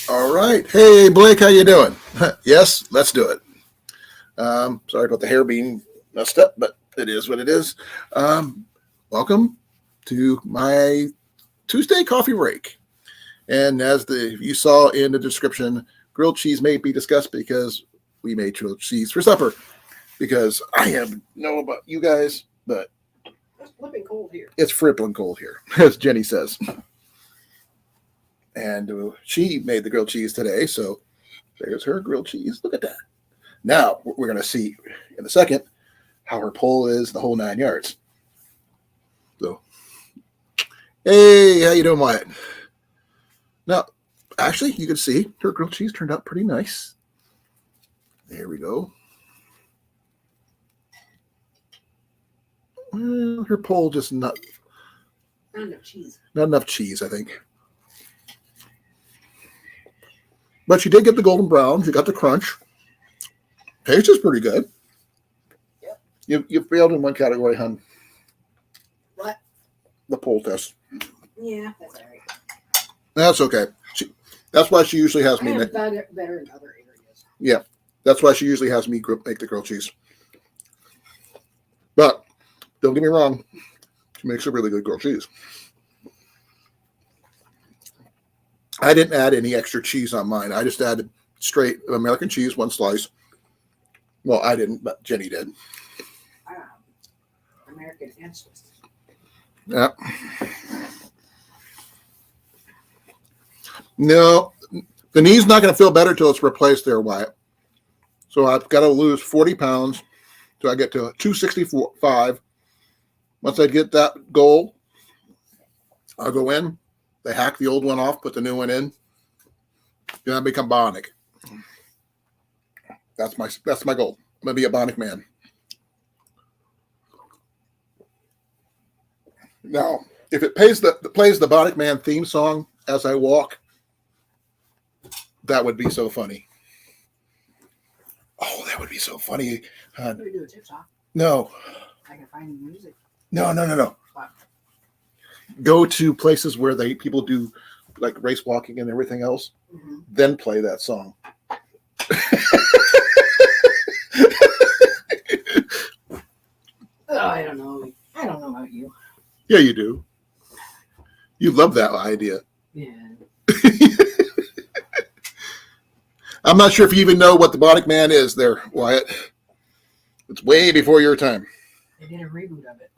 All right. Hey, Blake, how you doing? Yes, let's do it. Sorry about the hair being messed up, but it is what it is. Um, Welcome to my Tuesday coffee break. And as the you saw in the description, grilled cheese may be discussed because we made grilled cheese for supper. Because I have know about you guys, but It's flipping cold here. it's frippling cold here, as Jenny says. And she made the grilled cheese today, so there's her grilled cheese. Look at that. Now we're going to see in a second how her pole is, the whole 9 yards. So, hey, how you doing, Wyatt? Now, actually, you can see her grilled cheese turned out pretty nice. There we go. Well, her pole just not enough cheese. Not enough cheese, I think. But she did get the golden brown. She got the crunch. Taste is pretty good. Yep. You failed in one category, hon. What? The pole test. Yeah, that's all right. That's okay. That's why she usually has I me have make. better in other areas. Yeah, that's why she usually has me make the grilled cheese. But don't get me wrong, she makes a really good grilled cheese. I didn't add any extra cheese on mine. I just added straight American cheese, one slice. Well, I didn't, but Jenny did. American and Swiss. Yeah. No, the knee's not going to feel better till it's replaced there, Wyatt. So I've got to lose 40 pounds till I get to 265. Once I get that goal, I'll go in. They hack the old one off, put the new one in. Then I become bionic. That's my goal. I'm gonna be a bionic man. Now, if it plays the Bionic Man theme song as I walk, that would be so funny. Oh, that would be so funny. Can we do a tip top? No. I can find music. No. What? Go to places where people do like race walking and everything else, then play that song. Oh, I don't know. I don't know about you. Yeah, you do. You love that idea. Yeah. I'm not sure if you even know what the Bionic Man is there, Wyatt. It's way before your time. They did a reboot of it,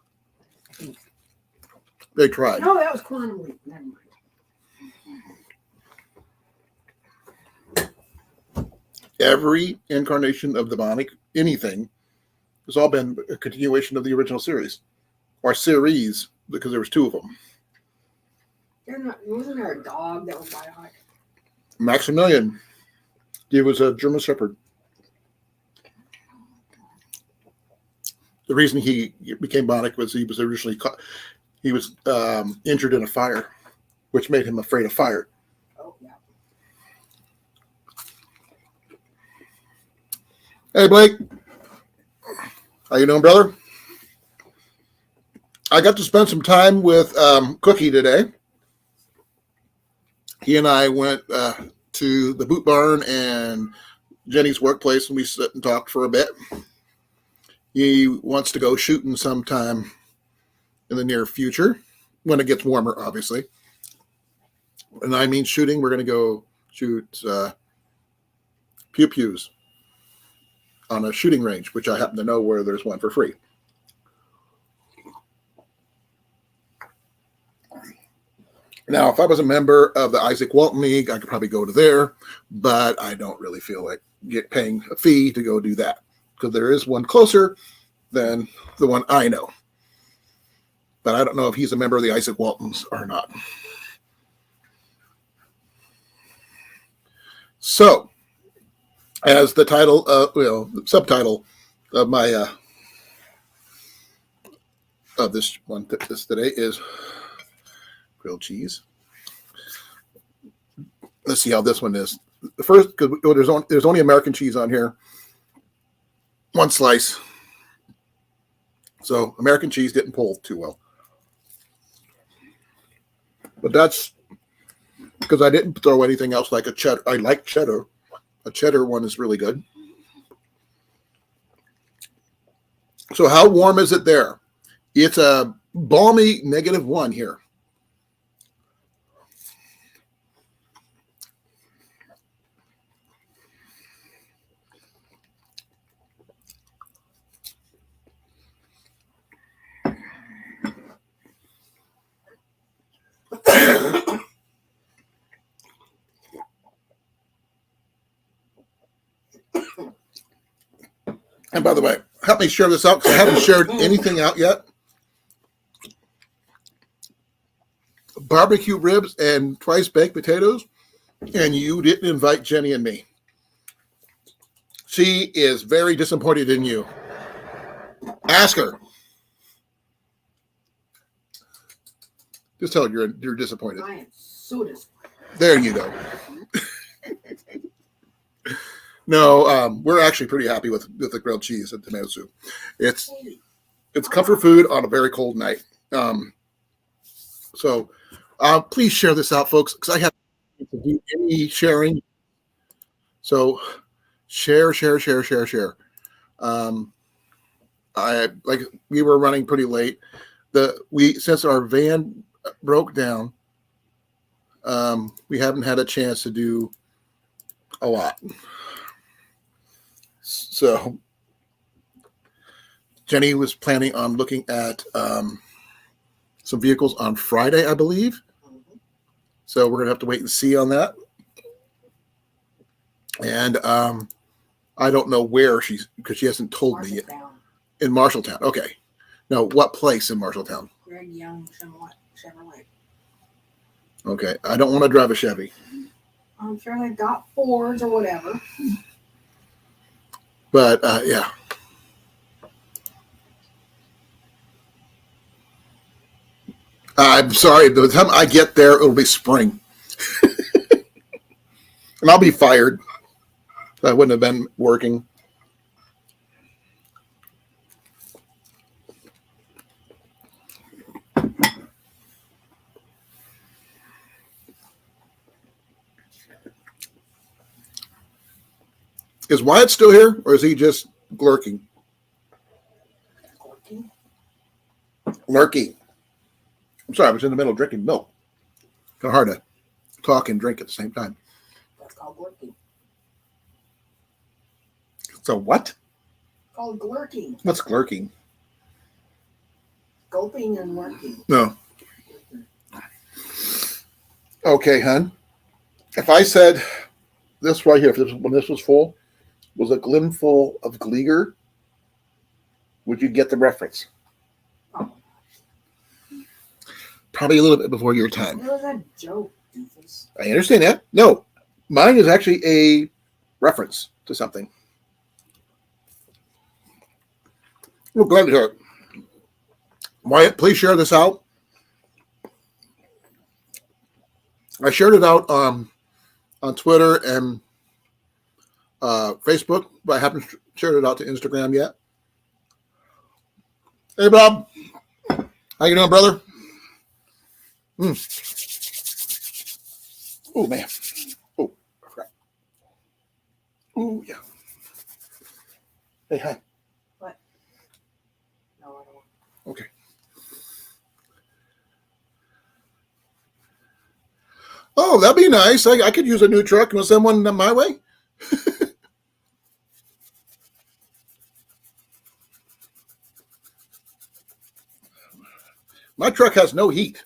I think. They tried. No, that was Quantum Leap. Never mind. Every incarnation of the Bionic anything has all been a continuation of the original series. Or series, because there was two of them. Wasn't there a dog that was bionic? Maximilian. He was a German Shepherd. The reason he became bionic was he was originally injured in a fire, which made him afraid of fire. Oh, yeah. Hey, Blake. How you doing, brother? I got to spend some time with Cookie today. He and I went to the boot barn and Jenny's workplace, and we sat and talked for a bit. He wants to go shooting sometime in the near future, when it gets warmer, obviously. And I mean shooting, we're going to go shoot pew-pews on a shooting range, which I happen to know where there's one for free. Now, if I was a member of the Isaac Walton League, I could probably go to there, but I don't really feel like paying a fee to go do that, because there is one closer than the one I know. But I don't know if he's a member of the Isaac Waltons or not. So, as the title, the subtitle of my of this one, this today is grilled cheese. Let's see how this one is. The first, because there's only American cheese on here. One slice. So American cheese didn't pull too well. But that's because I didn't throw anything else like a cheddar. I like cheddar. A cheddar one is really good. So how warm is it there? It's a balmy -1 here. And by the way, help me share this out because I haven't shared anything out yet. Barbecue ribs and twice baked potatoes, and you didn't invite Jenny and me. She is very disappointed in you. Ask her. Just tell her you're disappointed. I am so disappointed. There you go. No, we're actually pretty happy with the grilled cheese and tomato soup. It's comfort food on a very cold night. So please share this out, folks, because I have to do any sharing. So share. We were running pretty late. Since our van broke down, we haven't had a chance to do a lot. So Jenny was planning on looking at some vehicles on Friday, I believe. So we're gonna have to wait and see on that. And I don't know where because she hasn't told me yet. In Marshalltown. Okay. Now, what place in Marshalltown? Greg Young Chevrolet. Okay. I don't want to drive a Chevy. I'm sure they've got Fords or whatever. But yeah. I'm sorry. By the time I get there, it'll be spring. And I'll be fired. I wouldn't have been working. Is Wyatt still here, or is he just lurking? Lurking. I'm sorry, I was in the middle of drinking milk. Kind of hard to talk and drink at the same time. That's called glurking. So what? Called glurking. What's glurking? Gulping and lurking. No. Okay, hun. If I said this right here, when this was full, was a glimful of Gleeger, would you get the reference? Oh. Probably a little bit before your time. It was a joke, doofus. I understand that. No, mine is actually a reference to something. We're glad to hear it. Wyatt, please share this out. I shared it out on Twitter and Facebook, but I haven't shared it out to Instagram yet. Hey, Bob. How you doing, brother? Oh, man. Oh, I forgot. Oh, yeah. Hey, hi. What? No, I don't want. Okay. Oh, that'd be nice. I could use a new truck. You want to send one my way? My truck has no heat.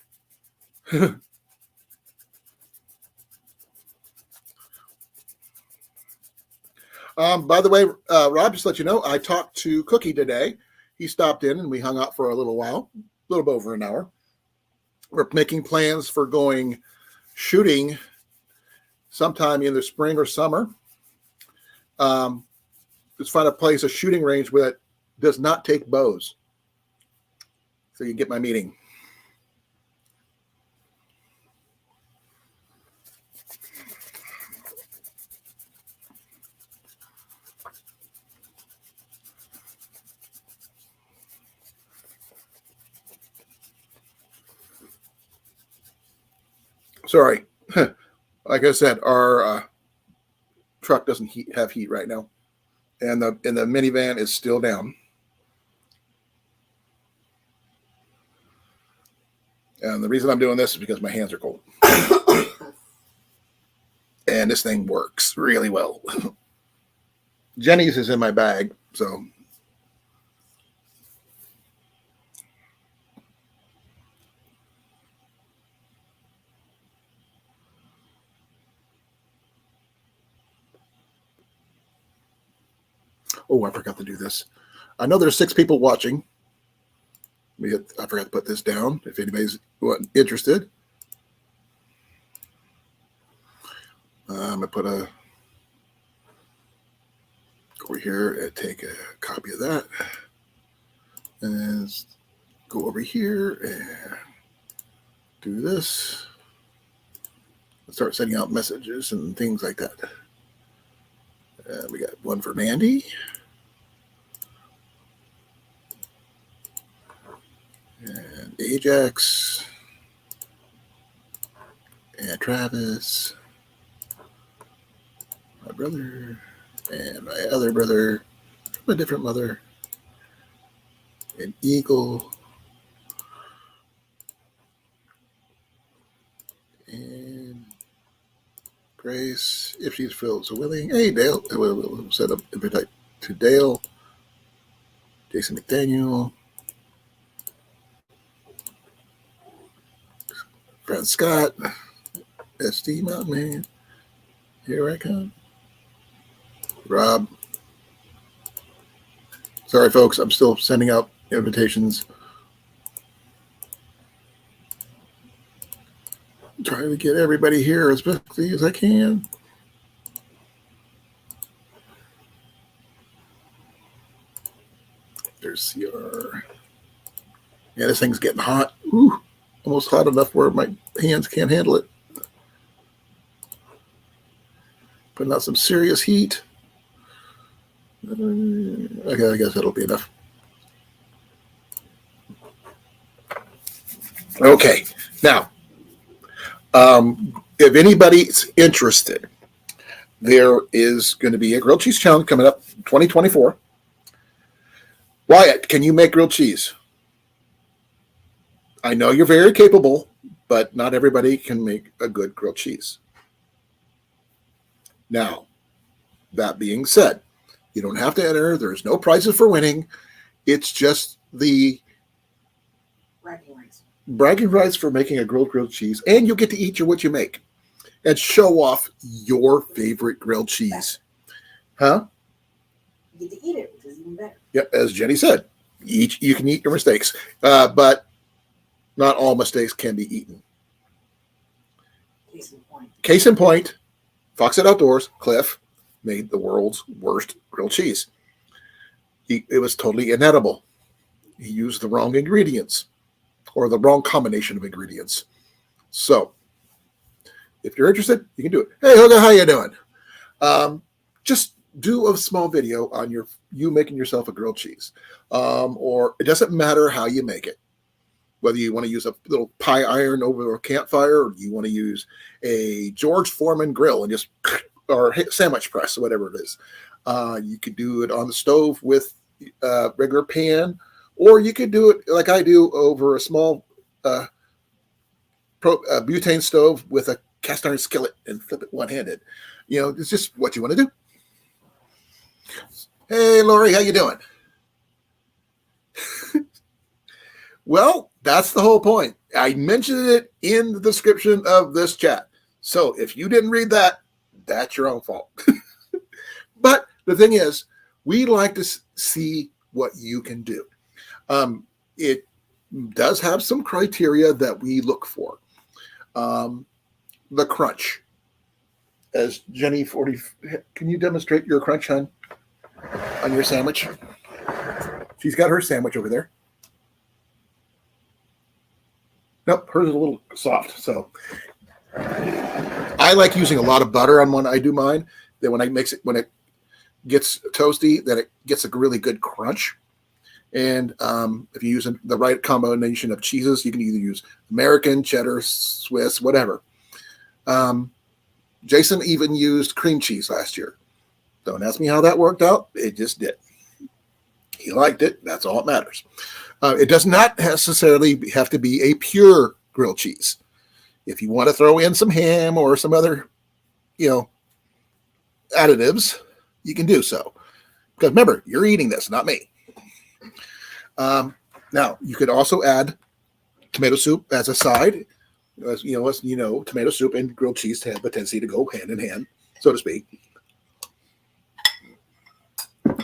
By the way, Rob, just to let you know, I talked to Cookie today. He stopped in and we hung out for a little while, a little bit over an hour. We're making plans for going shooting sometime in the spring or summer. Let's find a place, a shooting range that does not take bows. So you get my meaning. Sorry. Like I said, our truck doesn't have heat right now, and the minivan is still down. And the reason I'm doing this is because my hands are cold, and this thing works really well. Jenny's is in my bag, so. Oh, I forgot to do this. I know there's 6 people watching. I forgot to put this down if anybody's interested. I'm going to put a over here and take a copy of that. And go over here and do this. Start sending out messages and things like that. We got one for Mandy. And Ajax. And Travis. My brother. And my other brother. From a different mother. And Eagle. And Grace, if she feels so willing. Hey, Dale. We'll set up invite to Dale. Jason McDaniel. Fred Scott. SD Mountain Man. Here I come. Rob. Sorry, folks. I'm still sending out invitations. Trying to get everybody here as quickly as I can. There's CR. Yeah, this thing's getting hot. Ooh, almost hot enough where my hands can't handle it. Putting out some serious heat. Okay, I guess that'll be enough. Okay, now, if anybody's interested, there is going to be a grilled cheese challenge coming up 2024. Wyatt, can you make grilled cheese? I know you're very capable, but not everybody can make a good grilled cheese. Now, that being said, you don't have to enter. There's no prizes for winning. It's just the bragging rights for making a grilled cheese, and you'll get to eat what you make and show off your favorite grilled cheese. Huh? You get to eat it, which is even better. Yep, as Jenny said, you can eat your mistakes, but not all mistakes can be eaten. Case in point, Foxhead Outdoors, Cliff, made the world's worst grilled cheese. It was totally inedible. He used the wrong ingredients or the wrong combination of ingredients. So, if you're interested, you can do it. Hey, Hoga, how you doing? Just do a small video on you making yourself a grilled cheese. Or it doesn't matter how you make it. Whether you want to use a little pie iron over a campfire, or you want to use a George Foreman grill and just, or sandwich press, or whatever it is. You could do it on the stove with a regular pan, or you could do it like I do over a small butane stove with a cast iron skillet and flip it one-handed. It's just what you want to do. Hey, Lori, how you doing? Well, that's the whole point. I mentioned it in the description of this chat. So if you didn't read that, that's your own fault. But the thing is, we like to see what you can do. It does have some criteria that we look for. The crunch. As Jenny 40, can you demonstrate your crunch on your sandwich? She's got her sandwich over there. Nope, hers is a little soft. So I like using a lot of butter on when I do mine. Then when it gets toasty, then it gets a really good crunch. And if you use the right combination of cheeses, you can either use American, cheddar, Swiss, whatever. Jason even used cream cheese last year. Don't ask me how that worked out. It just did. He liked it. That's all that matters. It does not necessarily have to be a pure grilled cheese. If you want to throw in some ham or some other, you know, additives, you can do so. Because remember, you're eating this, not me. Now, you could also add tomato soup as a side. As you know, tomato soup and grilled cheese have a tendency to go hand in hand, so to speak.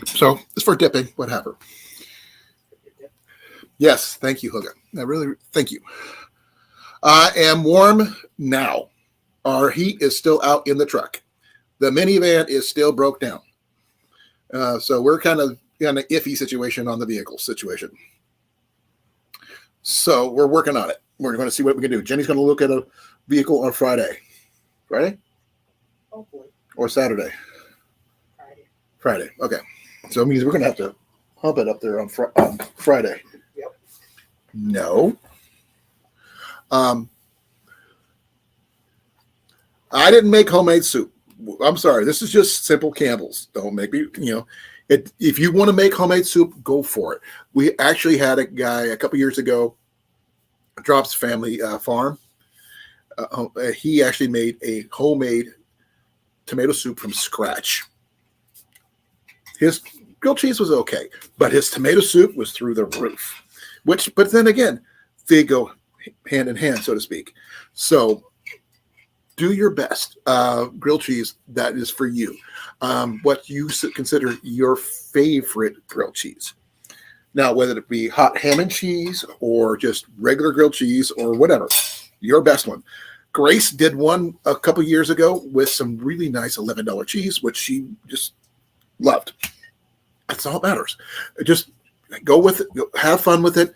So it's for dipping, whatever. Yes, thank you, Huga. I really thank you. I am warm now. Our heat is still out in the truck. The minivan is still broke down. So we're kind of in an iffy situation on the vehicle situation. So we're working on it. We're going to see what we can do. Jenny's going to look at a vehicle on Friday. Friday? Hopefully. Or Saturday? Friday. Friday. Okay. So it means we're going to have to hump it up there on Friday. Yep. No. I didn't make homemade soup. I'm sorry. This is just simple Campbell's. Don't make me, if you want to make homemade soup, go for it. We actually had a guy a couple years ago, Drop's family farm. He actually made a homemade tomato soup from scratch. His grilled cheese was okay, but his tomato soup was through the roof. But then again, they go hand in hand, so to speak. So do your best. Grilled cheese, that is for you. What you consider your favorite grilled cheese. Now, whether it be hot ham and cheese or just regular grilled cheese or whatever, your best one. Grace did one a couple years ago with some really nice $11 cheese, which she just loved. That's all that matters. Just go with it. Have fun with it.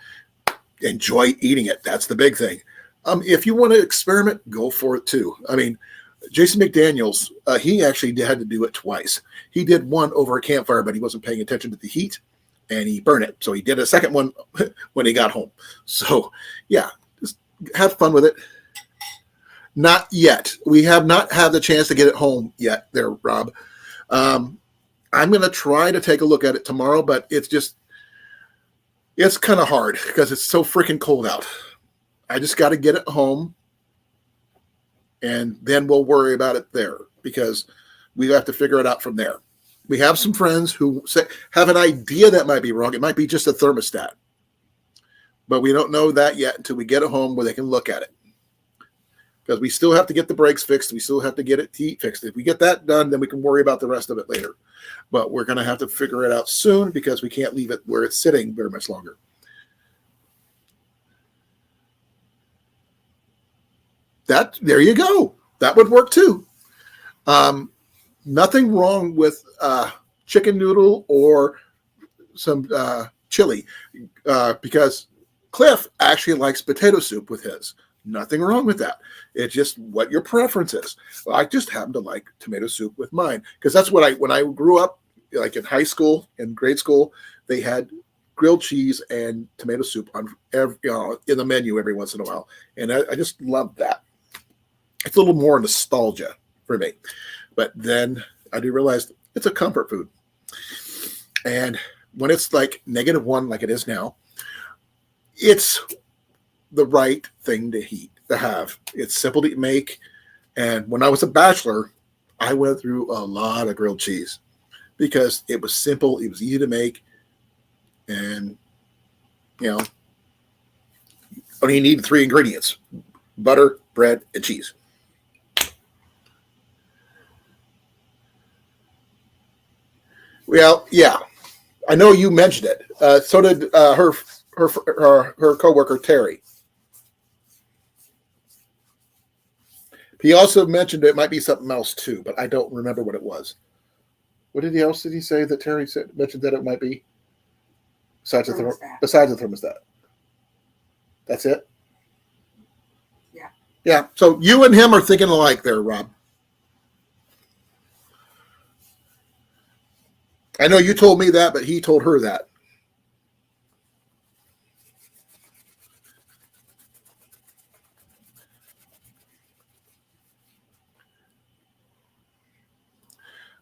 Enjoy eating it. That's the big thing. If you want to experiment, go for it too. I mean, Jason McDaniels, he actually had to do it twice. He did one over a campfire, but he wasn't paying attention to the heat, and he burned it. So he did a second one when he got home. So, yeah, just have fun with it. Not yet. We have not had the chance to get it home yet there, Rob. I'm going to try to take a look at it tomorrow, but it's kind of hard because it's so freaking cold out. I just got to get it home, and then we'll worry about it there because we have to figure it out from there. We have some friends who have an idea that might be wrong. It might be just a thermostat, but we don't know that yet until we get it home where they can look at it. Because we still have to get the brakes fixed. We still have to get it heat fixed. If we get that done, then we can worry about the rest of it later. But we're going to have to figure it out soon because we can't leave it where it's sitting very much longer. There you go. That would work too. Nothing wrong with chicken noodle or some chili because Cliff actually likes potato soup with his. Nothing wrong with that. It's just what your preference is. I just happen to like tomato soup with mine because that's what when I grew up, like in high school and grade school, they had grilled cheese and tomato soup on in the menu every once in a while, and I just love that. It's a little more nostalgia for me, but then I do realize it's a comfort food, and when it's like -1, like it is now, it's the right thing to have. It's simple to make. And when I was a bachelor, I went through a lot of grilled cheese because it was simple. It was easy to make. And, only need 3 ingredients: butter, bread, and cheese. Well, yeah, I know you mentioned it. So did her coworker, Terry. He also mentioned it might be something else too, but I don't remember what it was. What else did he say that Terry mentioned that it might be? Besides the thermostat. That's it? Yeah. Yeah. So you and him are thinking alike there, Rob. I know you told me that, but he told her that.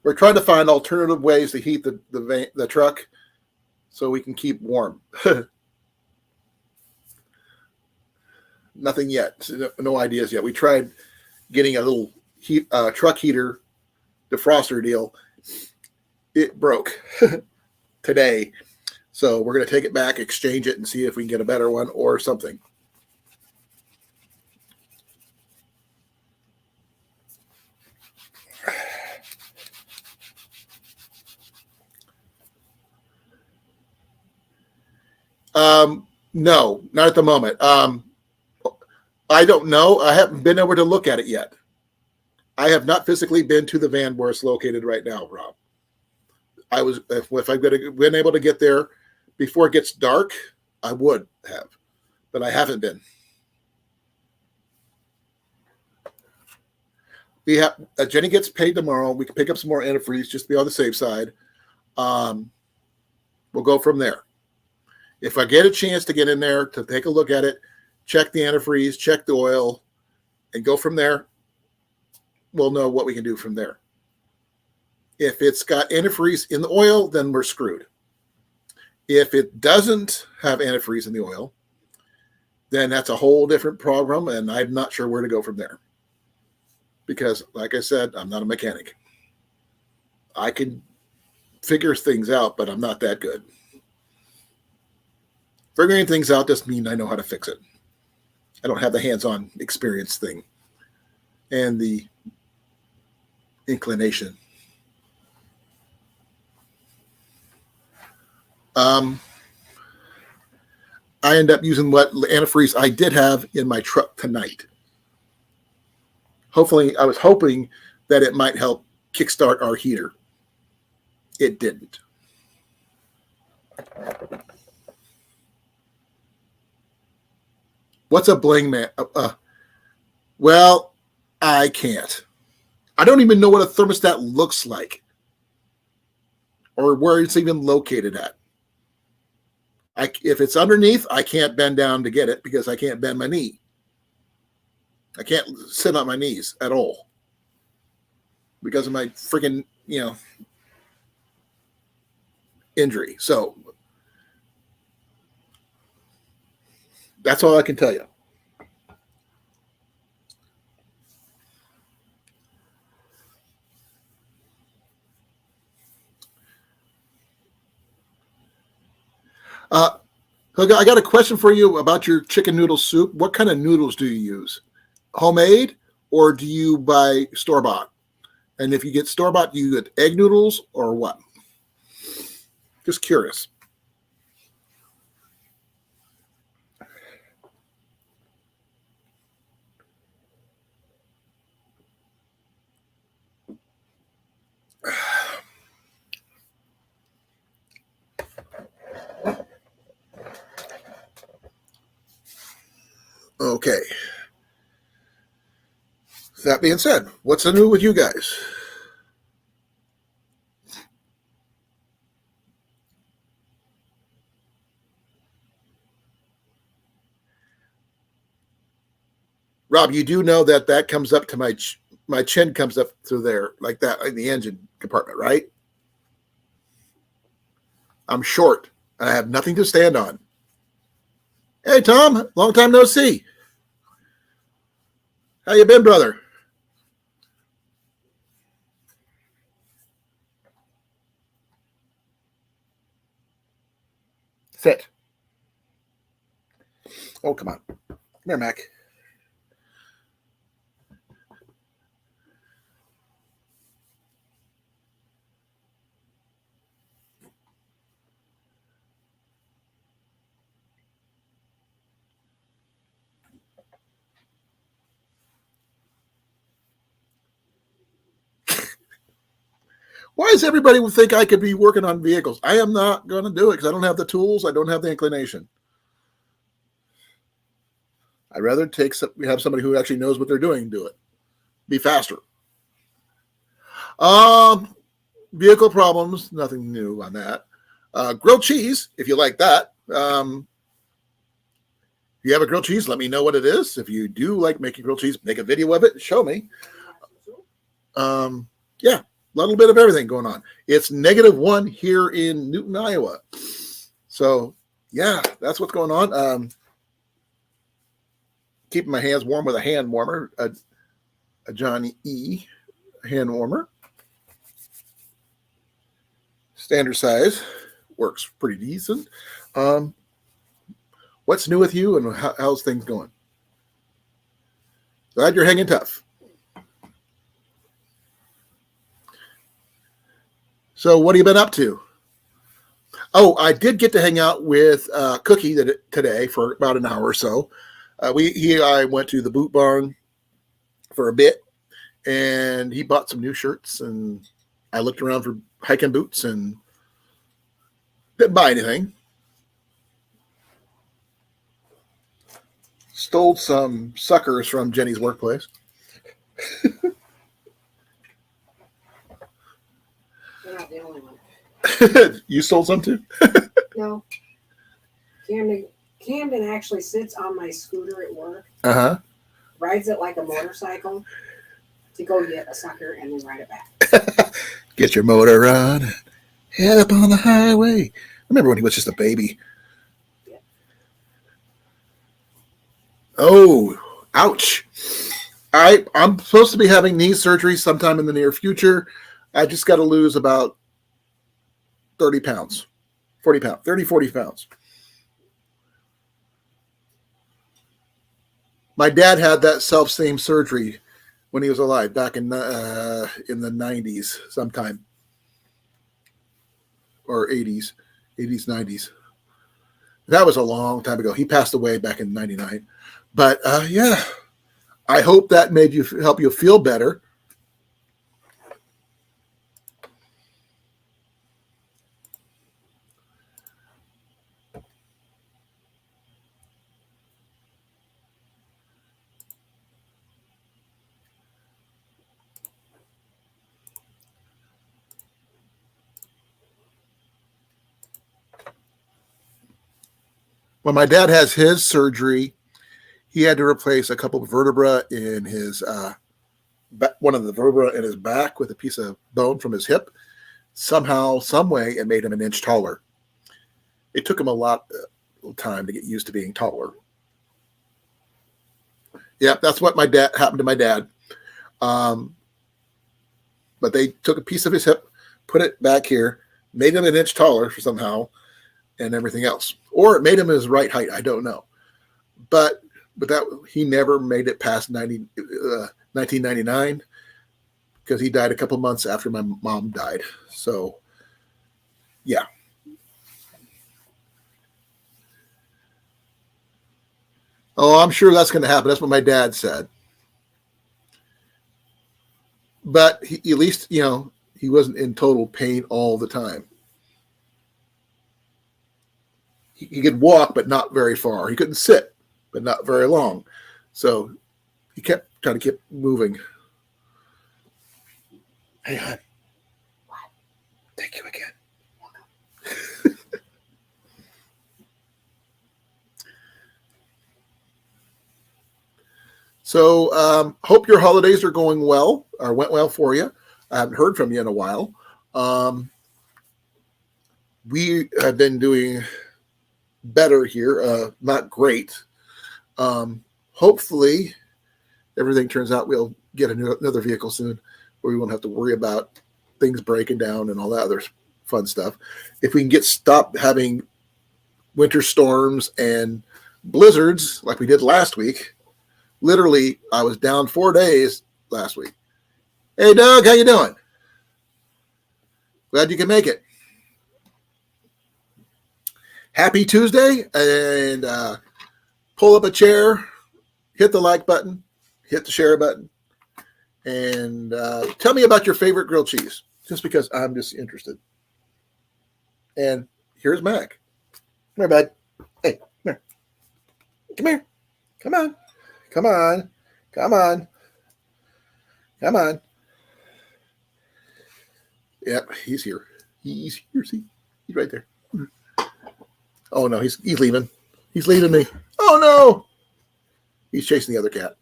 We're trying to find alternative ways to heat the truck so we can keep warm. Nothing yet. No ideas yet. We tried getting a little truck heater defroster deal. It broke today. So we're going to take it back, exchange it, and see if we can get a better one or something. No, not at the moment. I don't know. I haven't been able to look at it yet. I have not physically been to the van where it's located right now, Rob. If I've been able to get there before it gets dark, I would have, but I haven't been. We have Jenny gets paid tomorrow. We can pick up some more antifreeze just to be on the safe side. We'll go from there. If I get a chance to get in there to take a look at it, check the antifreeze, check the oil, and go from there, we'll know what we can do from there. If it's got antifreeze in the oil, then we're screwed. If it doesn't have antifreeze in the oil, then that's a whole different program, and I'm not sure where to go from there. Because, like I said, I'm not a mechanic. I can figure things out, but I'm not that good. Figuring things out doesn't mean I know how to fix it. I don't have the hands-on experience thing and the inclination. I end up using what antifreeze I did have in my truck tonight. Hopefully, I was hoping that it might help kickstart our heater. It didn't. What's a bling man? Well, I can't. I don't even know what a thermostat looks like or where it's even located at. If it's underneath, I can't bend down to get it because I can't bend my knee. I can't sit on my knees at all because of my freaking, injury. So that's all I can tell you. I got a question for you about your chicken noodle soup. What kind of noodles do you use? Homemade or do you buy store-bought? And if you get store-bought, do you get egg noodles or what? Just curious. Okay. That being said, what's new with you guys? Rob, you do know that comes up to my chin comes up through there like that in the engine compartment, right? I'm short. I have nothing to stand on. Hey, Tom, long time no see. How you been, brother? Sit. Oh, come on. Come here, Mac. Why does everybody think I could be working on vehicles? I am not going to do it because I don't have the tools. I don't have the inclination. I'd rather have somebody who actually knows what they're doing do it. Be faster. Vehicle problems, nothing new on that. Grilled cheese, if you like that. If you have a grilled cheese, let me know what it is. If you do like making grilled cheese, make a video of it and show me. Yeah. little bit of everything going on. It's -1 here in Newton, Iowa. So, yeah, that's what's going on. Keeping my hands warm with a hand warmer, a Johnny E hand warmer. Standard size. Works pretty decent. What's new with you and how's things going? Glad you're hanging tough. So what have you been up to? Oh, I did get to hang out with Cookie today for about an hour or so. I went to the boot barn for a bit, and he bought some new shirts, and I looked around for hiking boots and didn't buy anything. Stole some suckers from Jenny's workplace. You're not the only one. You stole some too? No. Camden actually sits on my scooter at work, rides it like a motorcycle to go get a sucker and then ride it back. Get your motor on, head up on the highway. Remember when he was just a baby? Yeah. Oh, ouch. I'm supposed to be having knee surgery sometime in the near future. I just got to lose about 30 pounds, 40 pounds. My dad had that self-same surgery when he was alive back in the 90s sometime, or 80s, 90s. That was a long time ago. He passed away back in 99. But yeah, I hope that made you help you feel better. When my dad has his surgery, he had to replace a couple of vertebrae in his one of the vertebrae in his back with a piece of bone from his hip. Somehow, some way, it made him an inch taller. It took him a lot of time to get used to being taller. Yeah, that's what happened to my dad. But they took a piece of his hip, put it back here, made him an inch taller somehow, and everything else. Or it made him his right height. I don't know. But that he never made it past 1999 because he died a couple months after my mom died. So, yeah. Oh, I'm sure that's going to happen. That's what my dad said. But at least, he wasn't in total pain all the time. He could walk, but not very far. He couldn't sit, but not very long. So he kept trying to keep moving. Hey, hon. What? Thank you again. So hope your holidays are going well or went well for you. I haven't heard from you in a while. We have been doing better here, not great. Hopefully everything turns out we'll get another vehicle soon where we won't have to worry about things breaking down and all that other fun stuff. If we can stop having winter storms and blizzards like we did last week. Literally, I was down 4 days last week. Hey, Doug, how you doing? Glad you can make it. Happy Tuesday, and pull up a chair, hit the like button, hit the share button, and tell me about your favorite grilled cheese, just because I'm just interested. And here's Mac. Come here, bud. Hey, come here. Come here. Come on. Come on. Come on. Come on. Yep, he's here. He's here. See? He's right there. Oh, no, he's leaving. He's leaving me. Oh, no. He's chasing the other cat.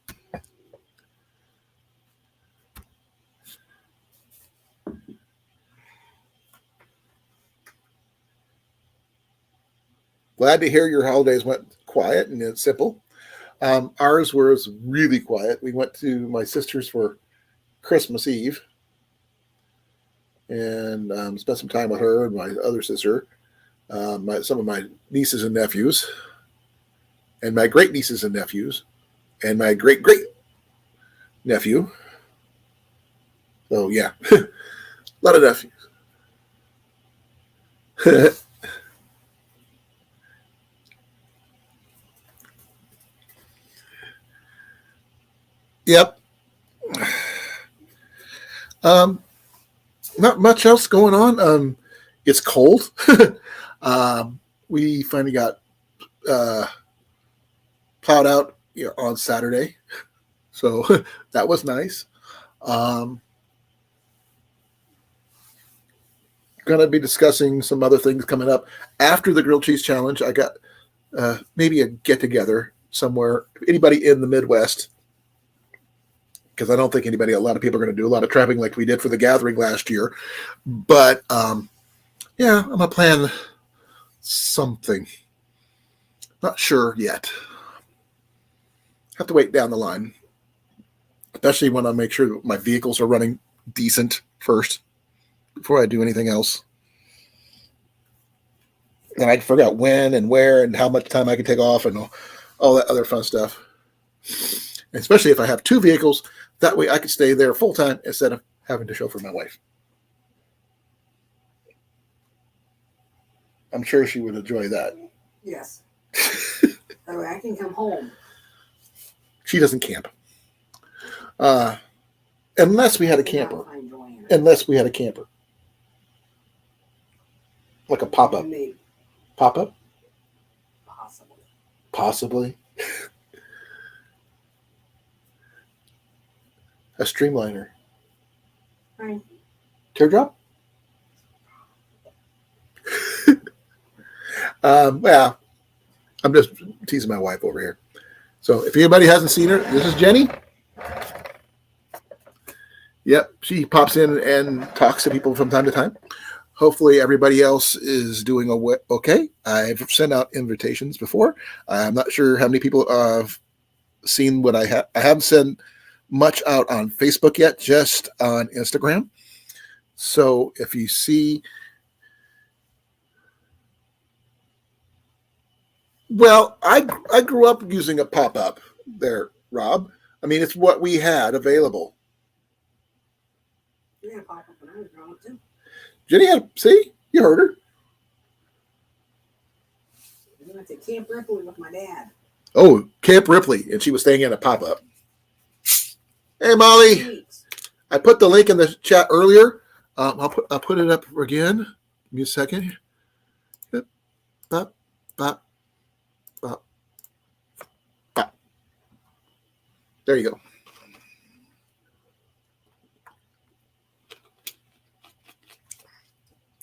glad to hear your holidays went quiet and simple. Ours was really quiet. We went to my sister's for Christmas Eve and spent some time with her and my other sister, some of my nieces and nephews, and my great nieces and nephews, and my great great nephew. So yeah, a lot of nephews. Yep. Um, Not much else going on. It's cold. We finally got uh, plowed out on Saturday, so that was nice. Um, Going to be discussing some other things coming up after the grilled cheese challenge. I got maybe a get together somewhere. Anybody in the Midwest, because I don't think a lot of people are going to do a lot of traveling like we did for the gathering last year. But yeah, I'm gonna plan something. Not sure yet. Have to wait down the line, especially when I make sure that my vehicles are running decent first before I do anything else. And I forgot when and where and how much time I can take off and all that other fun stuff. And especially if I have two vehicles, that way I can stay there full time instead of having to chauffeur my wife. I'm sure she would enjoy that. Yes. That way I can come home. She doesn't camp. Unless we had a camper. Unless we had a camper. Like a pop-up. Maybe. Pop-up? Possibly. Possibly. A streamliner. Right. Teardrop? Yeah. I'm just teasing my wife over here. So if anybody hasn't seen her, this is Jenny. Yep, she pops in and talks to people from time to time. Hopefully everybody else is doing okay. I've sent out invitations before. I'm not sure how many people have seen what I have. I haven't sent much out on Facebook yet, just on Instagram. So if you see, well, I grew up using a pop-up there, Rob. I mean, it's what we had available. Yeah, pop-up when I was growing up too. Jenny had, see, you heard her. We went to Camp Ripley with my dad. Oh, Camp Ripley, and she was staying in a pop-up. Hey, Molly, I put the link in the chat earlier. I'll put it up again. Give me a second. Yep. Bop, bop, bop, bop. There you go.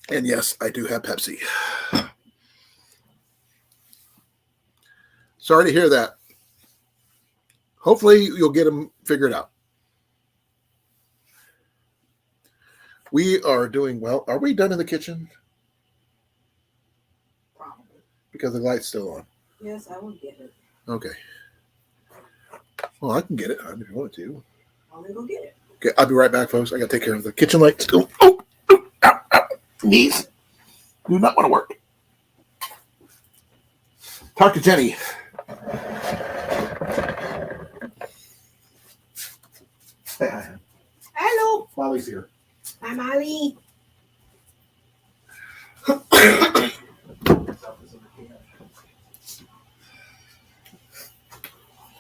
And yes, I do have Pepsi. Sorry to hear that. Hopefully you'll get them figured out. We are doing well. Are we done in the kitchen? Probably. Because the light's still on. Yes, I will get it. Okay. Well, I can get it if you want to. I'll then go get it. Okay, I'll be right back, folks. I got to take care of the kitchen light still. Oh, ow, ow. Knees do not want to work. Talk to Jenny. Hey, hi. Hello. Molly's here. Hi, Molly.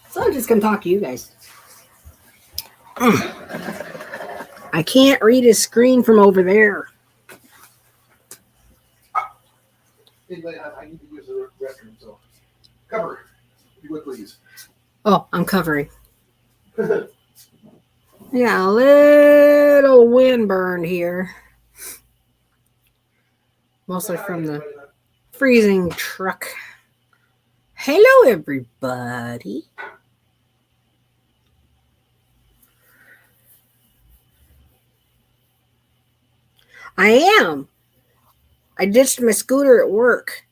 So I'm just going to talk to you guys. I can't read his screen from over there. I need to use the restroom, so cover, if you would please. Oh, I'm covering. Yeah, a little windburn here. Mostly from the freezing truck. Hello, everybody. I am. I ditched my scooter at work.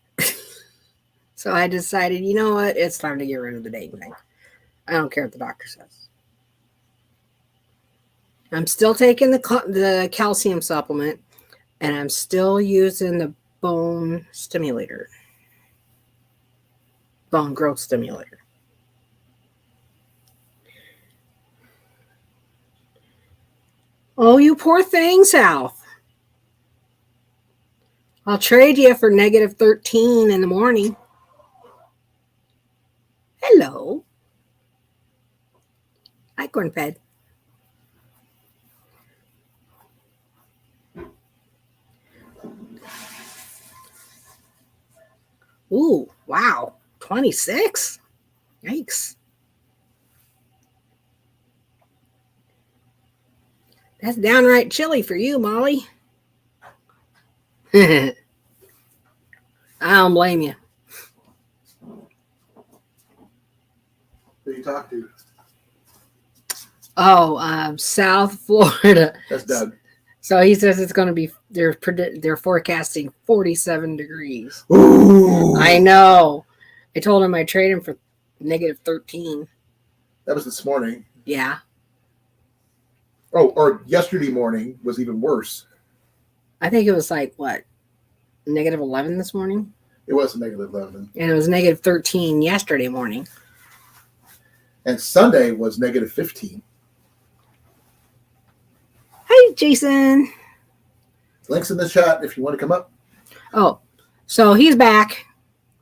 So I decided, you know what? It's time to get rid of the dang thing. I don't care what the doctor says. I'm still taking the calcium supplement, and I'm still using the bone stimulator, bone growth stimulator. Oh, you poor thing, South. I'll trade you for negative 13 in the morning. Hello. Hi, cornfed. Ooh, wow. 26? Yikes. That's downright chilly for you, Molly. I don't blame you. Who you talk to? Oh, South Florida. That's Doug. So he says it's going to be, they're forecasting 47 degrees. Ooh. I know. I told him I'd trade him for negative 13. That was this morning. Yeah. Oh, or yesterday morning was even worse. I think it was like, what, negative 11 this morning? It was negative 11. And it was negative 13 yesterday morning. And Sunday was negative 15. Hi, Jason. Links in the chat if you want to come up. Oh, so he's back.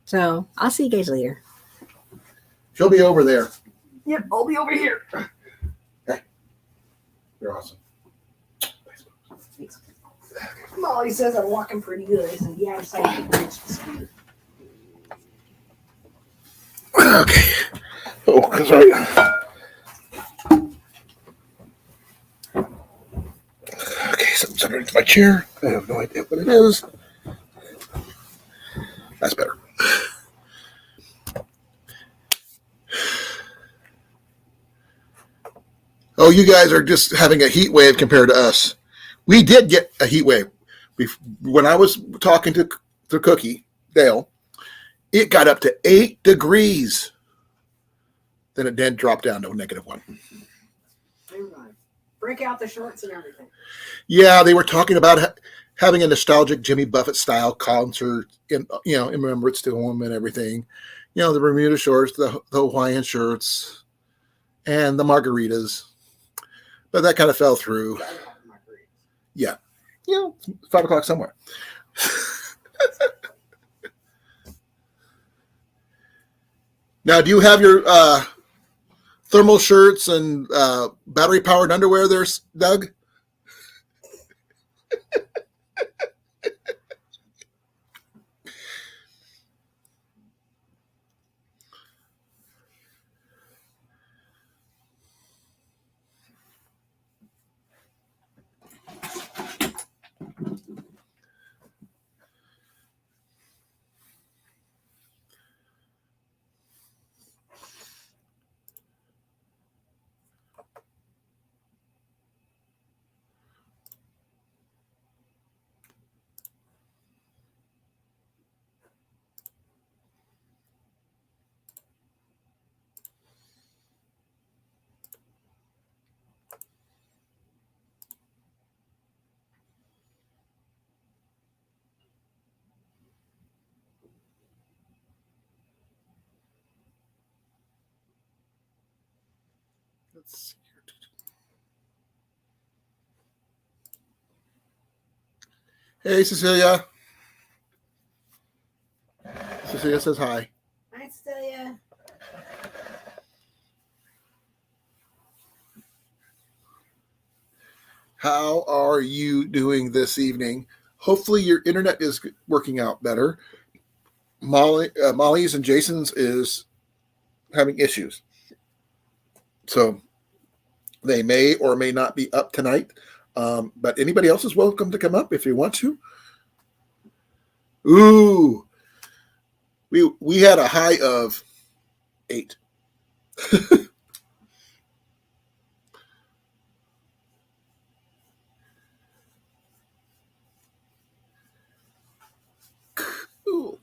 So I'll see you guys later. She'll be over there. Yep, I'll be over here. Hey, you're awesome. Thanks. Molly says I'm walking pretty good. I said, yeah, I'm saying Okay. Oh, sorry. Okay, something's underneath my chair. I have no idea what it is. That's better. Oh, you guys are just having a heat wave compared to us. We did get a heat wave. When I was talking to Cookie, Dale, it got up to 8 degrees. Then it did drop down to -1. Break out the shorts and everything. Yeah, they were talking about having a nostalgic Jimmy Buffett style concert in remembrance to him and everything. You know, the Bermuda shorts, the Hawaiian shirts, and the margaritas. But that kind of fell through. Yeah. 5 o'clock somewhere. Now, do you have your thermal shirts and battery-powered underwear there, Doug? Let's see. Hey, Cecilia. Cecilia says hi. Hi, Celia. How are you doing this evening? Hopefully your internet is working out better. Molly's and Jason's is having issues. So they may or may not be up tonight. But anybody else is welcome to come up if you want to. Ooh. We had a high of 8. Cool.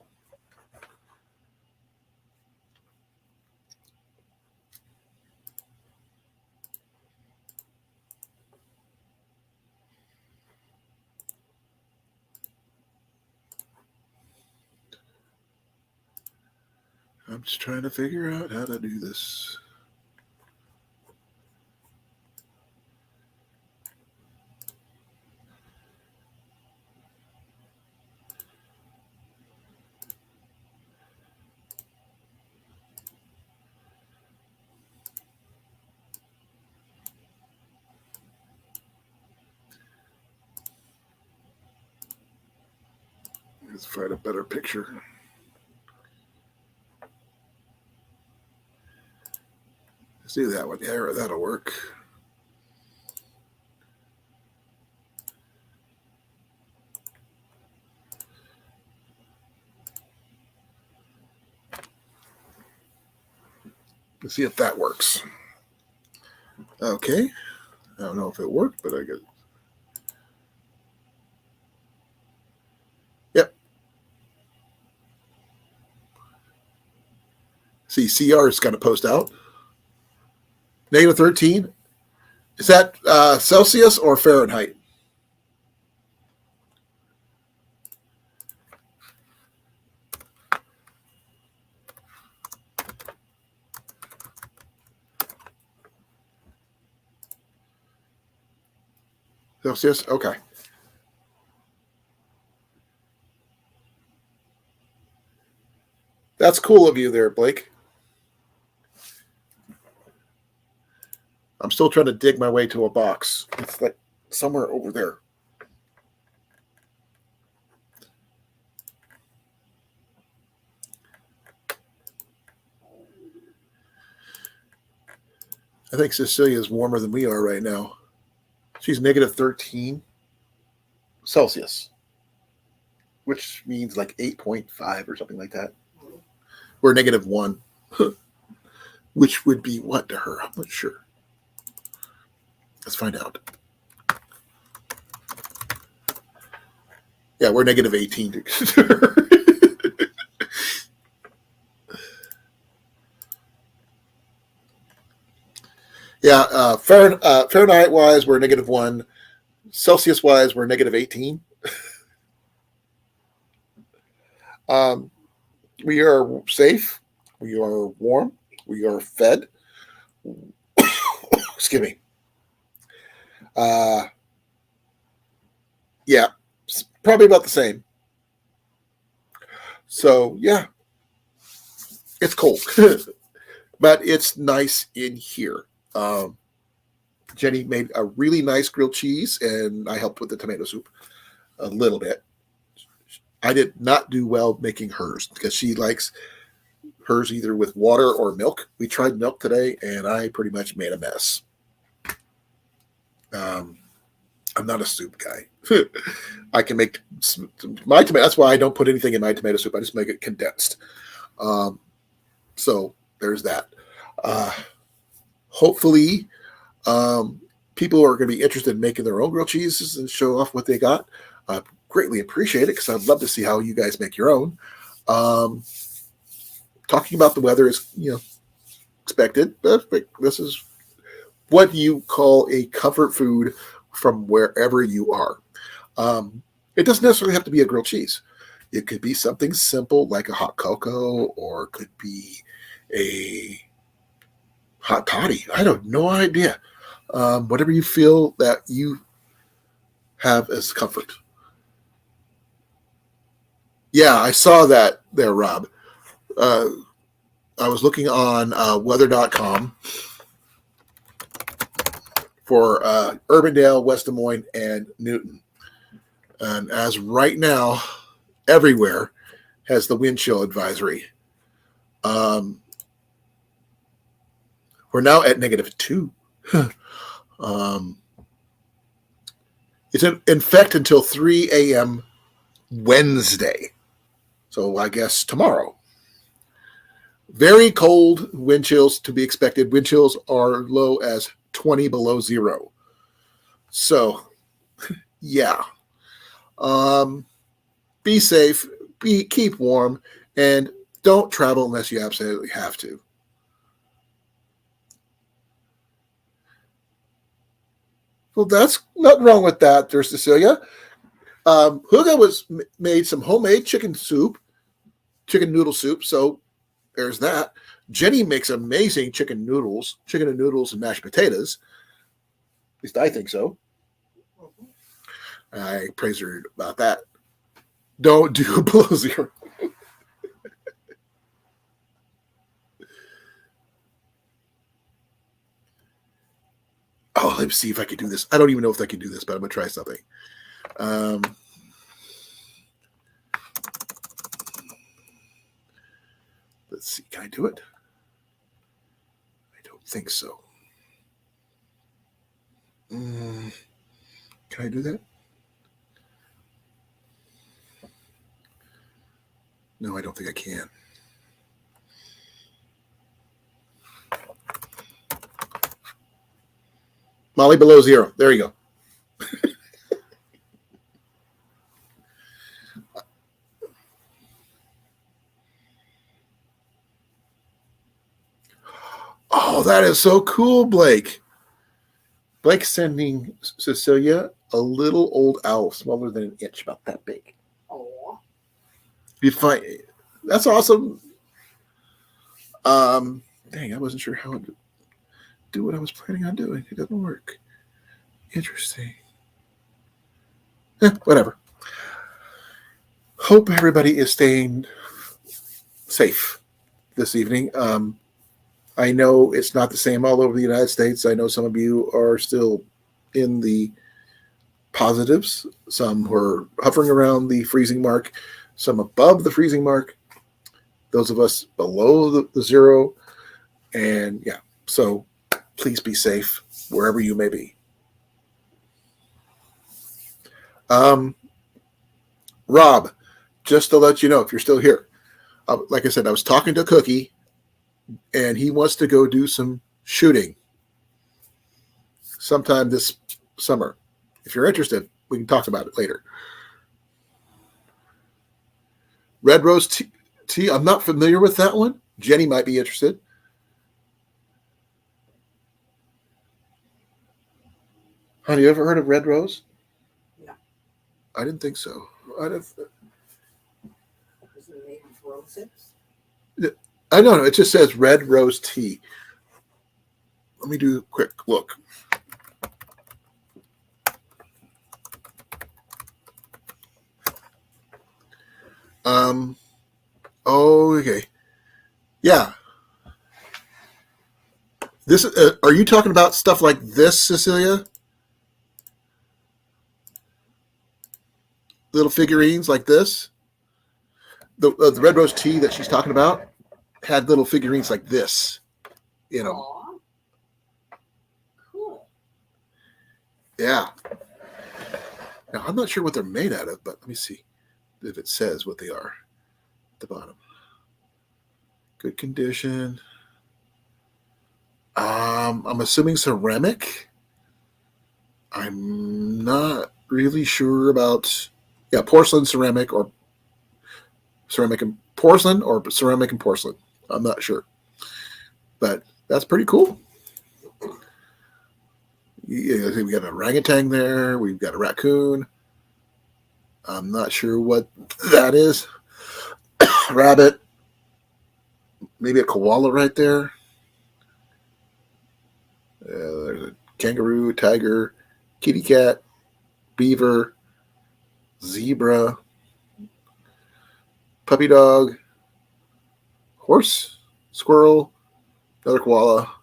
I'm just trying to figure out how to do this. Let's find a better picture. See that one? Yeah, that'll work. Let's see if that works. Okay. I don't know if it worked, but I get it. Yep. See, CR is going to post out. Negative 13. Is that Celsius or Fahrenheit? Celsius? Okay. That's cool of you there, Blake. I'm still trying to dig my way to a box. It's like somewhere over there. I think Cecilia is warmer than we are right now. She's negative 13 Celsius, which means like 8.5 or something like that. Or negative 1, which would be what to her? I'm not sure. Let's find out. Yeah, we're negative 18. Yeah, Fahrenheit-wise, we're negative 1. Celsius-wise, we're negative 18. We are safe. We are warm. We are fed. Excuse me. Yeah, probably about the same. So, yeah, it's cold, but it's nice in here. Jenny made a really nice grilled cheese, and I helped with the tomato soup a little bit. I did not do well making hers because she likes hers either with water or milk. We tried milk today, and I pretty much made a mess. I'm not a soup guy. I can make my tomato. That's why I don't put anything in my tomato soup. I just make it condensed. So there's that. Hopefully, people are going to be interested in making their own grilled cheeses and show off what they got. I greatly appreciate it because I'd love to see how you guys make your own. Talking about the weather is, expected. But this is what you call a comfort food from wherever you are. It doesn't necessarily have to be a grilled cheese. It could be something simple like a hot cocoa, or it could be a hot toddy. I have no idea. Whatever you feel that you have as comfort. Yeah, I saw that there, Rob. I was looking on weather.com for Urbandale, West Des Moines, and Newton. And as right now, everywhere has the wind chill advisory. We're now at -2. It's in effect until 3 a.m. Wednesday. So I guess tomorrow. Very cold wind chills to be expected. Wind chills are low as 20 below zero. So, yeah. Be safe, keep warm, and don't travel unless you absolutely have to. Well, that's nothing wrong with that, there's Cecilia. Huga made some homemade chicken noodle soup, so there's that. Jenny makes amazing chicken and noodles and mashed potatoes. At least I think so. I praise her about that. Don't do below zero. Oh, let me see if I can do this. I don't even know if I can do this, but I'm going to try something. Let's see. Can I do it? I don't think so. Can I do that? No, I don't think I can. Molly below zero. There you go. Oh, that is so cool, Blake. Blake sending Cecilia a little old owl, smaller than an inch, about that big. Oh. You find that's awesome. Dang, I wasn't sure how to do what I was planning on doing. It doesn't work. Interesting. Whatever. Hope everybody is staying safe this evening. I know it's not the same all over the United States. I know some of you are still in the positives. Some were hovering around the freezing mark, some above the freezing mark, those of us below the zero. And yeah, so please be safe wherever you may be. Rob, just to let you know, if you're still here, like I said, I was talking to Cookie, and he wants to go do some shooting sometime this summer. If you're interested, we can talk about it later. Red Rose Tea, I'm not familiar with that one. Jenny might be interested. Honey, you ever heard of Red Rose? No. I didn't think so. Is it made of roses? I know. It just says Red Rose Tea. Let me do a quick look. Oh, okay. Yeah. This are you talking about stuff like this, Cecilia? Little figurines like this? The Red Rose Tea that she's talking about had little figurines like this. You know. Aww. Cool. Yeah. Now, I'm not sure what they're made out of, but let me see if it says what they are at the bottom. Good condition. I'm assuming ceramic. I'm not really sure about porcelain, ceramic, or ceramic and porcelain, or ceramic and porcelain. I'm not sure, but that's pretty cool. Yeah, we got an orangutan there. We've got a raccoon. I'm not sure what that is. Rabbit. Maybe a koala right there. There's a kangaroo, tiger, kitty cat, beaver, zebra, puppy dog, horse, squirrel, another koala,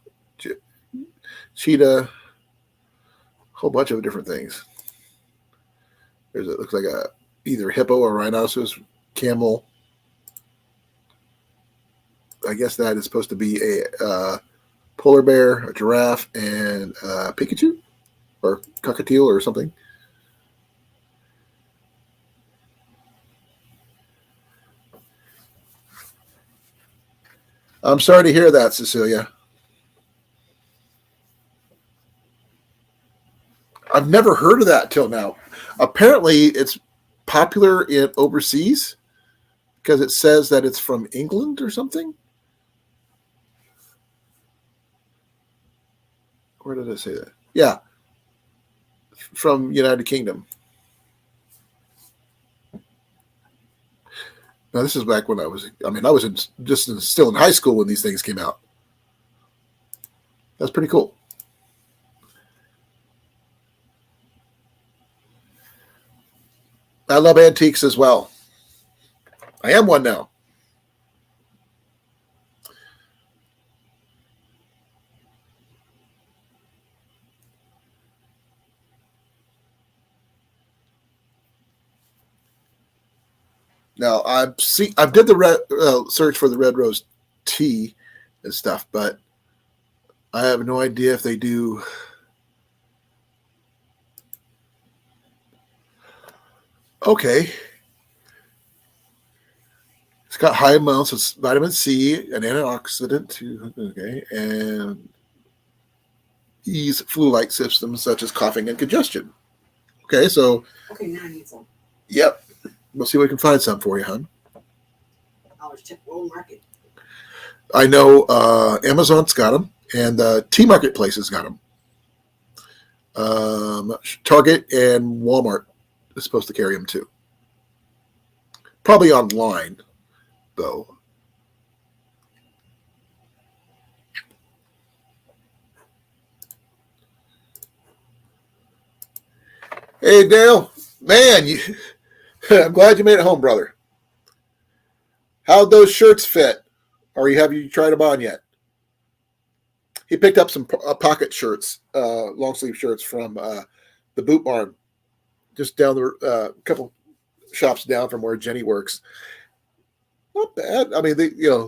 cheetah, a whole bunch of different things. It looks like either hippo or rhinoceros, camel. I guess that is supposed to be a polar bear, a giraffe, and a Pikachu or cockatiel or something. I'm sorry to hear that, Cecilia. I've never heard of that till now. Apparently, it's popular in overseas because it says that it's from England or something. Where did I say that? Yeah, from United Kingdom. Now, this is back when I was still in high school when these things came out. That's pretty cool. I love antiques as well. I am one now. Now I did the search for the red rose tea and stuff, but I have no idea if they do. Okay. It's got high amounts of vitamin C, an antioxidant, okay, and ease flu-like symptoms such as coughing and congestion. Okay, so. Okay, now I need some. Yep. We'll see if we can find some for you, hon. I'll check World Market. I know Amazon's got them, and the Tea Marketplace has got them. Target and Walmart is supposed to carry them too. Probably online, though. Hey, Dale. Man, I'm glad you made it home, brother. How'd those shirts fit? Or have you tried them on yet? He picked up some pocket shirts, long sleeve shirts from the Boot Barn, just down the couple shops down from where Jenny works. Not bad. I mean,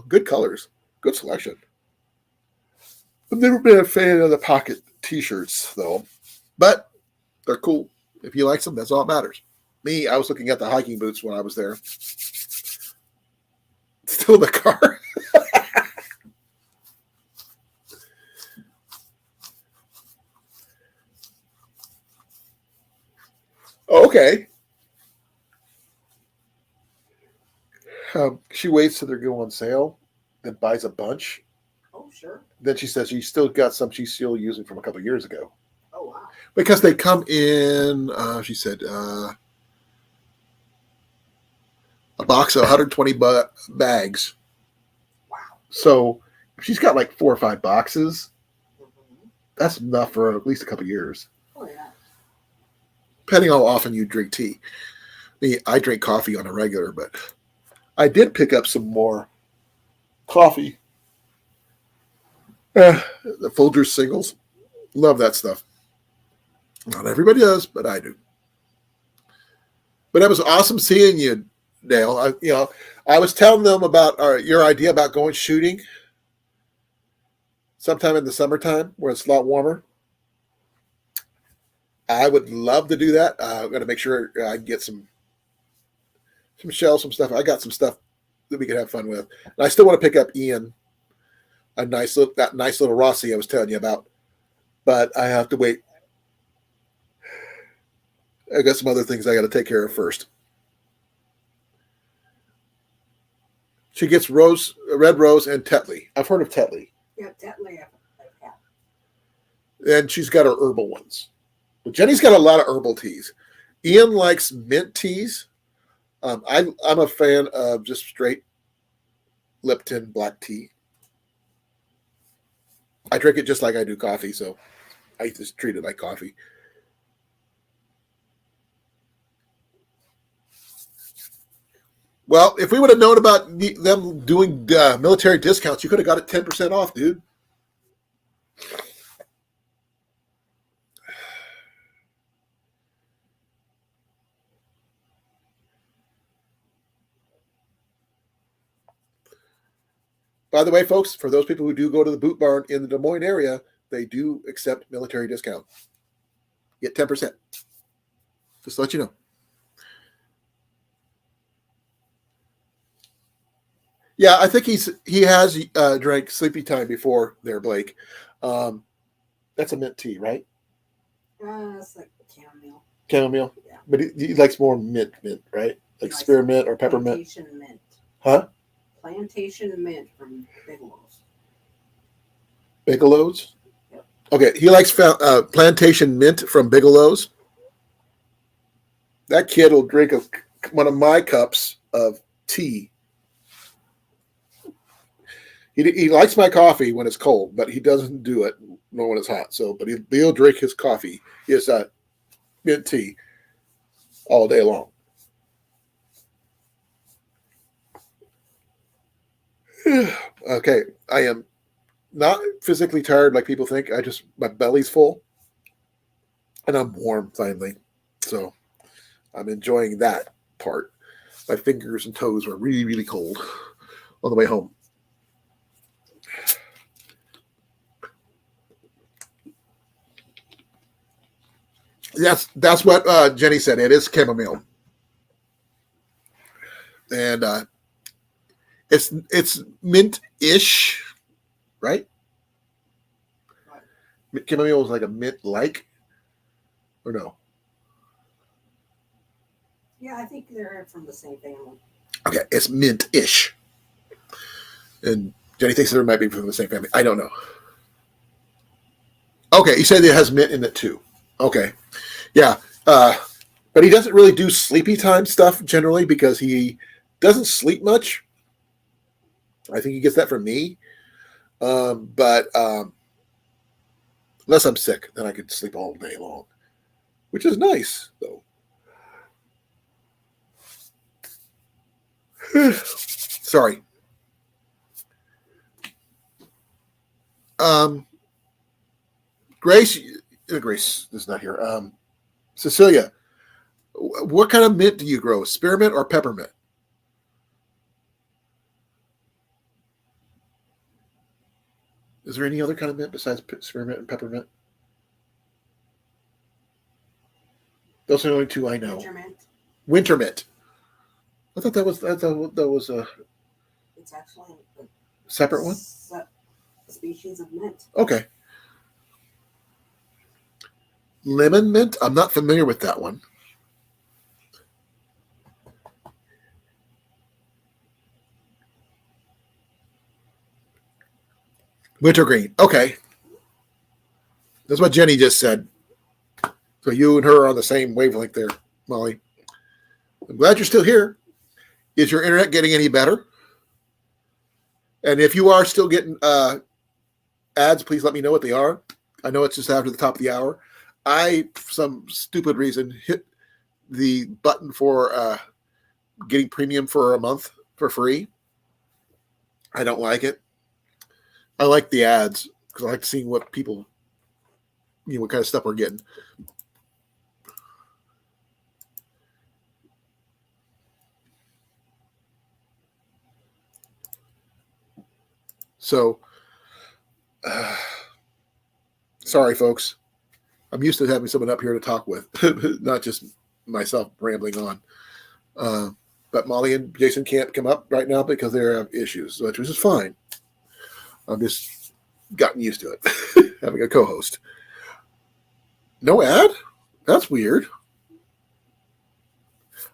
good colors, good selection. I've never been a fan of the pocket T-shirts though, but they're cool. If he likes them, that's all that matters. Me, I was looking at the hiking boots when I was there. Still in the car. Okay. She waits till they're going on sale, then buys a bunch. Oh, sure. Then she says she's still got some she's still using from a couple of years ago. Oh, wow. Because they come in, she said, a box of 120 bags. Wow. So if she's got like 4 or 5 boxes, that's enough for at least a couple of years. Oh, yeah. Depending on how often you drink tea. I drink coffee on a regular, but I did pick up some more coffee. The Folgers singles. Love that stuff. Not everybody does, but I do. But it was awesome seeing you, Dale. I was telling them about your idea about going shooting sometime in the summertime where it's a lot warmer. I would love to do that. I've got to make sure I get some shells, some stuff. I got some stuff that we can have fun with. And I still want to pick up Ian, that nice little Rossi I was telling you about. But I have to wait. I got some other things I got to take care of first. She gets red rose, and Tetley. I've heard of Tetley. Yeah, Tetley. And she's got her herbal ones. But Jenny's got a lot of herbal teas. Ian likes mint teas. I'm a fan of just straight Lipton black tea. I drink it just like I do coffee, so I just treat it like coffee. Well, if we would have known about them doing military discounts, you could have got it 10% off, dude. By the way, folks, for those people who do go to the Boot Barn in the Des Moines area, they do accept military discount. Get 10%. Just to let you know. Yeah, I think he has drank Sleepy Time before there, Blake. That's a mint tea, right? It's like chamomile. Chamomile? Yeah. But he likes more mint, right? Like spearmint or peppermint. Plantation mint. Huh? Plantation mint from Bigelow's. Bigelow's? Yep. Okay, he likes plantation mint from Bigelow's. That kid will drink one of my cups of tea He likes my coffee when it's cold, but he doesn't do it nor when it's hot. So, but he'll drink his coffee, his mint tea, all day long. Okay, I am not physically tired like people think. My belly's full, and I'm warm finally. So I'm enjoying that part. My fingers and toes were really, really cold on the way home. That's what Jenny said. It is chamomile, and it's mint-ish, right? Chamomile is like a mint-like, or no? Yeah, I think they're from the same family. Okay, it's mint-ish, and Jenny thinks they might be from the same family. I don't know. Okay, you said it has mint in it too. Okay, yeah, but he doesn't really do sleepy time stuff generally because he doesn't sleep much. I think he gets that from me. But unless I'm sick, then I could sleep all day long, which is nice, though. Sorry. Grace is not here. Cecilia, what kind of mint do you grow? Spearmint or peppermint? Is there any other kind of mint besides spearmint and peppermint? Those are the only two I know. Winter mint. I thought that was a. It's actually a separate one. A species of mint. Okay. Lemon mint. I'm not familiar with that one. Wintergreen. Okay. That's what Jenny just said. So you and her are on the same wavelength there, Molly. I'm glad you're still here. Is your internet getting any better? And if you are still getting ads, please let me know what they are. I know it's just after the top of the hour. I, for some stupid reason, hit the button for getting premium for a month for free. I don't like it. I like the ads because I like seeing what people, what kind of stuff we're getting. So, sorry, folks. I'm used to having someone up here to talk with, not just myself rambling on. But Molly and Jason can't come up right now because they have issues, which is fine. I've just gotten used to it, having a co-host. No ad? That's weird.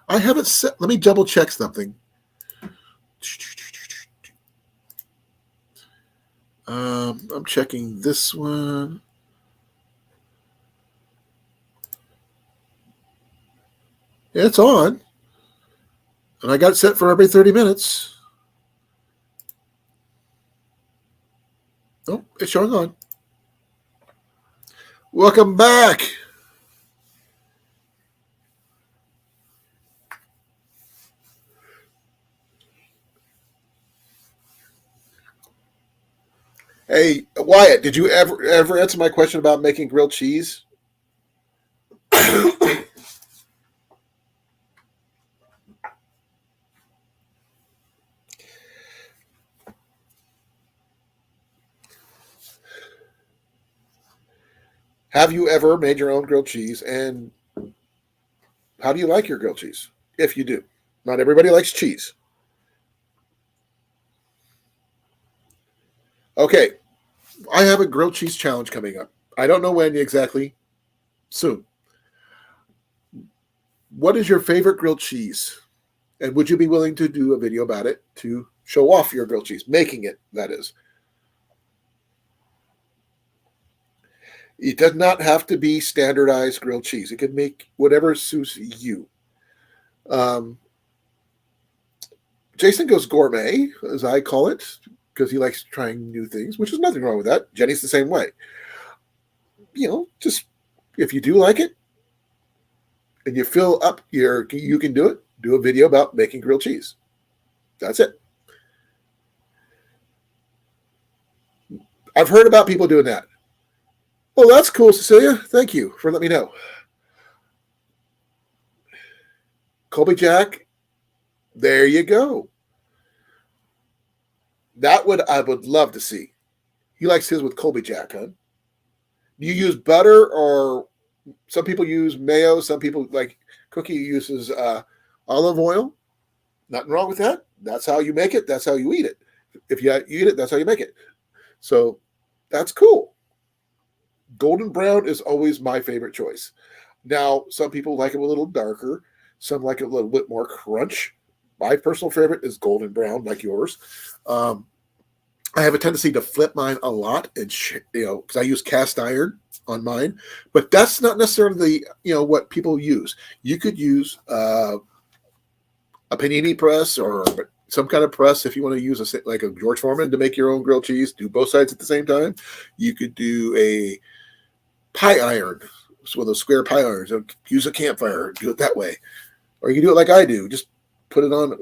I haven't set. Let me double check something. I'm checking this one. Yeah, it's on. And I got it set for every 30 minutes. Oh, it's showing on. Welcome back. Hey, Wyatt, did you ever answer my question about making grilled cheese? Have you ever made your own grilled cheese, and how do you like your grilled cheese? If you do. Not everybody likes cheese. Okay, I have a grilled cheese challenge coming up. I don't know when exactly. Soon. What is your favorite grilled cheese? And would you be willing to do a video about it to show off your grilled cheese? Making it, that is. It does not have to be standardized grilled cheese. It can make whatever suits you. Jason goes gourmet, as I call it. because he likes trying new things, which is nothing wrong with that. Jenny's the same way. Just if you do like it and you fill up you can do it. Do a video about making grilled cheese. That's it. I've heard about people doing that. Well, that's cool, Cecilia. Thank you for letting me know. Colby Jack, there you go. I would love to see. He likes his with Colby Jack, huh? Do you use butter, or some people use mayo? Some people, like Cookie, uses olive oil. Nothing wrong with that. That's how you make it. That's how you eat it. If you eat it, that's how you make it. So that's cool. Golden brown is always my favorite choice. Now, some people like it a little darker. Some like it a little bit more crunch. My personal favorite is golden brown, like yours. I have a tendency to flip mine a lot, and because I use cast iron on mine, but that's not necessarily what people use. You could use a panini press or some kind of press if you want to use like a George Foreman to make your own grilled cheese. Do both sides at the same time. You could do a pie iron, so those square pie irons. Use a campfire. Do it that way, or you can do it like I do. Just put it on,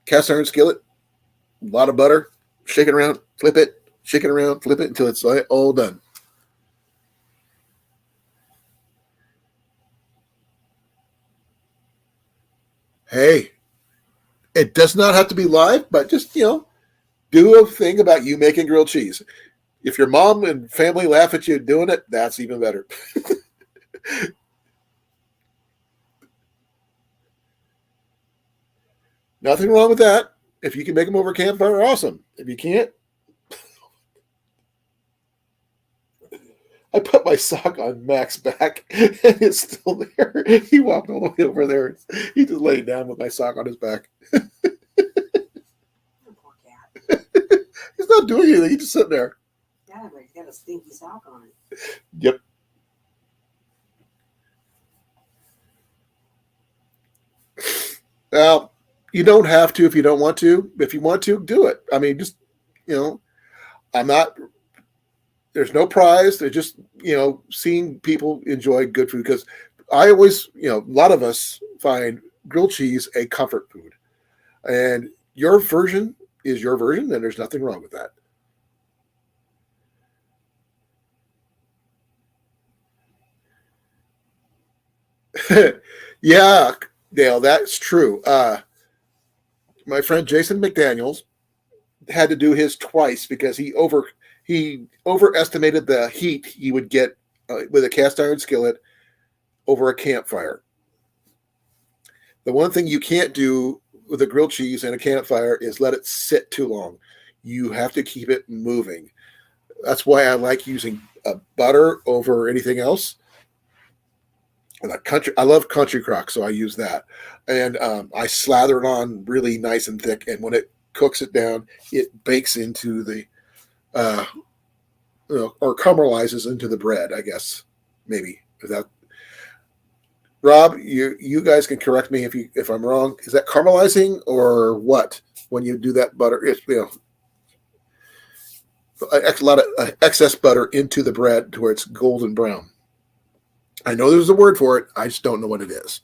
cast iron skillet. A lot of butter, shake it around, flip it, shake it around, flip it until it's all done. Hey, it does not have to be live, but just, do a thing about you making grilled cheese. If your mom and family laugh at you doing it, that's even better. Nothing wrong with that. If you can make them over a campfire, awesome. If you can't, I put my sock on Mac's back and it's still there. He walked all the way over there. He just laid down with my sock on his back. Poor cat. He's not doing anything. He's just sitting there. Yeah, but he's got a stinky sock on it. Yep. Well, you don't have to if you don't want to. If you want to, do it. I mean, just, I'm not, there's no prize. They're just, seeing people enjoy good food. Because I always, a lot of us find grilled cheese a comfort food. And your version is your version, and there's nothing wrong with that. Yeah, Dale, that's true. My friend Jason McDaniels had to do his twice because he overestimated the heat he would get with a cast iron skillet over a campfire. The one thing you can't do with a grilled cheese and a campfire is let it sit too long. You have to keep it moving. That's why I like using butter over anything else. And I love country crock, so I use that. And I slather it on really nice and thick. And when it cooks it down, it bakes into the, or caramelizes into the bread, I guess, maybe. Rob, you guys can correct me if I'm wrong. Is that caramelizing or what? When you do that butter, it's a lot of excess butter into the bread to where it's golden brown. I know there's a word for it. I just don't know what it is.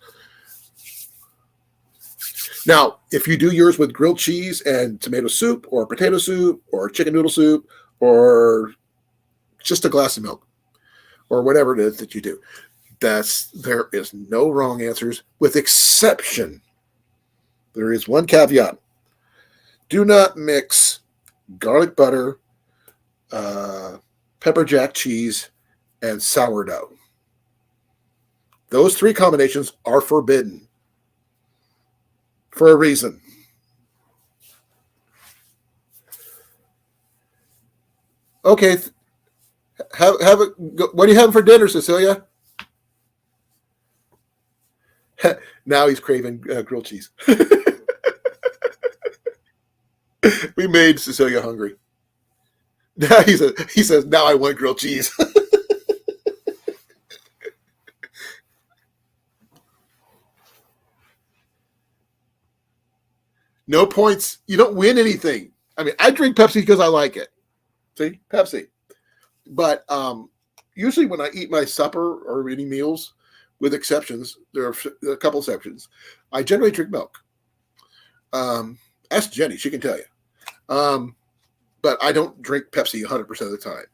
Now, if you do yours with grilled cheese and tomato soup or potato soup or chicken noodle soup or just a glass of milk or whatever it is that you do, there is no wrong answers, with exception. There is one caveat. Do not mix garlic butter, pepper jack cheese, and sourdough. Those three combinations are forbidden for a reason. Okay, have it. What are you having for dinner, Cecilia? Now he's craving grilled cheese. We made Cecilia hungry. Now he says, now I want grilled cheese. No points. You don't win anything. I mean, I drink Pepsi because I like it. See, Pepsi. But usually when I eat my supper or any meals, with exceptions, there are a couple exceptions, I generally drink milk. Ask Jenny; she can tell you. But I don't drink Pepsi 100% of the time.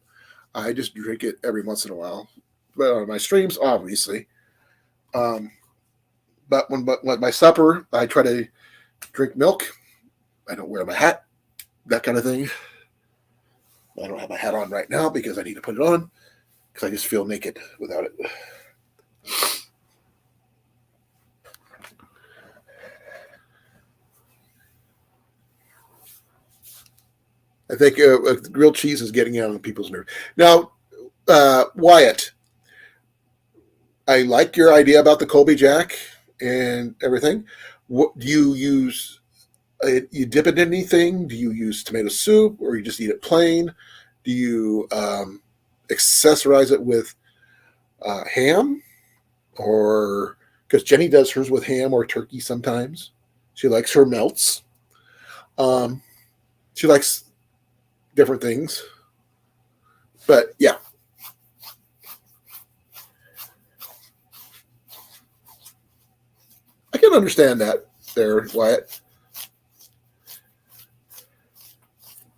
I just drink it every once in a while. But on my streams, obviously. But when my supper, I try to drink milk. I don't wear my hat, that kind of thing. I don't have my hat on right now because I need to put it on because I just feel naked without it. I think grilled cheese is getting out on people's nerves. Now, Wyatt, I like your idea about the Colby Jack and everything. What do you use? You dip it in anything? Do you use tomato soup, or you just eat it plain? Do you accessorize it with ham, or because Jenny does hers with ham or turkey sometimes? She likes her melts. She likes different things, but yeah. I can understand that there, Wyatt.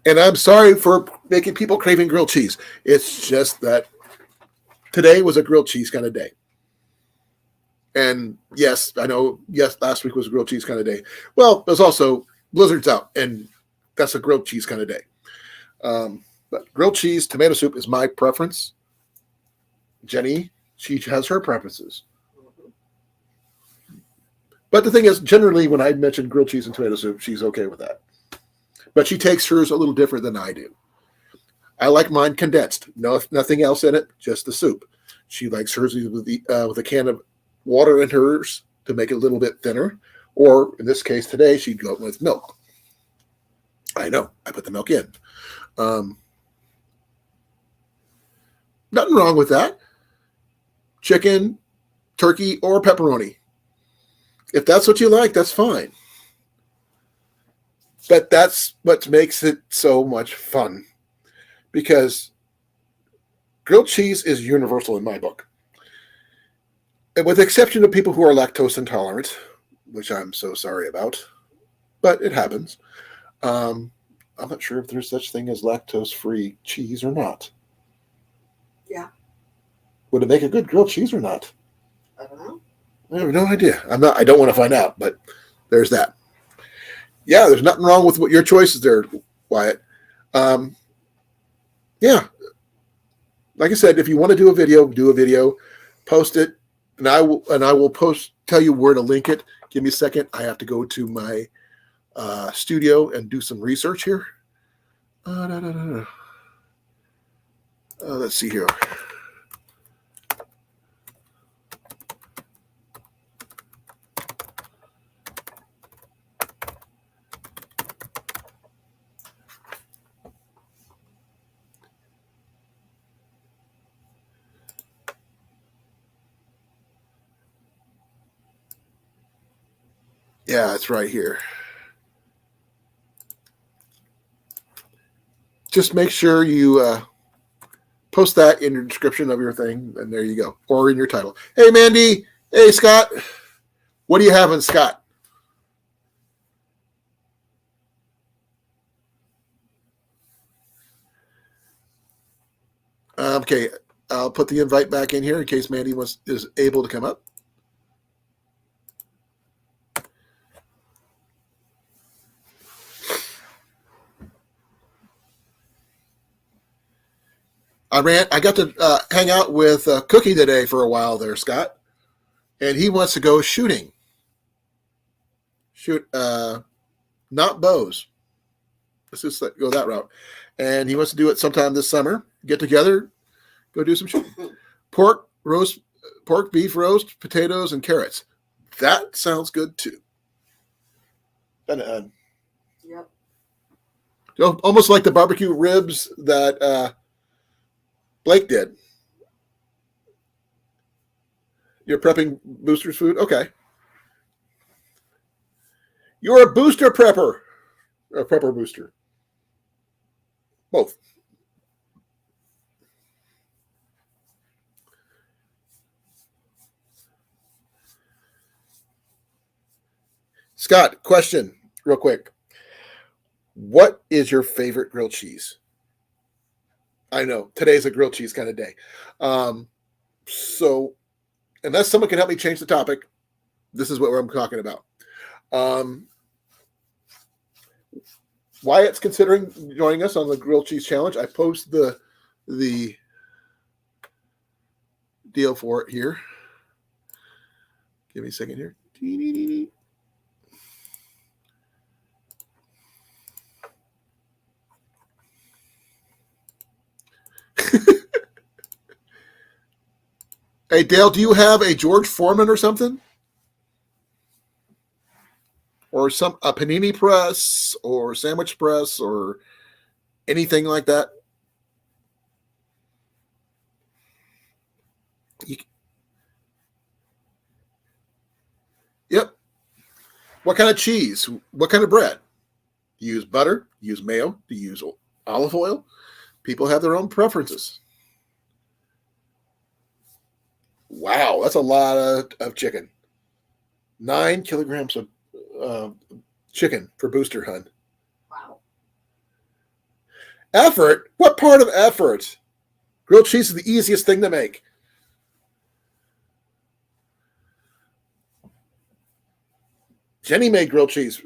And I'm sorry for making people craving grilled cheese. It's just that today was a grilled cheese kind of day. And yes, I know, yes, last week was a grilled cheese kind of day. Well, there's also blizzards out, and that's a grilled cheese kind of day. But grilled cheese, tomato soup is my preference. Jenny, she has her preferences. But the thing is, generally, when I mention grilled cheese and tomato soup, she's okay with that. But she takes hers a little different than I do. I like mine condensed. No, nothing else in it, just the soup. She likes hers with a can of water in hers to make it a little bit thinner. Or in this case today, she'd go with milk. I know. I put the milk in. Nothing wrong with that. Chicken, turkey, or pepperoni. If that's what you like, that's fine. But that's what makes it so much fun. Because grilled cheese is universal in my book. And with the exception of people who are lactose intolerant, which I'm so sorry about, but it happens. I'm not sure if there's such thing as lactose-free cheese or not. Yeah. Would it make a good grilled cheese or not? I don't know. I have no idea. I don't want to find out, but there's that. Yeah, there's nothing wrong with what your choices there, Wyatt. Yeah. Like I said, if you want to do a video, post it, and I will tell you where to link it. Give me a second. I have to go to my studio and do some research here. Let's see here. Yeah, it's right here. Just make sure you post that in your description of your thing, and there you go. Or in your title. Hey, Mandy. Hey, Scott. What do you have in Scott? Okay, I'll put the invite back in here in case Mandy is able to come up. I got to hang out with Cookie today for a while there, Scott, and he wants to go shooting. Not bows. Let's just go that route. And he wants to do it sometime this summer. Get together, go do some shooting. Pork, beef roast, potatoes, and carrots. That sounds good too. Yep. Almost like the barbecue ribs that Blake did. You're prepping Booster's food? Okay. You're a booster prepper. Or a prepper booster. Both. Scott, question real quick. What is your favorite grilled cheese? I know today's a grilled cheese kind of day. So, unless someone can help me change the topic, this is what I'm talking about. Wyatt's considering joining us on the grilled cheese challenge. I post the deal for it here. Give me a second here. Hey, Dale, do you have a George Foreman or something? Or a panini press or sandwich press or anything like that? Yep. What kind of cheese? What kind of bread? Do you use butter? Do you use mayo? Do you use olive oil? People have their own preferences. Wow, that's a lot of chicken. 9 kilograms of chicken for Booster Hun. Wow. Effort? What part of effort? Grilled cheese is the easiest thing to make. Jenny made grilled cheese.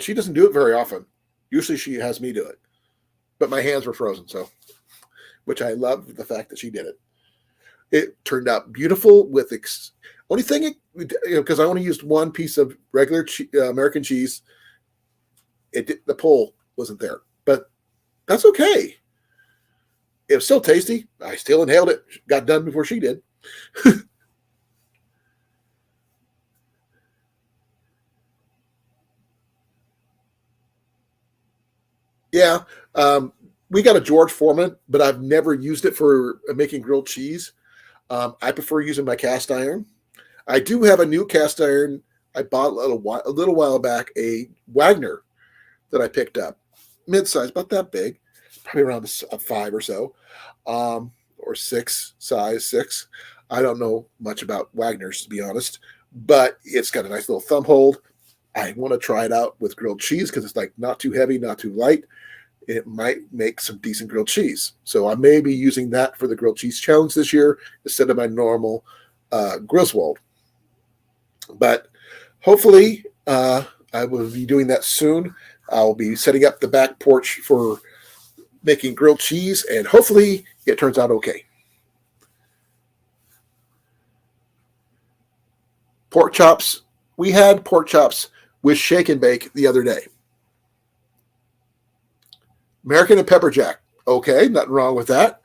She doesn't do it very often. Usually she has me do it. But my hands were frozen, which I love the fact that she did it. It turned out beautiful with only thing, because I only used one piece of regular American cheese. The pull wasn't there, but that's okay. It was still tasty. I still inhaled it. Got done before she did. Yeah, we got a George Foreman, but I've never used it for making grilled cheese. I prefer using my cast iron. I do have a new cast iron. I bought a little while back a Wagner that I picked up, mid-size, about that big, probably around a 5 or so, or 6, size 6. I don't know much about Wagners, to be honest, but it's got a nice little thumb hold. I want to try it out with grilled cheese because it's like not too heavy, not too light. It might make some decent grilled cheese. So I may be using that for the grilled cheese challenge this year instead of my normal Griswold. But hopefully I will be doing that soon. I'll be setting up the back porch for making grilled cheese, and hopefully it turns out okay. Pork chops. We had pork chops with shake and bake the other day. American and pepper jack. Okay, nothing wrong with that.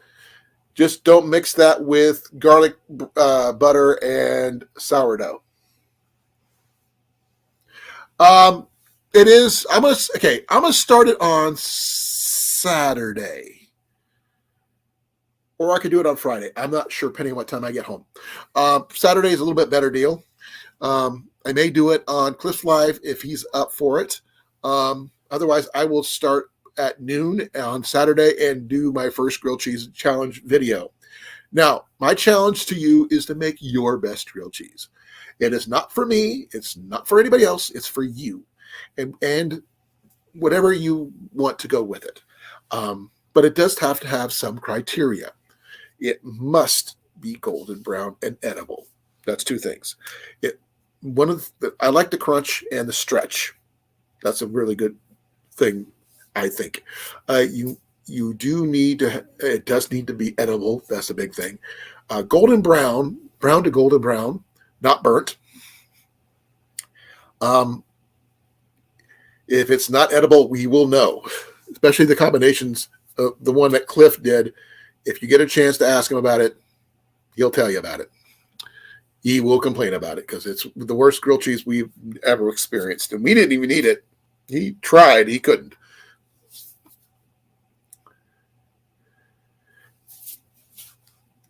Just don't mix that with garlic butter and sourdough. It is. I'm gonna start it on Saturday, or I could do it on Friday. I'm not sure, depending on what time I get home. Saturday is a little bit better deal. I may do it on Cliff Live if he's up for it. Otherwise, I will start at noon on Saturday and do my first grilled cheese challenge video. Now, my challenge to you is to make your best grilled cheese. It is not for me. It's not for anybody else. It's for you, and whatever you want to go with it. But it does have to have some criteria. It must be golden brown and edible. That's 2 things. I like the crunch and the stretch. That's a really good thing, I think. You do need to. It does need to be edible. That's a big thing. Golden brown to golden brown, not burnt. If it's not edible, we will know. Especially the combinations. The one that Cliff did. If you get a chance to ask him about it, he'll tell you about it. He will complain about it because it's the worst grilled cheese we've ever experienced. And we didn't even eat it. He tried. He couldn't.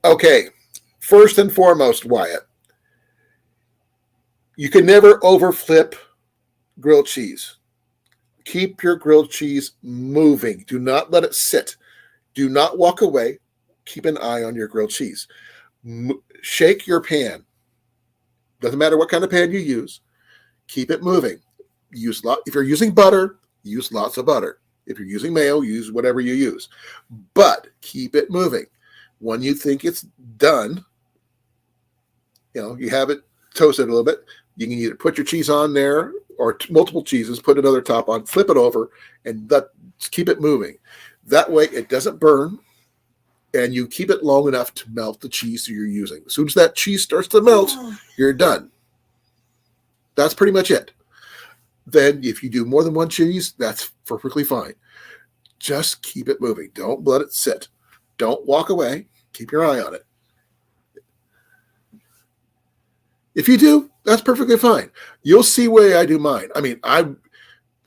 Okay. First and foremost, Wyatt, you can never overflip grilled cheese. Keep your grilled cheese moving. Do not let it sit. Do not walk away. Keep an eye on your grilled cheese. Shake your pan. Doesn't matter what kind of pan you use. Keep it moving. If you're using butter, use lots of butter. If you're using mayo, use whatever you use. But keep it moving. When you think it's done, you have it toasted a little bit. You can either put your cheese on there or multiple cheeses, put another top on, flip it over, and keep it moving. That way it doesn't burn, and you keep it long enough to melt the cheese you're using. As soon as that cheese starts to melt, you're done. That's pretty much it. Then if you do more than one cheese, that's perfectly fine. Just keep it moving. Don't let it sit. Don't walk away. Keep your eye on it. If you do, that's perfectly fine. You'll see the way I do mine. I mean, I've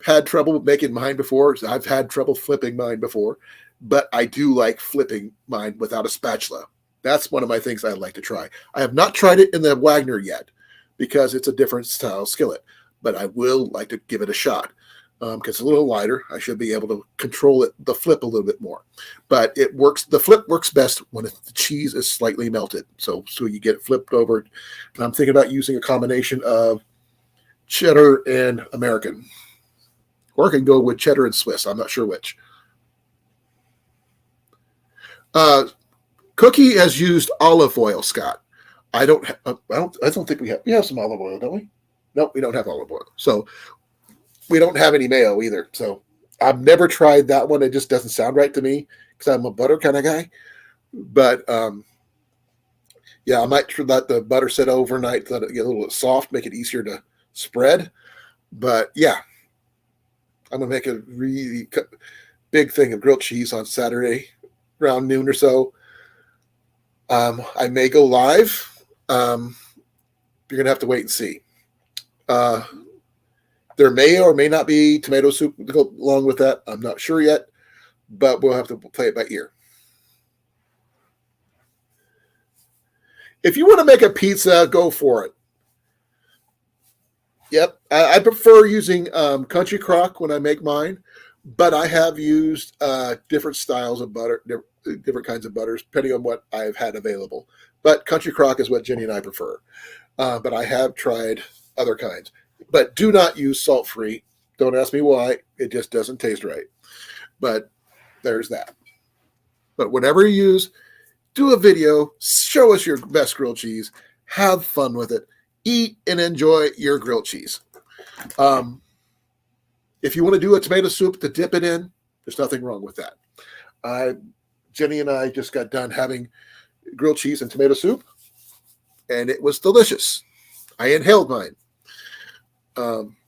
had trouble making mine before. I've had trouble flipping mine before, but I do like flipping mine without a spatula. That's one of my things I like to try. I have not tried it in the Wagner yet because it's a different style skillet, but I will like to give it a shot. Because it's a little lighter, I should be able to control the flip a little bit more. But it works. The flip works best when the cheese is slightly melted. So you get it flipped over. And I'm thinking about using a combination of cheddar and American. Or I can go with cheddar and Swiss. I'm not sure which. Cookie has used olive oil, Scott. I don't think we have. We have some olive oil, don't we? Nope, we don't have olive oil. So we don't have any mayo either. So I've never tried that one. It just doesn't sound right to me because I'm a butter kind of guy. But I might let the butter sit overnight, let it get a little bit soft, make it easier to spread. But yeah, I'm going to make a really big thing of grilled cheese on Saturday around noon or so. I may go live. You're going to have to wait and see. There may or may not be tomato soup to go along with that. I'm not sure yet, but we'll have to play it by ear. If you want to make a pizza, go for it. Yep, I prefer using Country Crock when I make mine, but I have used different styles of butter, different kinds of butters, depending on what I've had available. But Country Crock is what Jenny and I prefer. But I have tried other kinds. But do not use salt-free. Don't ask me why. It just doesn't taste right. But there's that. But whatever you use, do a video. Show us your best grilled cheese. Have fun with it. Eat and enjoy your grilled cheese. If you want to do a tomato soup to dip it in, there's nothing wrong with that. Jenny and I just got done having grilled cheese and tomato soup, and it was delicious. I inhaled mine.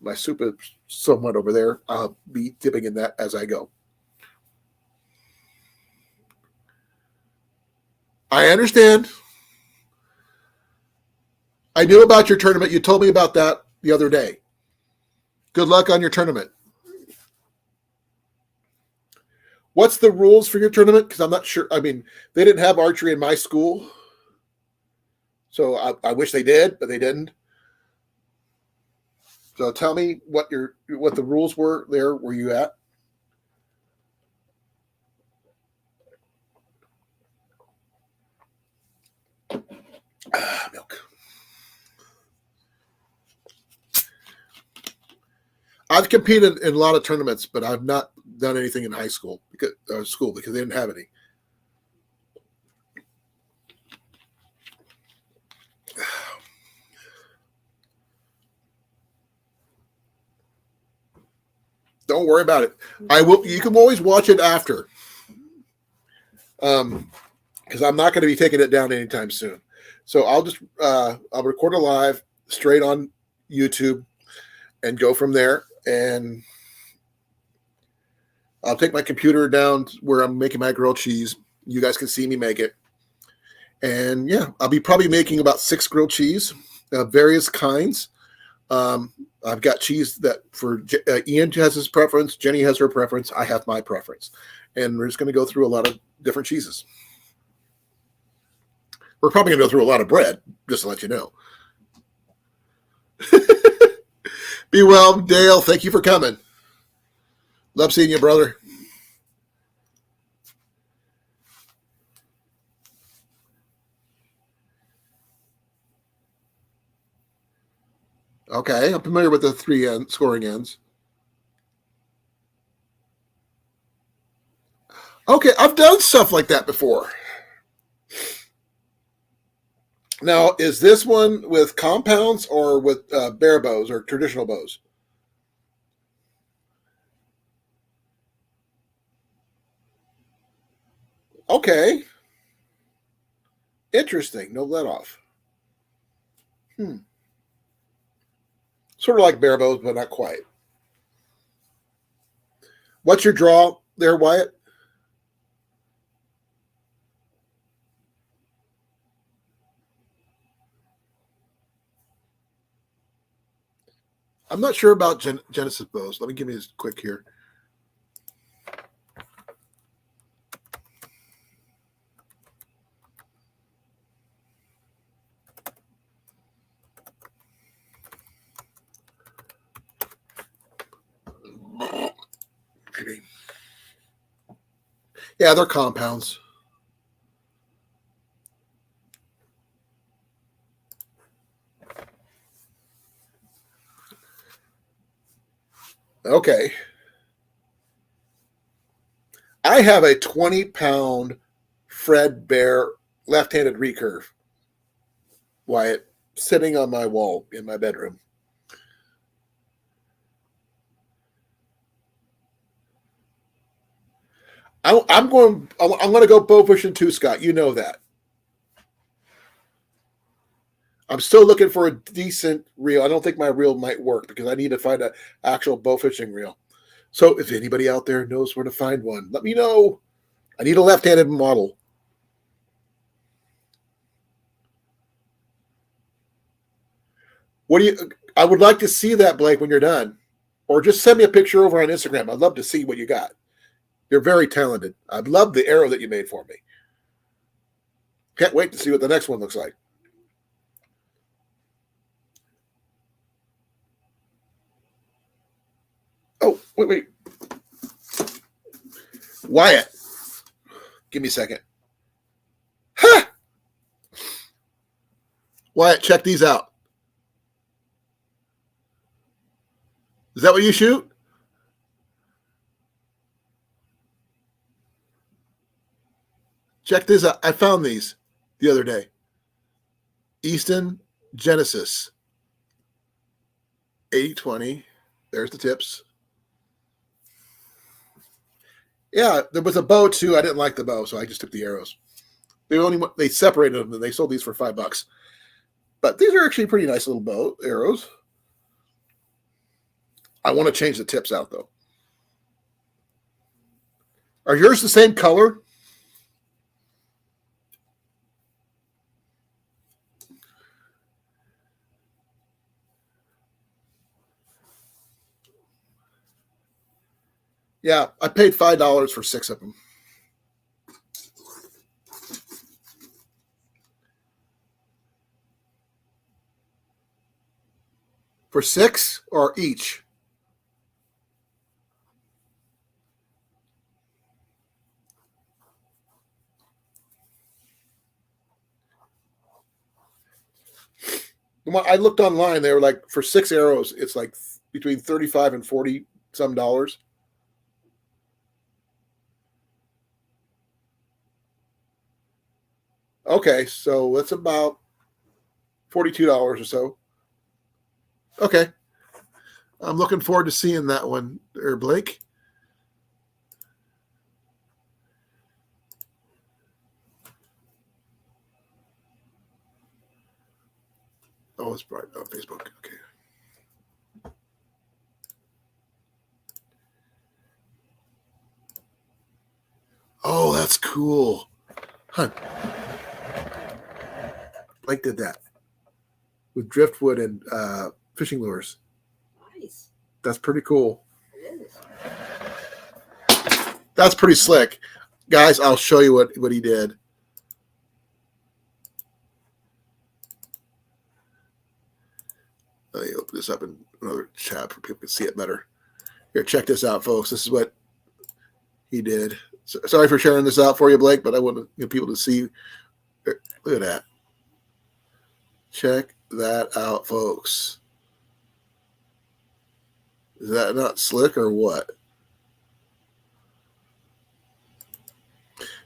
My soup is somewhat over there. I'll be dipping in that as I go. I understand. I knew about your tournament. You told me about that the other day. Good luck on your tournament. What's the rules for your tournament? Because I'm not sure. I mean, they didn't have archery in my school. So I wish they did, but they didn't. So tell me what the rules were there. Where you at? Milk. I've competed in a lot of tournaments, but I've not done anything in high school because they didn't have any. Don't worry about it. You can always watch it after. Because I'm not going to be taking it down anytime soon. So I'll record a live straight on YouTube and go from there. And I'll take my computer down where I'm making my grilled cheese. You guys can see me make it. And yeah, I'll be probably making about 6 grilled cheese, various kinds. I've got cheese that for Ian has his preference, Jenny has her preference, I have my preference. And we're just going to go through a lot of different cheeses. We're probably going to go through a lot of bread, just to let you know. Be well, Dale. Thank you for coming. Love seeing you, brother. Okay, I'm familiar with the three scoring ends. Okay, I've done stuff like that before. Now, is this one with compounds or with bare bows or traditional bows? Okay, interesting. No let off. Hmm. Sort of like bare bows, but not quite. What's your draw there, Wyatt? I'm not sure about Genesis bows. Let me give you this quick here. Yeah, they're compounds. Okay. I have a 20-pound Fred Bear left-handed recurve, Wyatt, sitting on my wall in my bedroom. I'm going. I'm going to go bow fishing too, Scott. You know that. I'm still looking for a decent reel. I don't think my reel might work because I need to find an actual bow fishing reel. So if anybody out there knows where to find one, let me know. I need a left-handed model. What do you? I would like to see that, Blake, when you're done, or just send me a picture over on Instagram. I'd love to see what you got. You're very talented. I'd love the arrow that you made for me. Can't wait to see what the next one looks like. Oh, wait. Wyatt, give me a second. Ha! Wyatt, check these out. Is that what you shoot? Check this out. I found these the other day. Easton Genesis 8020. There's the tips. Yeah, there was a bow too. I didn't like the bow, so I just took the arrows. They separated them and they sold these for $5. But these are actually pretty nice little bow arrows. I want to change the tips out though. Are yours the same color? Yeah, I paid $5 for 6 of them. For 6 or each? I looked online. They were like for 6 arrows, it's like between 35 and 40 some dollars. Okay, so that's about $42 or so. Okay, I'm looking forward to seeing that one, or Blake. Oh, it's right on Facebook. Okay. Oh, that's cool. Huh. Blake did that with driftwood and fishing lures. Nice. That's pretty cool. It is. That's pretty slick. Guys, I'll show you what he did. Let me open this up in another tab for people to see it better. Here, check this out, folks. This is what he did. Sorry for sharing this out for you, Blake, but I want people to see. Look at that. Check that out, folks. Is that not slick or what?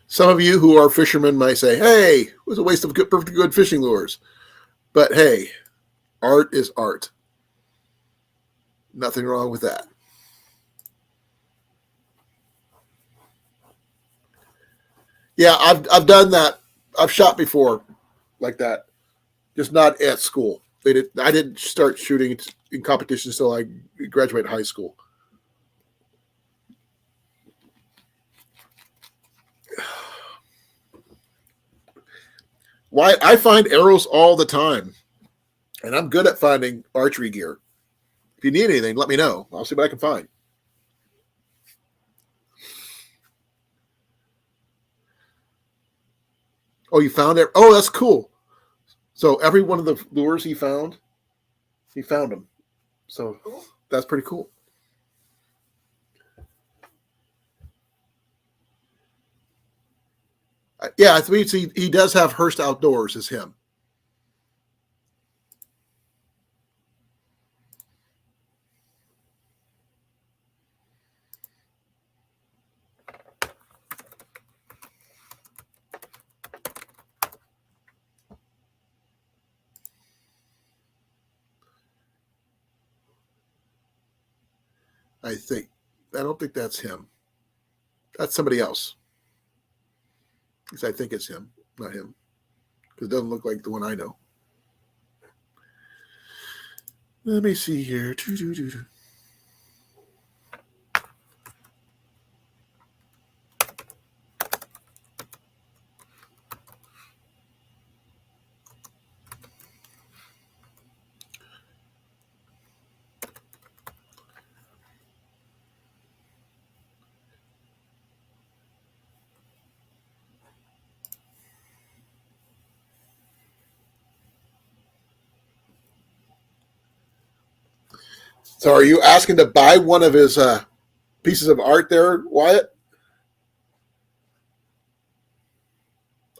Some of you who are fishermen might say, hey, it was a waste of perfectly good fishing lures. But hey, art is art. Nothing wrong with that. Yeah, I've done that. I've shot before like that, just not at school. I didn't start shooting in competitions until I graduated high school. Why I find arrows all the time, and I'm good at finding archery gear. If you need anything, let me know. I'll see what I can find. Oh, you found it? Oh, that's cool. So every one of the lures he found them. So that's pretty cool. Yeah, I think he does have Hearst Outdoors as him. I don't think that's him. That's somebody else. Because I think it's him, not him. Because it doesn't look like the one I know. Let me see here. So are you asking to buy one of his pieces of art there, Wyatt?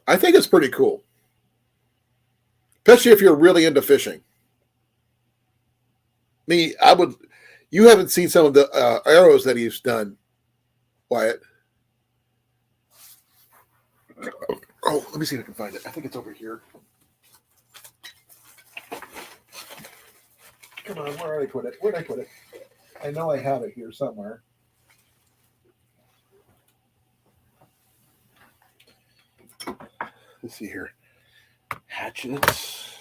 I think it's pretty cool. Especially if you're really into fishing. You haven't seen some of the arrows that he's done, Wyatt. Oh, let me see if I can find it. I think it's over here. Come on, where did I put it? Where did I put it? I know I have it here somewhere. Let's see here. Hatchets.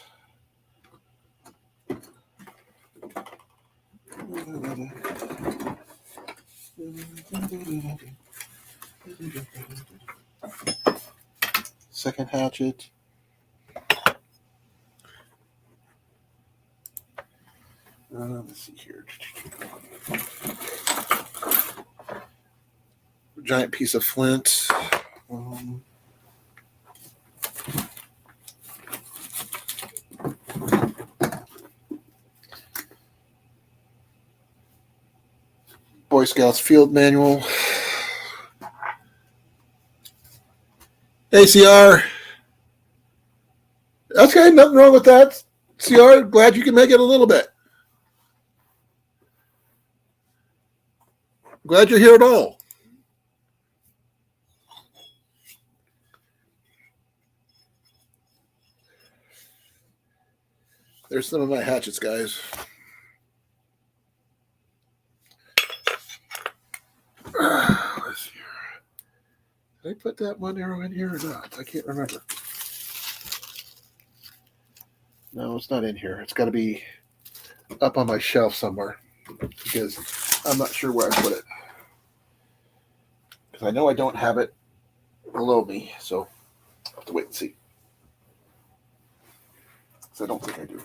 Second hatchet. Let's see here. Giant piece of flint. Boy Scouts field manual. Hey, CR. Okay, nothing wrong with that. CR, glad you can make it a little bit. Glad you're here at all. There's some of my hatchets, guys. Let's see here. Did I put that one arrow in here or not? I can't remember. No, it's not in here. It's got to be up on my shelf somewhere because I'm not sure where I put it. Because I know I don't have it below me, so I'll have to wait and see. Because I don't think I do.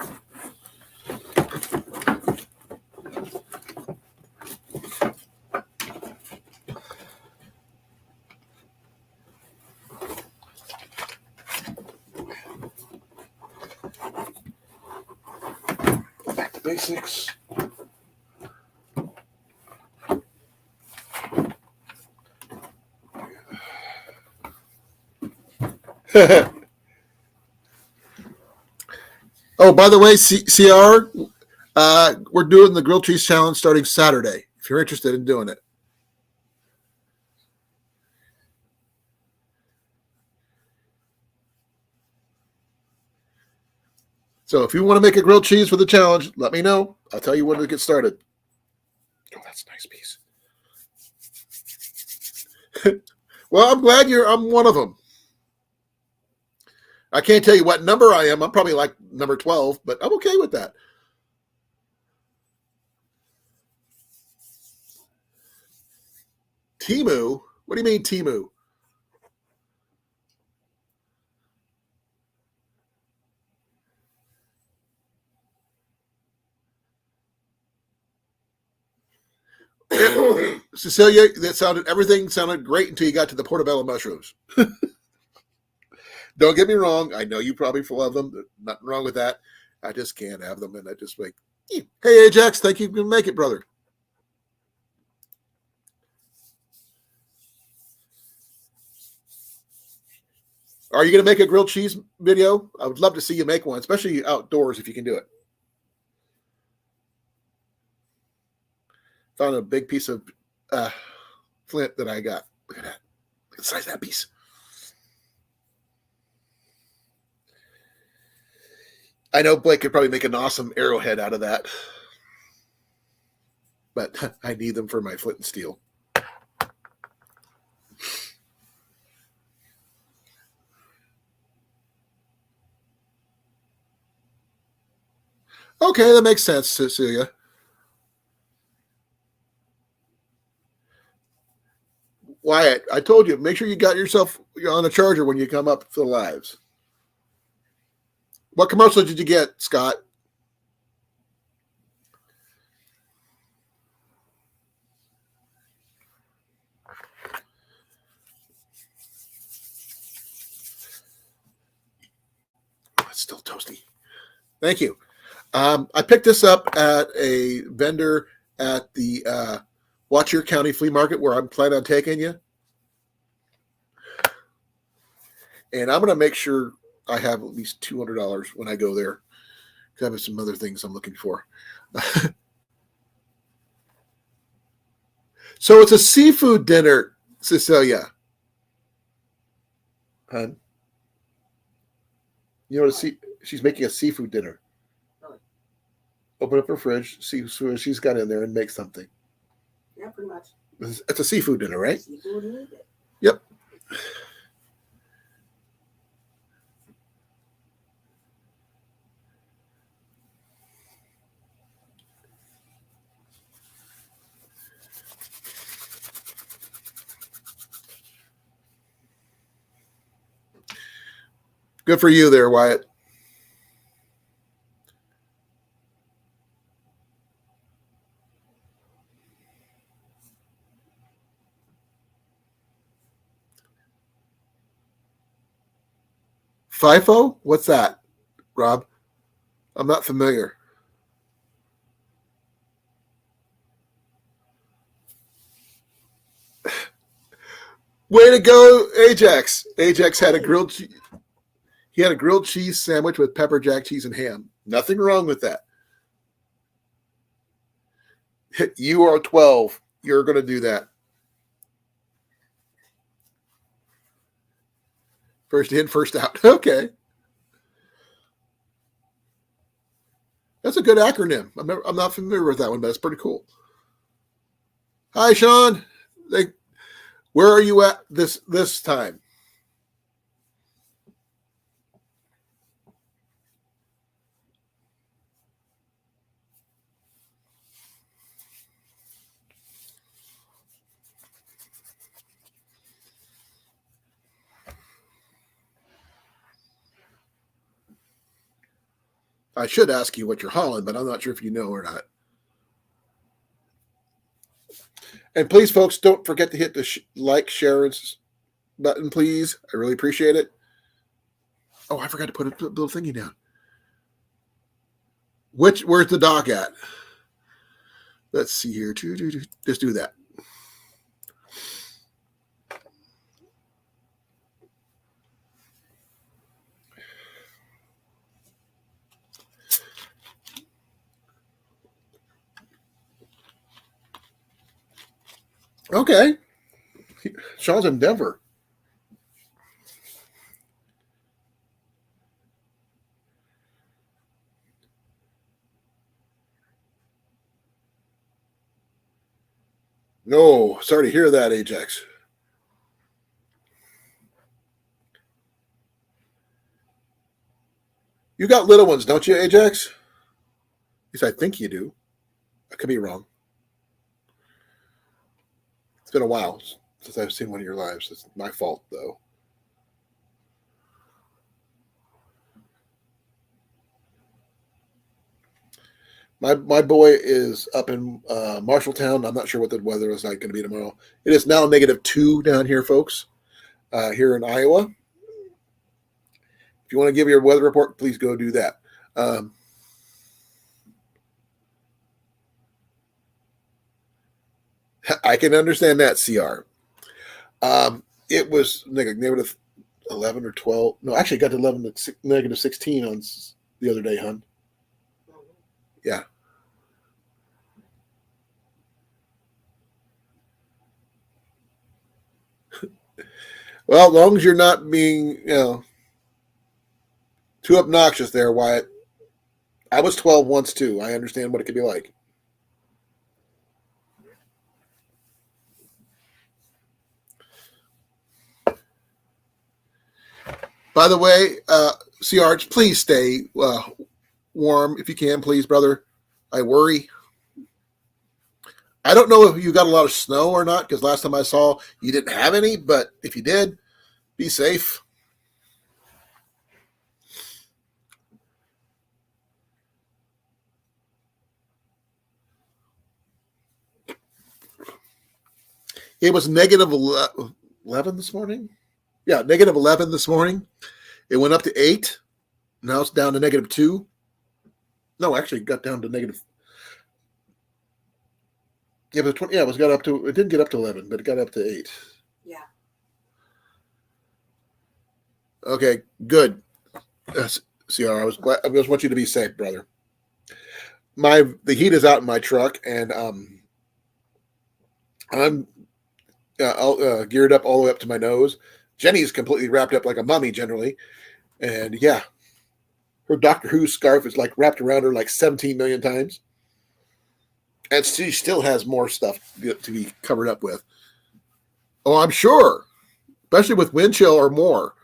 Back to basics. Oh, by the way, CR, we're doing the grilled cheese challenge starting Saturday. If you're interested in doing it. So if you want to make a grilled cheese for the challenge, let me know. I'll tell you when to get started. Oh, that's a nice piece. Well, I'm glad I'm one of them. I can't tell you what number I am. I'm probably like number 12, but I'm okay with that. Timu? What do you mean, Timu? Cecilia, everything sounded great until you got to the portobello mushrooms. Don't get me wrong. I know you probably love them. Nothing wrong with that. I just can't have them. And I just like, hey, Ajax, thank you for make it, brother. Are you going to make a grilled cheese video? I would love to see you make one, especially outdoors if you can do it. Found a big piece of flint that I got. Look at that. Look at the size of that piece. I know Blake could probably make an awesome arrowhead out of that. But I need them for my flint and steel. Okay, that makes sense, Cecilia. Wyatt, I told you, make sure you got yourself on a charger when you come up for the lives. What commercial did you get, Scott? Oh, it's still toasty. Thank you. I picked this up at a vendor at the Watcher County Flea Market where I'm planning on taking you. And I'm going to make sure I have at least $200 when I go there. I have some other things I'm looking for. So it's a seafood dinner, Cecilia. Hun? You know, she's making a seafood dinner. Really? Open up her fridge, see what she's got in there, and make something. Yeah, pretty much. It's a seafood dinner, right? Seafood. Yep. Good for you there, Wyatt. FIFO? What's that, Rob? I'm not familiar. Way to go, Ajax. Ajax had a grilled cheese. He had a grilled cheese sandwich with pepper jack cheese and ham. Nothing wrong with that. You are 12. You're going to do that. First in, first out. Okay. That's a good acronym. I'm not familiar with that one, but it's pretty cool. Hi, Sean. Where are you at this time? I should ask you what you're hauling, but I'm not sure if you know or not. And please, folks, don't forget to hit the like, share button, please. I really appreciate it. Oh, I forgot to put a little thingy down. Where's the dock at? Let's see here. Just do that. Okay. Sean's in Denver. No, sorry to hear that, Ajax. You got little ones, don't you, Ajax? At least I think you do. I could be wrong. It's been a while since I've seen one of your lives. It's my fault, though. My boy is up in Marshalltown. I'm not sure what the weather is like going to be tomorrow. It is now -2 down here, folks, here in Iowa. If you want to give your weather report, please go do that. I can understand that, CR. It was -11 or 12. No, actually, it got to 11 to -16 on the other day, hon. Yeah. Well, as long as you're not being, too obnoxious there, Wyatt. I was 12 once too. I understand what it could be like. By the way, CR, please stay warm if you can, please, brother. I worry. I don't know if you got a lot of snow or not, because last time I saw you didn't have any, but if you did, be safe. It was -11 this morning. Yeah, -11 this morning. It went up to 8. Now it's down to -2. No, actually, it got down to negative. Yeah, but 20, yeah, it got up to. It didn't get up to 11, but it got up to 8. Yeah. Okay, good. CR, I just want you to be safe, brother. The heat is out in my truck, and I'm geared up all the way up to my nose. Jenny's completely wrapped up like a mummy, generally, and yeah, her Doctor Who scarf is like wrapped around her like 17 million times, and she still has more stuff to be covered up with. Oh, I'm sure, especially with wind chill or more.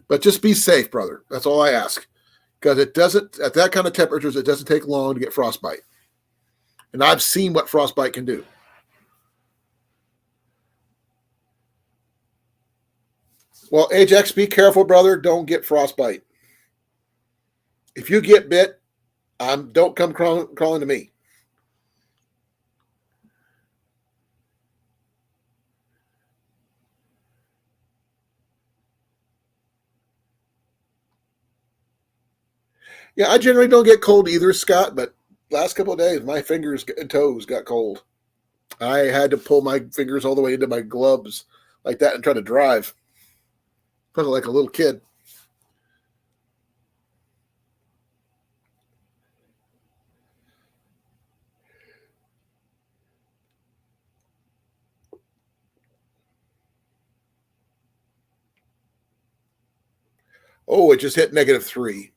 But just be safe, brother. That's all I ask, because it doesn't at that kind of temperatures. It doesn't take long to get frostbite, and I've seen what frostbite can do. Well, Ajax, be careful, brother. Don't get frostbite. If you get bit, don't come crawling to me. Yeah, I generally don't get cold either, Scott, but last couple of days, my fingers and toes got cold. I had to pull my fingers all the way into my gloves like that and try to drive. Felt like a little kid. Oh, it just hit -3.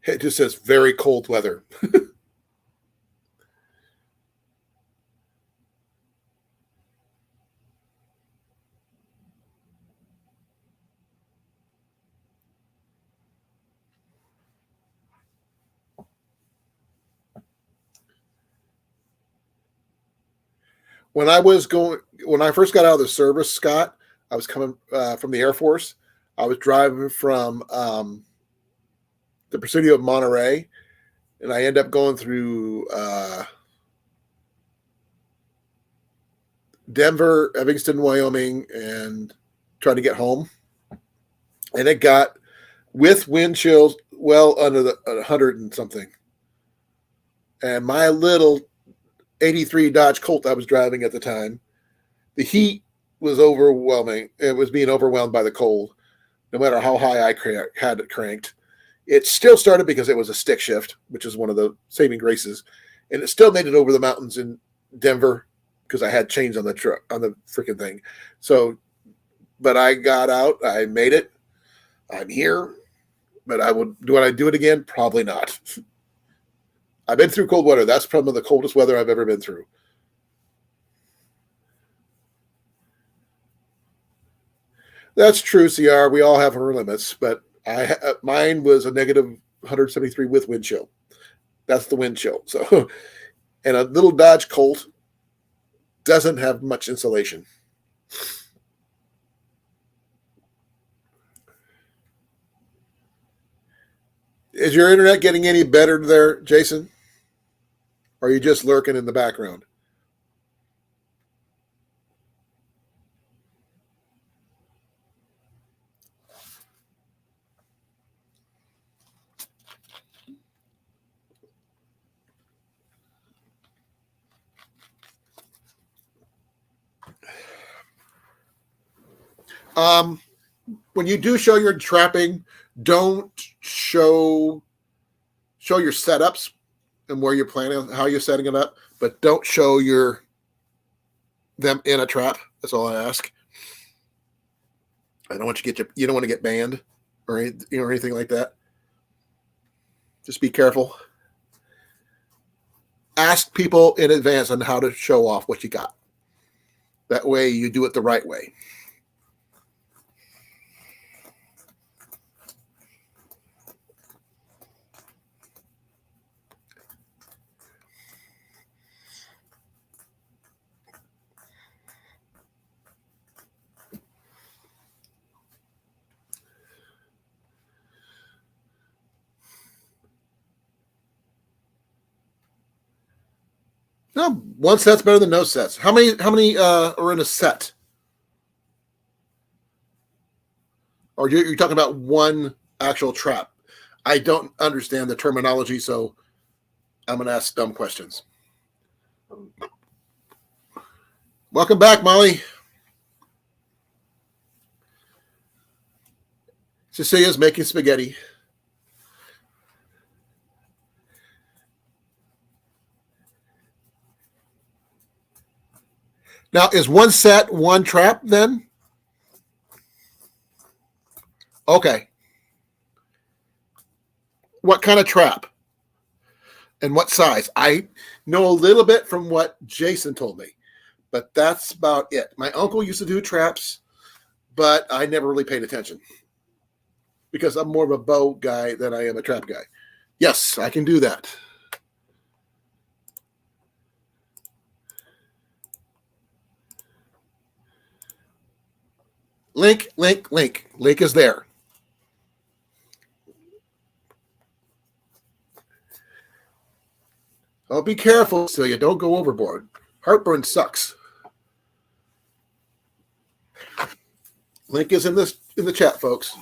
It just says very cold weather. When when I first got out of the service, Scott, I was coming from the Air Force. I was driving from the Presidio of Monterey, and I end up going through Denver, Evanston, Wyoming, and trying to get home. And it got with wind chills well under the 100 and something. And my little 83 Dodge Colt I was driving at the time, the heat was overwhelming. It was being overwhelmed by the cold, no matter how high I had it cranked. It still started because it was a stick shift, which is one of the saving graces, and it still made it over the mountains in Denver because I had chains on the truck on the freaking thing. So, but I got out. I made it. I'm here. But would I do it again? Probably not. I've been through cold weather. That's probably the coldest weather I've ever been through. That's true, CR. We all have our limits, but mine was a negative 173 with wind chill. That's the wind chill. So, and a little Dodge Colt doesn't have much insulation. Is your internet getting any better there, Jason? Or are you just lurking in the background? When you do show your trapping, don't show your setups and where you're planning, how you're setting it up, but don't show them in a trap. That's all I ask. I don't want you don't want to get banned or anything like that. Just be careful. Ask people in advance on how to show off what you got. That way you do it the right way. No, one set's better than no sets. How many are in a set? Or you're talking about one actual trap? I don't understand the terminology, so I'm going to ask dumb questions. Welcome back, Molly. Cecilia's making spaghetti. Now, is one set one trap then? Okay. What kind of trap? And what size? I know a little bit from what Jason told me, but that's about it. My uncle used to do traps, but I never really paid attention because I'm more of a bow guy than I am a trap guy. Yes, I can do that. Link. Link is there. Oh, be careful, Celia. Don't go overboard. Heartburn sucks. Link is in the chat, folks.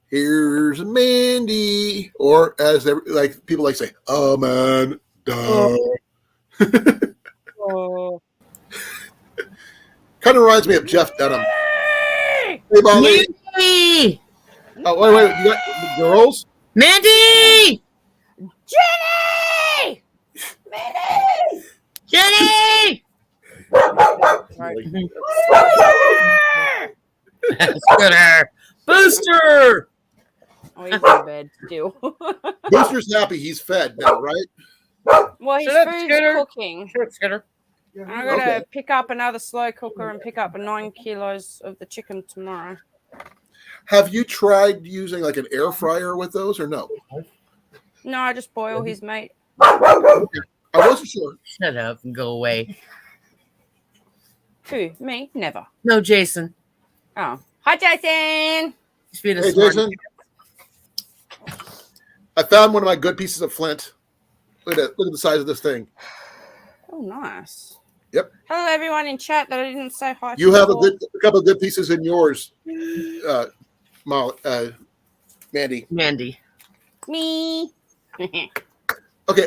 Here's Mandy, or as people like to say, "Oh man, duh." Oh. Kind of reminds me of Jeff Dunham. Hey, Molly. Mandy! Oh, wait. You got girls? Mandy! Jenny! Minnie! Jenny! Scooter! Booster! Oh, he's in bed still. Booster's happy he's fed now, right? Well, his Shut up, food's Scooter. cooking. Scooter. I'm going to Okay. pick up another slow cooker and pick up 9 kilos of the chicken tomorrow. Have you tried using like an air fryer with those or no? No, I just boil his meat. I wasn't sure. Shut up and go away. Who? Me? Never. No, Jason. Oh. Hi, Jason! He's being a Hey, smart. Jason. I found one of my good pieces of flint. Look at the size of this thing. Oh, nice. Yep. Hello, everyone in chat that I didn't say hi to. You have a before. couple of good pieces in yours, Mandy. Mandy. Me. Okay,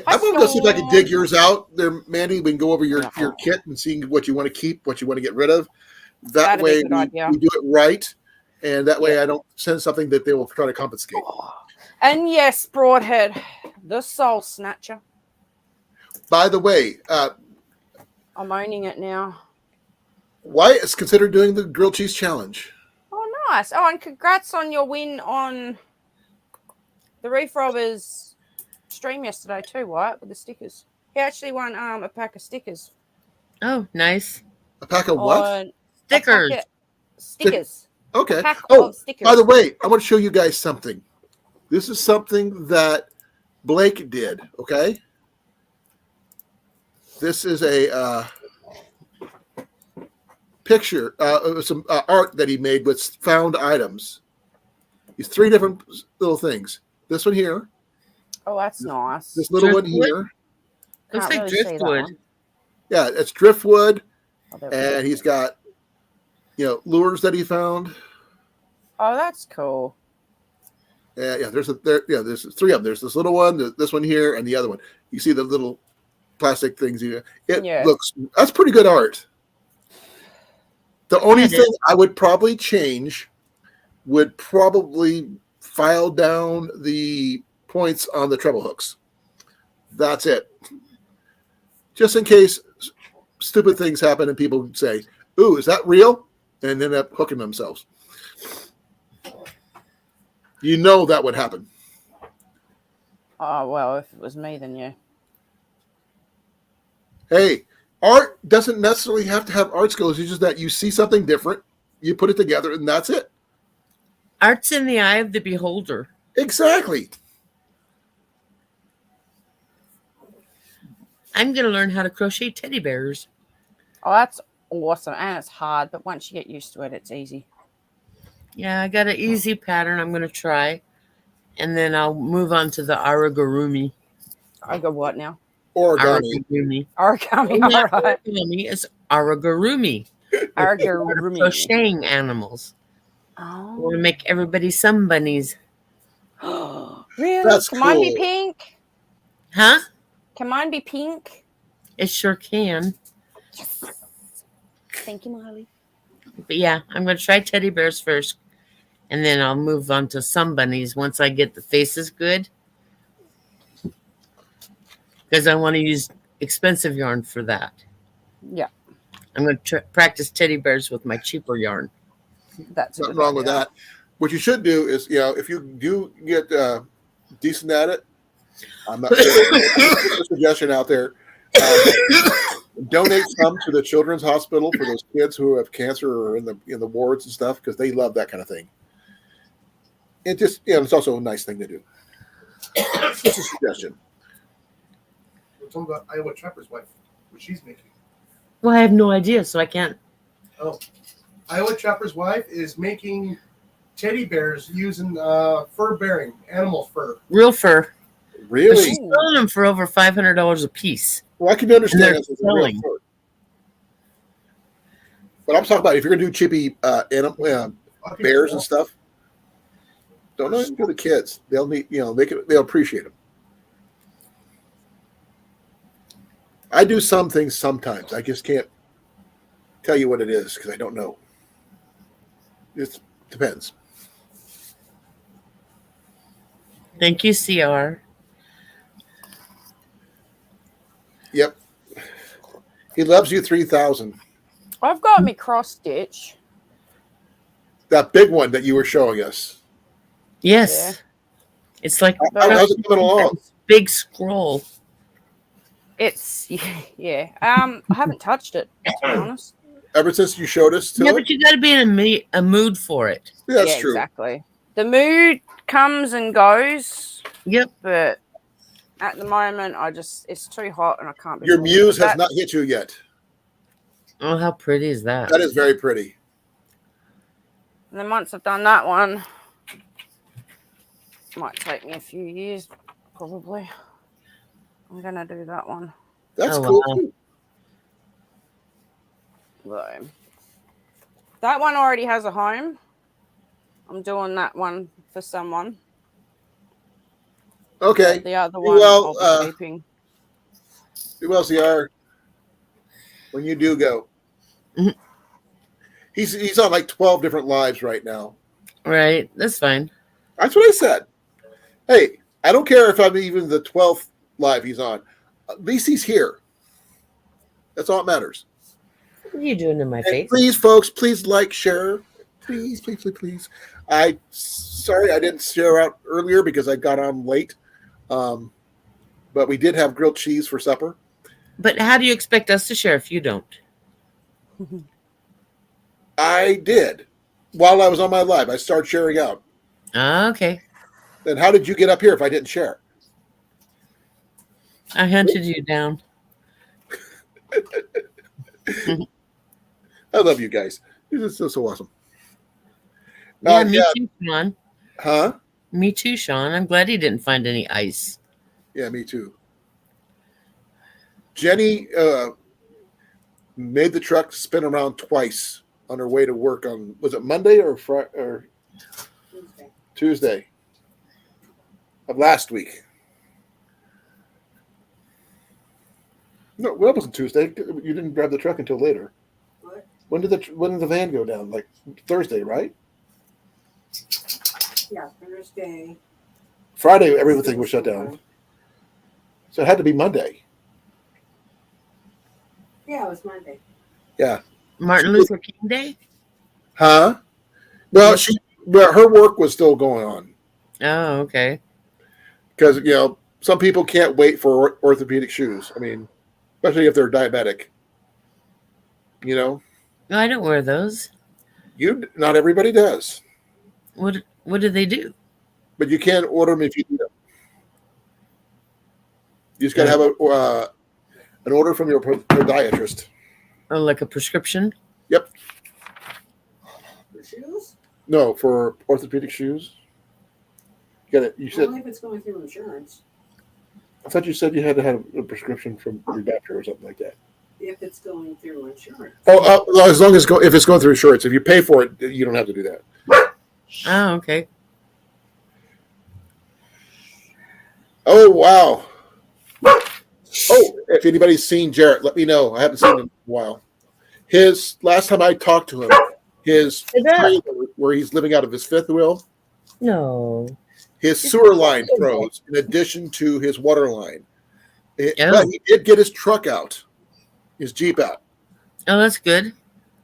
I'm going to go see if I can dig yours out there, Mandy. We can go over your kit and see what you want to keep, what you want to get rid of. That That'd be a way good idea. we do it right, and that way I don't send something that they will try to confiscate. And yes, Broadhead, the soul snatcher. By the way, I'm owning it now. Wyatt is considered doing the grilled cheese challenge. Oh, nice. Oh, and congrats on your win on the Reef Robbers stream yesterday too, Wyatt, with the stickers. He actually won a pack of stickers. Oh, nice. A pack of what? Stickers. Stickers. Okay. Pack Oh, of stickers. by the way, I want to show you guys something. This is something that Blake did, okay? This is a picture, some art that he made with found items. These 3 different little things. This one here. Oh, that's nice. This little one Driftwood? here. Looks Can't like really see that driftwood. one. Yeah, it's driftwood, Oh, there we go. and he's got, lures that he found. Oh, that's cool. Yeah, there's 3 of them. There's this little one, this one here, and the other one. You see the little plastic things here. That's pretty good art. The only thing I would probably change would probably file down the points on the treble hooks. That's it. Just in case stupid things happen and people say, "Ooh, is that real?" and end up hooking themselves. That would happen. Oh, well, if it was me, then yeah. Hey, art doesn't necessarily have to have art skills. It's just that you see something different, you put it together, and that's it. Art's in the eye of the beholder. Exactly. I'm going to learn how to crochet teddy bears. Oh, that's awesome. And it's hard, but once you get used to it, it's easy. Yeah, I got an easy pattern I'm going to try. And then I'll move on to the aragurumi. I go what now? Origami. Aragurumi. Origami, Not all right. origami, it's aragurumi. Aragurumi. Crocheting animals. I want to make everybody some bunnies. Really? That's Can mine be cool. pink? Huh? Can mine be pink? It sure can. Yes. Thank you, Molly. But yeah, I'm going to try teddy bears first. And then I'll move on to some bunnies once I get the faces good. Because I want to use expensive yarn for that. Yeah, I'm going to practice teddy bears with my cheaper yarn. that's Nothing wrong with that. What you should do is, if you do get decent at it, I'm not sure. A suggestion out there. Donate some to the Children's Hospital for those kids who have cancer or in the wards and stuff, because they love that kind of thing. It just, it's also a nice thing to do. It's a suggestion. We're talking about Iowa Trapper's wife, what she's making. Well, I have no idea, so I can't. Oh, Iowa Trapper's wife is making teddy bears using fur bearing, animal fur. Real fur. But Really? she's selling them for over $500 a piece. Well, I can understand They're this as a real selling. fur. But I'm talking about if you're going to do chippy bears and stuff, don't let them do the kids. They'll need, they'll appreciate them. I do some things sometimes. I just can't tell you what it is because I don't know. It depends. Thank you, CR. Yep. He loves you 3,000. I've got me cross stitch. That big one that you were showing us. Yes. It's like How's it coming along? big scroll. It's yeah. I haven't touched it, to be honest. Ever since you showed us to Yeah, it? but you got to be in a mood for it. Yeah, that's Yeah, true. exactly. The mood comes and goes, Yep. but at the moment, it's too hot and I can't be. Your bothered. muse has That- not hit you yet. Oh, how pretty is that? That is very pretty. And then once I've done that one, might take me a few years, probably. I'm gonna do that one. That's Oh, cool wow. too. So, that one already has a home. I'm doing that one for someone. Okay. The other one Well, I'll be keeping. Who else are? When you do go. Mhm. He's on like 12 different lives right now. Right. That's fine. That's what I said. Hey, I don't care if I'm even the 12th live he's on. At least he's here. That's all that matters. What are you doing in my And face? please, folks, please like, share. Please, please, please, please. Sorry I didn't share out earlier because I got on late. But we did have grilled cheese for supper. But how do you expect us to share if you don't? I did. While I was on my live, I started sharing out. Okay. Then how did you get up here if I didn't share? I hunted you down. I love you guys. You're just so awesome. Yeah, me yeah. too, Sean. Huh? Me too, Sean. I'm glad he didn't find any ice. Yeah, me too. Jenny made the truck spin around twice on her way to work on, was it Monday or Friday or Tuesday of last week? No, well, it wasn't Tuesday. You didn't grab the truck until later. What? When did the van go down? Like Thursday, right? Yeah, Thursday. Friday, everything was shut down. So it had to be Monday. Yeah, it was Monday. Yeah. Martin Luther King Day? Huh? Well, her work was still going on Oh, okay. because some people can't wait for orthopedic shoes. I mean, especially if they're diabetic. No, I don't wear those. Not everybody does, What do they do? but you can order them if you need them. You just got to have an order from your podiatrist. Oh, like a prescription? Yep. For shoes? No, for orthopedic shoes. You said. Only if it's going through insurance. I thought you said you had to have a prescription from your doctor or something like that. If it's going through insurance. Oh, as long as if it's going through insurance, if you pay for it, you don't have to do that. Oh, okay. Oh wow. Oh, if anybody's seen Jarrett, let me know. I haven't seen him in a while. His last time I talked to him, his trailer where he's living out of his fifth wheel, No. his sewer line froze in addition to his water line. Oh. But he did get his truck out, his Jeep out. Oh, that's good.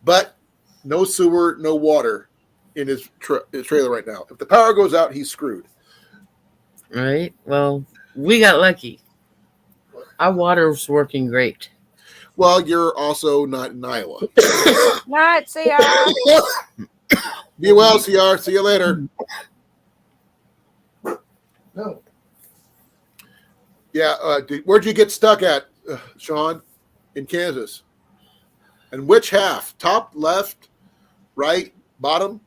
But no sewer, no water in his trailer right now. If the power goes out, he's screwed. Right. Well, we got lucky. Our water's working great. Well, you're also not in Iowa. Night, see ya. Be well, CR. See you later. No. Yeah. Where'd you get stuck at, Sean? In Kansas. And which half? Top, left, right, bottom?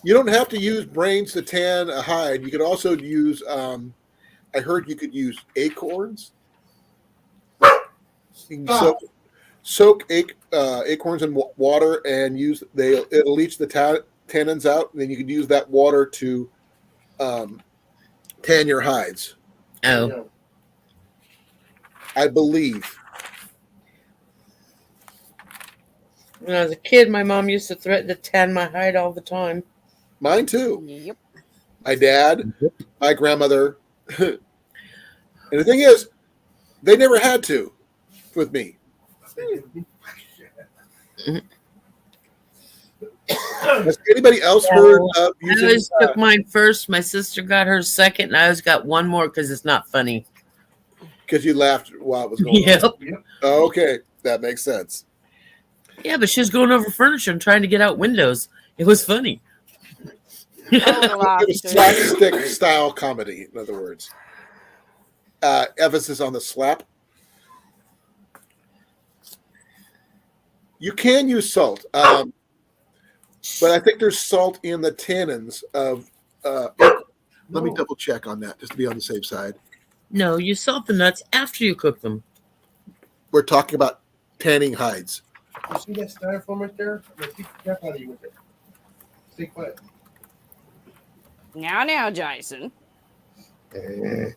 You don't have to use brains to tan a hide. You could also use, I heard you could use acorns. You can soak acorns in water and it'll leach the tannins out. And then you can use that water to tan your hides. Oh. I believe. When I was a kid, my mom used to threaten to tan my hide all the time. Mine too. Yep. My dad, my grandmother. And the thing is, they never had to with me. Has anybody else heard of I using always took mine first. My sister got hers second, and I always got one more because it's not funny. because you laughed while it was going Yep. on? Oh, okay, that makes sense. Yeah, but she was going over furniture and trying to get out windows. It was funny. I laughed, It was dude. slapstick style comedy, in other words. Emphasis on the slap. You can use salt, but I think there's salt in the tannins of. Let me double check on that just to be on the safe side. No, you salt the nuts after you cook them. We're talking about tanning hides. You see that styrofoam right there? I'm gonna kick the crap out of you with it. stick foot. Now, Jason. I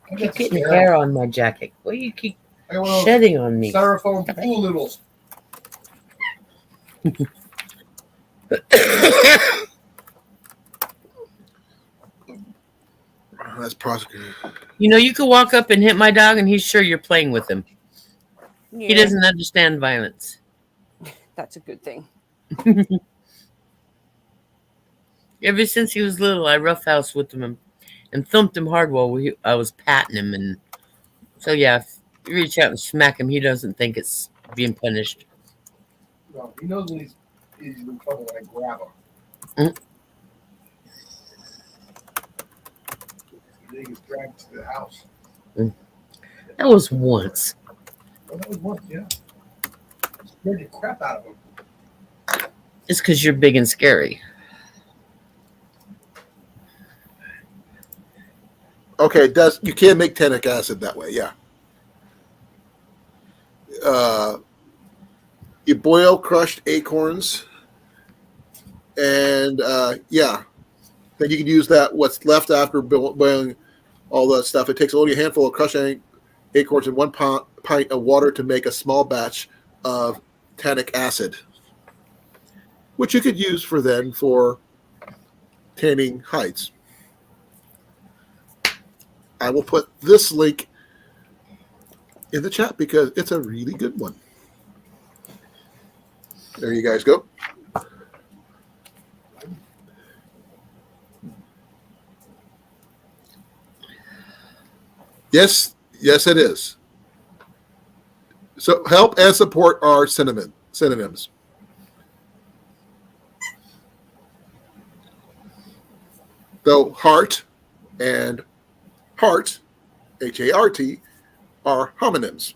Keep got getting some hair on my jacket. Why do you keep I got one of those shedding on me? styrofoam pool noodles. That's prosecutor. You know, you could walk up and hit my dog, and he's sure you're playing with him. Yeah, He doesn't understand violence. that's a good thing. Ever since he was little, I roughhoused with him and thumped him hard while I was patting him. And so, yeah, if you reach out and smack him, he doesn't think it's being punished. No, he knows when he's in trouble when I grab him. Mm. And then he gets dragged to the house. That was once. Well, that was once, yeah. Scared the crap out of him. It's because you're big and scary. Okay, you can make tannic acid that way, yeah. You boil crushed acorns, and yeah, then you can use that. What's left after boiling all that stuff? It takes only a handful of crushed acorns and 1 pint of water to make a small batch of tannic acid, which you could use for tanning hides. I will put this link in the chat because it's a really good one. There you guys go. Yes, it is. So help and support are synonyms. Though heart and heart, H-A-R-T, are homonyms.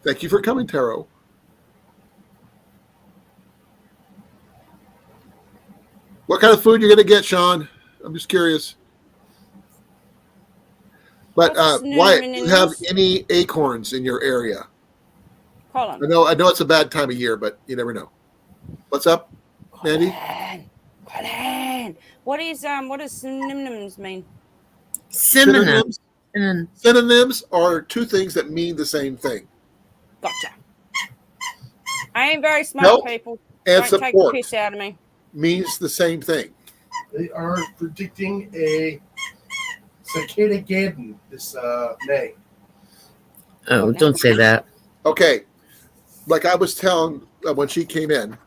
Thank you for coming, Taro. What kind of food you're going to get, Sean? I'm just curious. But Wyatt, do you have any acorns in your area? Colan. I know it's a bad time of year, but you never know. What's up, Mandy? Colan. What does synonyms mean? Synonyms. Synonyms are two things that mean the same thing. Gotcha. I ain't very smart, Help people. and Don't take the support piss out of me. means the same thing. They are predicting a cicada gaddon this May. Oh, don't say that. Okay. Like I was telling when she came in,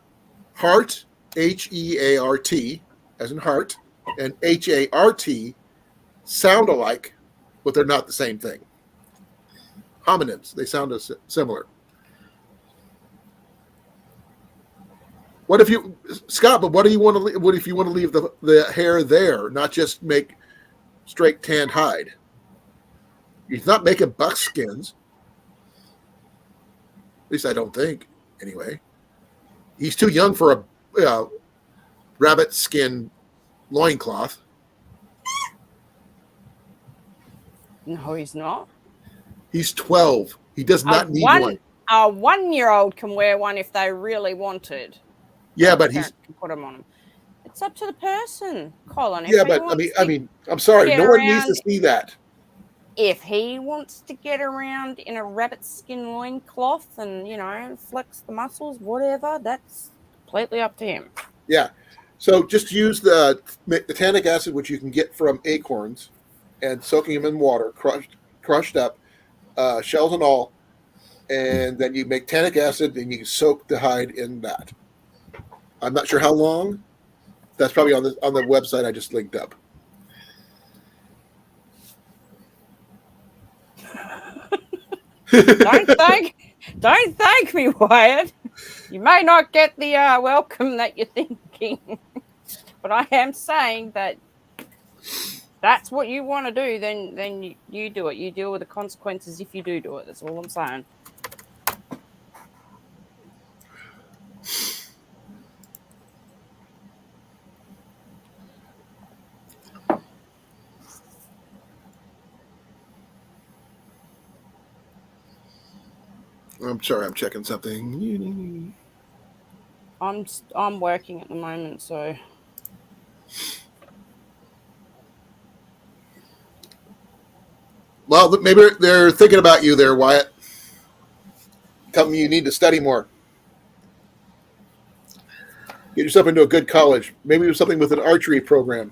heart, H-E-A-R-T, as in heart, and H-A-R-T sound alike, but they're not the same thing. Homonyms, they sound similar. What if you, Scott? But what do you want to? What if you want to leave the hair there, not just make straight tanned hide? He's not making buckskins. At least I don't think. Anyway, he's too young for a rabbit skin loincloth. No, he's not. He's 12. He does not need one. A 1-year-old can wear one if they really wanted. Yeah, but he's can put them on them. It's up to the person, Colin. Yeah, but I mean, I'm sorry. No one needs to see that. If he wants to get around in a rabbit skin loincloth and, flex the muscles, whatever, that's completely up to him. Yeah. So just use the tannic acid, which you can get from acorns, and soaking them in water, crushed up, shells and all, and then you make tannic acid and you soak the hide in that. I'm not sure how long. That's probably on the website I just linked up. Don't thank me, Wyatt. You may not get the welcome that you're thinking, but I am saying that that's what you want to do. Then you do it. You deal with the consequences if you do it. That's all I'm saying. I'm sorry, I'm checking something. I'm working at the moment, so Well, maybe they're thinking about you there, Wyatt. Tell them you need to study more. Get yourself into a good college. Maybe do something with an archery program.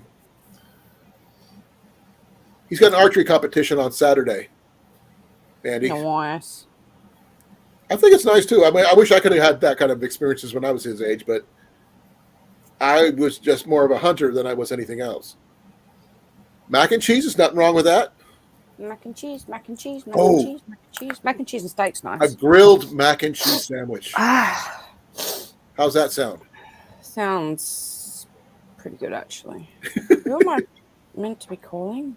He's got an archery competition on Saturday, Andy. nice. I think it's nice too. I mean, I wish I could have had that kind of experiences when I was his age, but I was just more of a hunter than I was anything else. Mac and cheese is nothing wrong with that. Mac and cheese, mac and cheese, mac Oh. and cheese, mac and cheese, mac and cheese and steak's A nice. grilled mac and cheese sandwich. Ah, How's that sound? sounds pretty good actually. Who am I meant to be calling?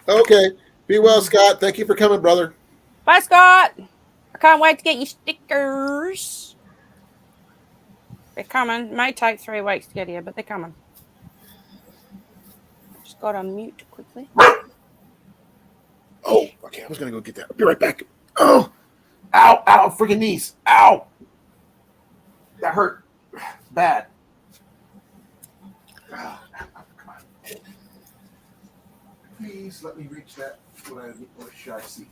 Okay. Be well, Scott. Thank you for coming, brother. Bye, Scott. I can't wait to get you stickers. They're coming. It may take 3 weeks to get here, but they're coming. Just got to mute quickly. Oh, okay. I was going to go get that. I'll be right back. Oh, ow, ow, freaking knees. Ow. That hurt bad. Oh, come on. Please let me reach that. What should I seek?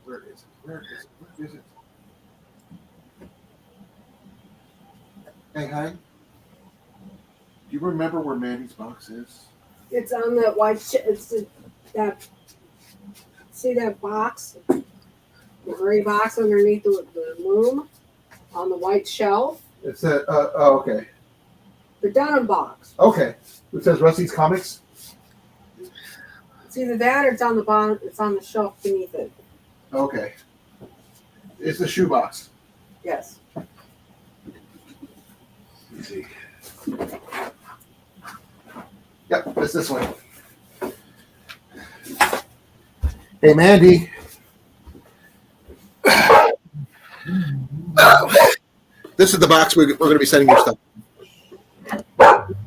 Where is it? Where is it? Where is it? Hey, hi. Do you remember where Mandy's box is? It's on that white. That. See that box? The gray box underneath the loom on the white shelf. It's that. Oh, okay. The denim box. Okay. It says Rusty's Comics. It's either that or it's on the bottom. It's on the shelf beneath it. Okay. It's the shoebox. Yes. Let's see. Yep, it's this one. Hey, Mandy. This is the box we're going to be sending your stuff.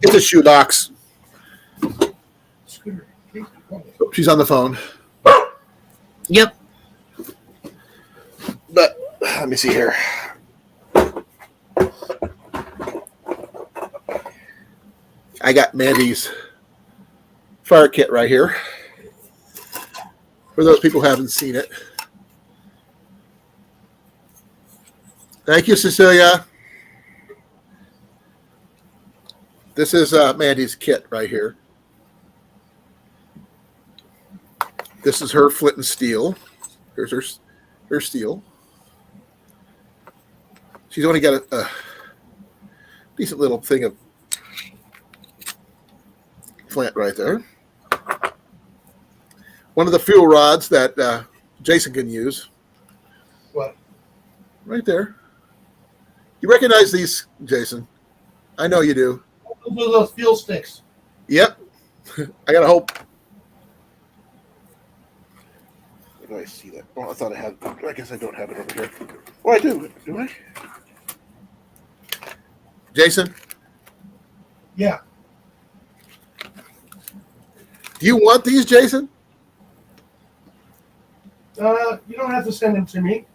It's a shoebox. Oh, she's on the phone. Yep. But let me see here. I got Mandy's fire kit right here. For those people who haven't seen it. Thank you, Cecilia. This is Mandy's kit right here. This is her flint and steel. Here's her steel. She's only got a decent little thing of flint right there. One of the fuel rods that Jason can use. What? Right there. You recognize these, Jason? I know you do. Those are those fuel sticks. Yep. I gotta hope. Where do I see that? Oh, I thought I had. I guess I don't have it over here. Oh, I do. Do I? Jason, Yeah. do you want these, Jason? You don't have to send them to me.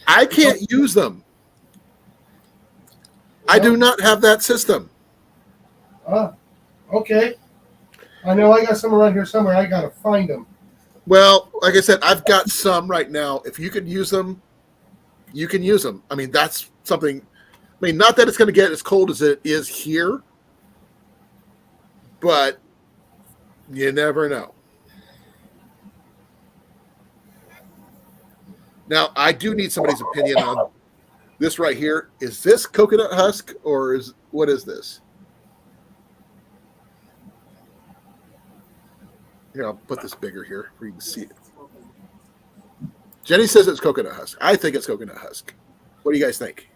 I can't use them. I do not have that system. Okay. I know I got some around here somewhere. I gotta find them. Well, like I said, I've got some right now. If you can use them, you can use them. I mean, that's something. I mean, not that it's going to get as cold as it is here, but you never know. Now, I do need somebody's opinion on this right here. Is this coconut husk or what is this? Here, I'll put this bigger here where you can see it. Jenny says it's coconut husk. I think it's coconut husk. What do you guys think?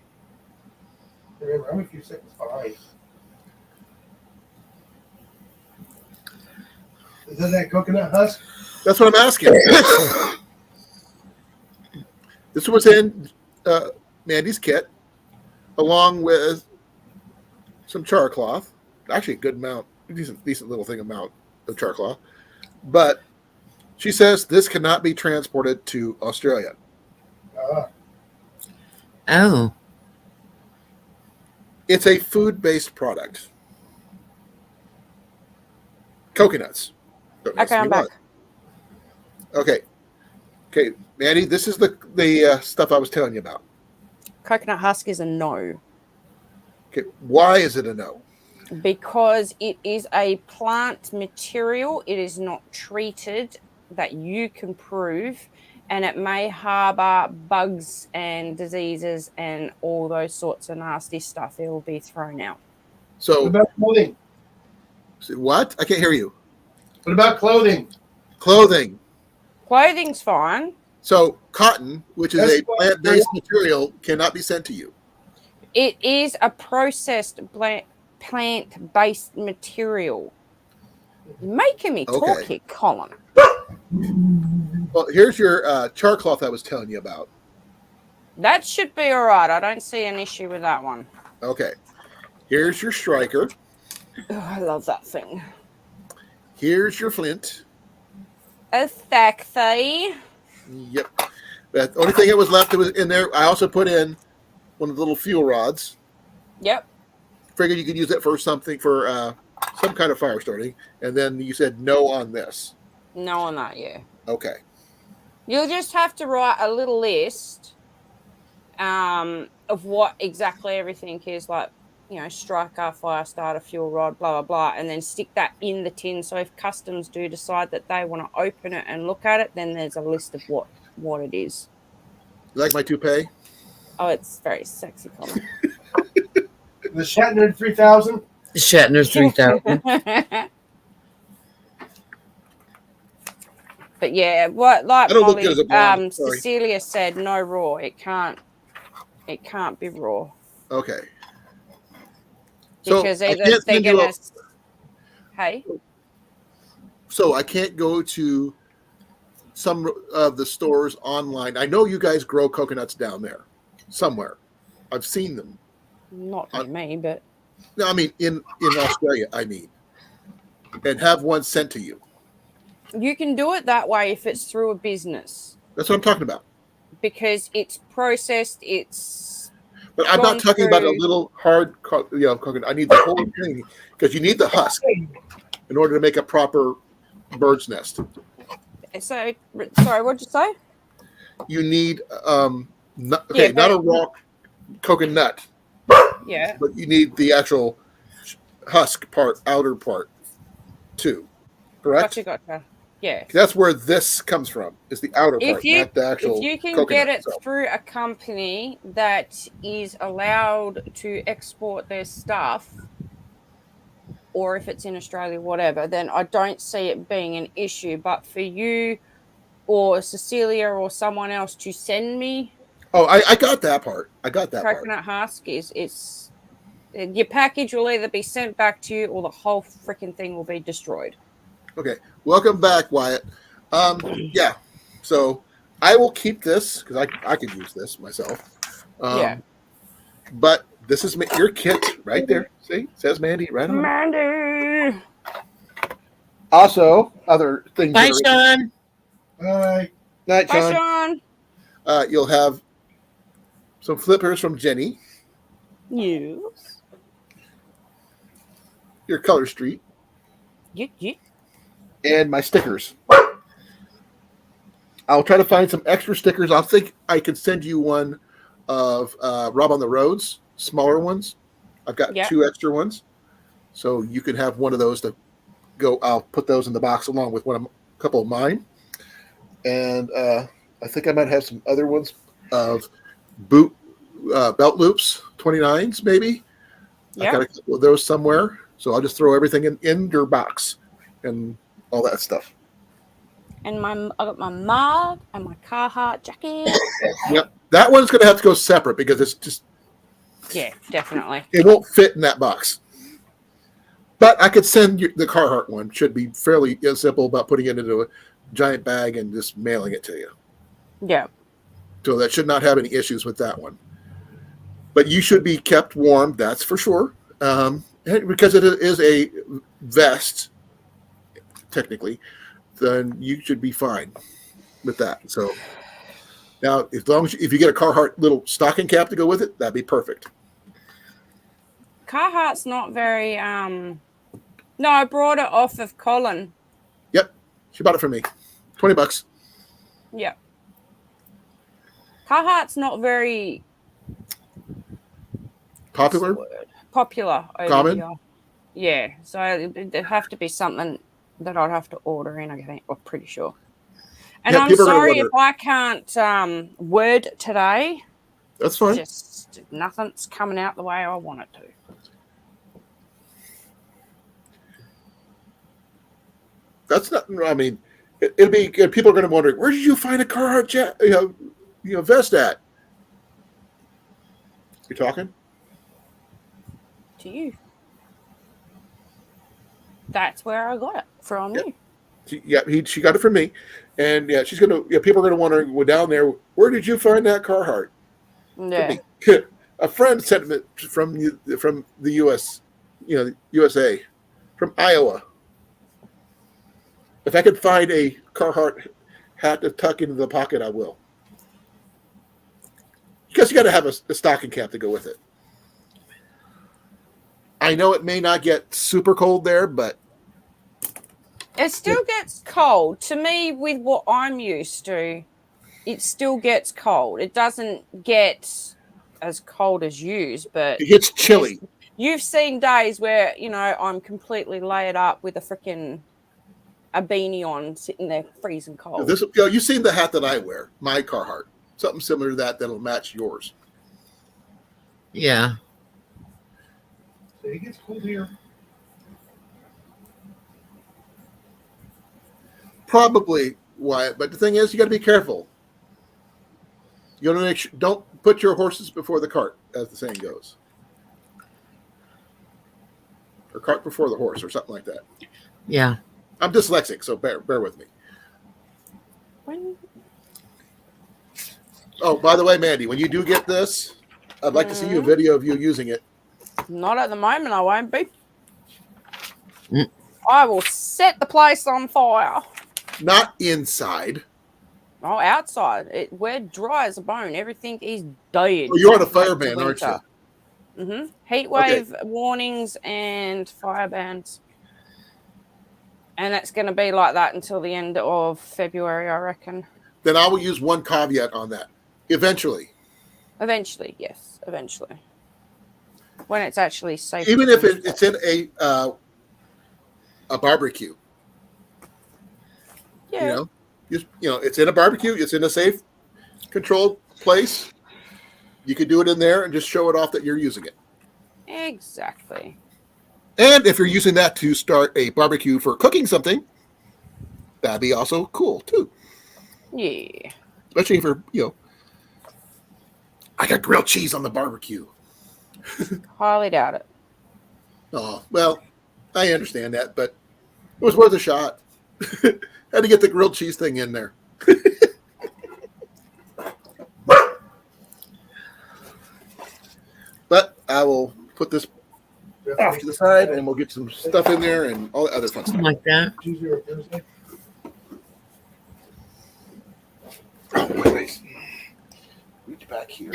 Remember, I'm a few seconds behind. Is that coconut husk? That's what I'm asking. This was in Mandy's kit, along with some char cloth. Actually, a good amount, decent little thing amount of char cloth. But She says this cannot be transported to Australia. Oh. It's a food-based product. Coconuts. Don't Okay, I'm ask me back. what. Okay, Mandy, this is the stuff I was telling you about. Coconut husk is a no. Okay, why is it a no? Because it is a plant material. It is not treated that you can prove, and it may harbor bugs and diseases and all those sorts of nasty stuff. It will be thrown out. What So, about clothing? what? I can't hear you. What about clothing? Clothing. Clothing's fine. So, cotton, which is That's a plant-based material, cannot be sent to you. It is a processed plant-based material. You're making me talk Okay. here, Colin. Well, here's your char cloth I was telling you about. That should be all right. I don't see an issue with that one. Okay. Here's your striker. Oh, I love that thing. Here's your flint. A sexy. Yep. The only thing that was left that was in there, I also put in one of the little fuel rods. Yep. Figured you could use it for something, for some kind of fire starting. And then you said no on this. No on that, yeah. Okay. You'll just have to write a little list of what exactly everything is, like, you know, striker, fire starter, fuel rod, blah, blah, blah, and then stick that in the tin. So if customs do decide that they want to open it and look at it, then there's a list of what it is. You like my toupee? Oh, it's very sexy, Colin. The Shatner 3000. Shatner 3000. But yeah, what like I don't look Molly, good as a blonde, sorry. Cecilia said, no raw. It can't be raw. Okay. So Because I either can't they're send you gonna hey. So I can't go to some of the stores online. I know you guys grow coconuts down there somewhere. I've seen them. Not near me, but No, I mean in Australia, I mean. And have one sent to you. you can do it that way if it's through a business. That's what I'm talking about. Because it's processed, it's But I'm gone not talking about a through- little hard coconut. I need the whole thing because you need the husk in order to make a proper bird's nest. So sorry, what'd you say? You need not Yeah, a but- raw coconut, Yeah. but you need the actual husk part, outer part too. Correct? Gotcha. Yeah. That's where this comes from. Is the outer part, not the actual If you can coconut get it itself. through a company that is allowed to export their stuff, or if it's in Australia, whatever, then I don't see it being an issue. But for you or Cecilia or someone else to send me Oh, I got that part. I got that part. coconut husk, it's your package will either be sent back to you or the whole freaking thing will be destroyed. Okay. Welcome back, Wyatt. Yeah. So I will keep this because I could use this myself. Yeah. But this is your kit right there. See, it says Mandy right on it. Mandy. Also, other things. Bye, that are- Sean. Bye. Night, Bye, Sean. Sean. You'll have some flippers from Jenny, Yes. your color street, Yeah. and my stickers. I'll try to find some extra stickers. I think I can send you one of Rob on the Roads, smaller ones. I've got Yep. 2 extra ones. So you can have one of those to go. I'll put those in the box along with a couple of mine. And I think I might have some other ones of boot belt loops, 29s maybe. Yeah. I got a couple of those somewhere. So I'll just throw everything in your box and all that stuff. And I got my mug and my Carhartt jacket. Yep. That one's going to have to go separate because it's just, Yeah, definitely. it won't fit in that box. But I could send you the Carhartt one. Should be fairly simple about putting it into a giant bag and just mailing it to you. Yeah. So that should not have any issues with that one. But you should be kept warm, that's for sure. Because it is a vest, technically, then you should be fine with that. So now, as long as if you get a Carhartt little stocking cap to go with it, that'd be perfect. Carhartt's not very. No, I brought it off of Colan. Yep, she bought it for me, $20. Yeah. Carhartt's not very Popular. popular over Common? here. Yeah, so it'd have to be something that I'd have to order in. I think, I'm pretty sure. And Yeah, I'm people are gonna sorry wonder. if I can't word today. That's fine. Just nothing's coming out the way I want it to. That's not. I mean, it'll be. People are going to wonder, where did you find a Carhartt vest at? You talking? To you. That's where I got it from Yeah. you. She got it from me, and yeah, she's gonna. Yeah, people are gonna wonder. Well, down there, where did you find that Carhartt? Yeah. A friend sent it from the U.S. USA, from Iowa. If I could find a Carhartt hat to tuck into the pocket, I will. Because you got to have a stocking cap to go with it. I know it may not get super cold there, but It still gets cold. To me, with what I'm used to, it still gets cold. It doesn't get as cold as yours, but it gets chilly. you've seen days where, I'm completely layered up with a beanie on, sitting there freezing cold. You've seen the hat that I wear, my Carhartt. Something similar to that'll match yours. Yeah. So it gets cold here. Probably, Wyatt. But the thing is, you got to be careful. You got to make sure, don't put your horses before the cart, as the saying goes, or cart before the horse, or something like that. Yeah. I'm dyslexic, so bear with me. Oh, by the way, Mandy, when you do get this, I'd like to see you a video of you using it. Not at the moment, I won't be. Mm. I will set the place on fire. Not inside. Oh, outside. We're dry as a bone. Everything is dead. Well, you're on a Like fireman, the aren't you? winter. Heat wave warnings and fire bans. And that's going to be like that until the end of February, I reckon. Then I will use one caveat on that. Eventually. Eventually, yes. Eventually. When it's actually safe. Even if it's in a barbecue. Yeah. It's in a barbecue. It's in a safe, controlled place. You could do it in there and just show it off that you're using it. Exactly. And if you're using that to start a barbecue for cooking something, that'd be also cool too. Yeah. Especially for, I got grilled cheese on the barbecue. Highly doubt it. Oh, well, I understand that, but it was worth a shot. Had to get the grilled cheese thing in there. But I will put this off to the side, and we'll get some stuff in there and all the other fun stuff. Something like that. Tuesday or Thursday. Oh, my face. Reach back here.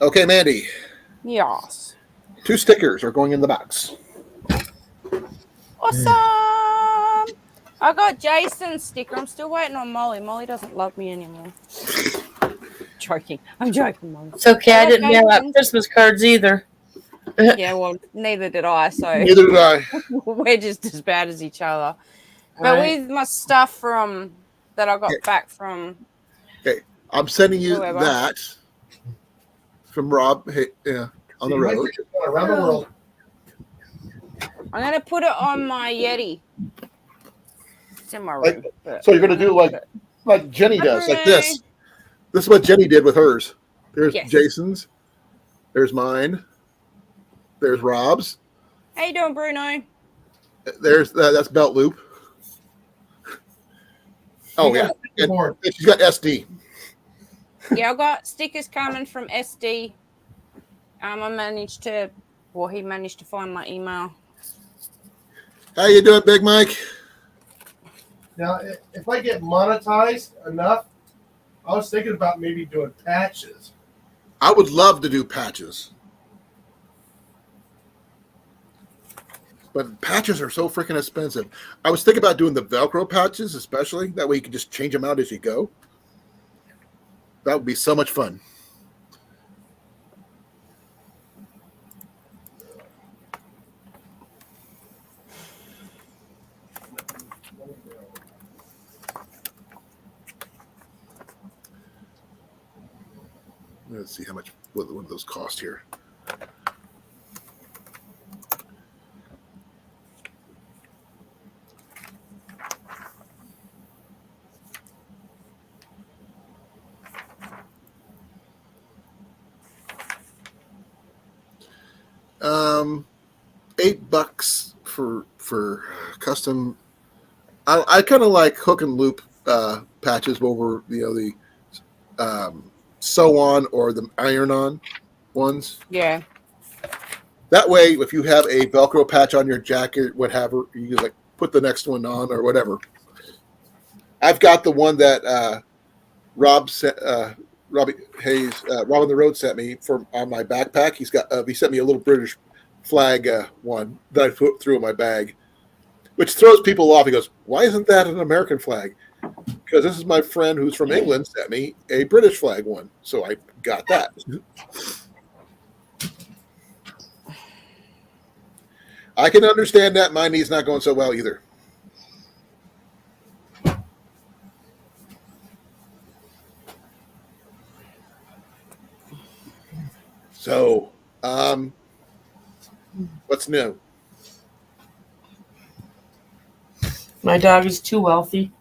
Okay, Mandy. Yes. 2 stickers are going in the box. Awesome. I got Jason's sticker. I'm still waiting on Molly. Molly doesn't love me anymore. Joking. I'm joking, Molly. It's okay. I didn't mail out Christmas cards either. Yeah, well, neither did I. So Neither did I. we're just as bad as each other. But Right. with my stuff that I got back from I'm sending you whoever. that from Rob. Hey, on the road. Around the world. I'm gonna put it on my Yeti. It's in my room. Like- but So you're gonna do I'm like Jenny does, like this. Bruno. This is what Jenny did with hers. There's Yes. Jason's. There's mine. There's Rob's. How you doing, Bruno? There's that's belt loop. Oh, You yeah. got a board. And she's got SD. Yeah, I got stickers coming from SD. I managed to, well, he managed to find my email. How you doing, Big Mike? Now, if I get monetized enough, I was thinking about maybe doing patches. I would love to do patches. But patches are so freaking expensive. I was thinking about doing the Velcro patches, especially. That way you can just change them out as you go. That would be so much fun. Let's see how much what one of those cost here. $8 for custom. I kind of like hook and loop patches over the sew on or the iron on ones. Yeah. That way, if you have a Velcro patch on your jacket, whatever, you can like put the next one on or whatever. I've got the one that Robbie Hayes, Rob on the Road sent me on my backpack. He sent me a little British flag one that I put through in my bag, which throws people off. He goes, "Why isn't that an American flag?" Because this is my friend who's from England sent me a British flag one, so I got that. I can understand that. My knee's not going so well either. So, what's new? My dog is too wealthy.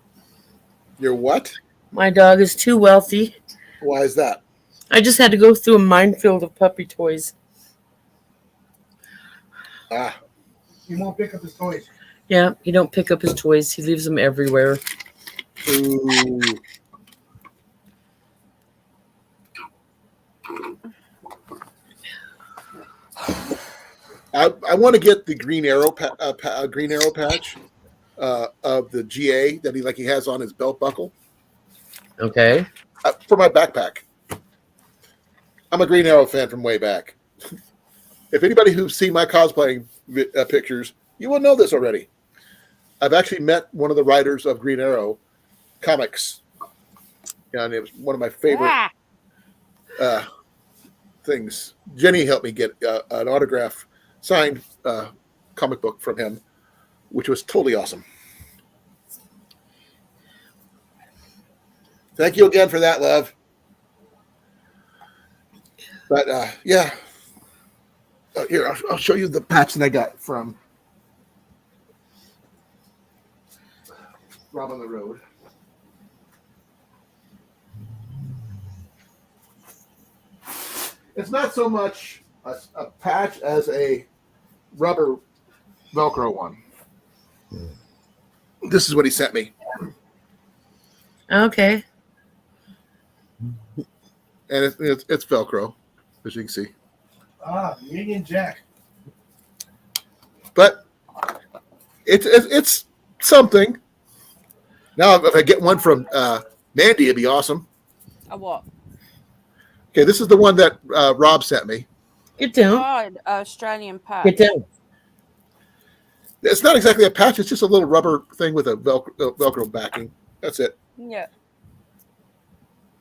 You're what? My dog is too wealthy. Why is that? I just had to go through a minefield of puppy toys. Ah, He won't pick up his toys. Yeah, he don't pick up his toys. He leaves them everywhere. ooh. I want to get the Green Arrow patch of the GA that he has on his belt buckle Okay. for my backpack. I'm a Green Arrow fan from way back. If anybody who's seen my cosplaying pictures, you will know this already. I've actually met one of the writers of Green Arrow comics, and it was one of my favorite things. Jenny helped me get an autograph signed comic book from him, which was totally awesome. Thank you again for that, love. But yeah, here I'll show you the patch that I got from Rob on the Road. It's not so much a patch as a rubber Velcro one. This is what he sent me. Okay. And it's Velcro, as you can see. Ah, Union Jack. But it's something. Now, if I get one from Mandy, it'd be awesome. A what? Okay, this is the one that Rob sent me. Get down. Oh, Australian patch. Get down. It's not exactly a patch. It's just a little rubber thing with a Velcro backing. That's it. Yeah.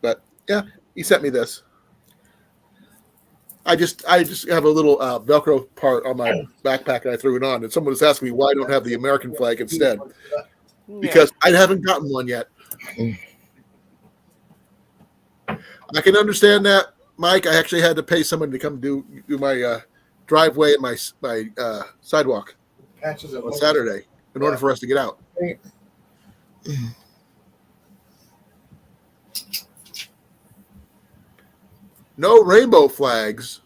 But yeah, he sent me this. I just have a little Velcro part on my backpack, and I threw it on. And someone was asking me why I don't have the American flag instead, because I haven't gotten one yet. I can understand that, Mike. I actually had to pay someone to come do my driveway and my sidewalk Patches on Saturday in order for us to get out. No rainbow flags.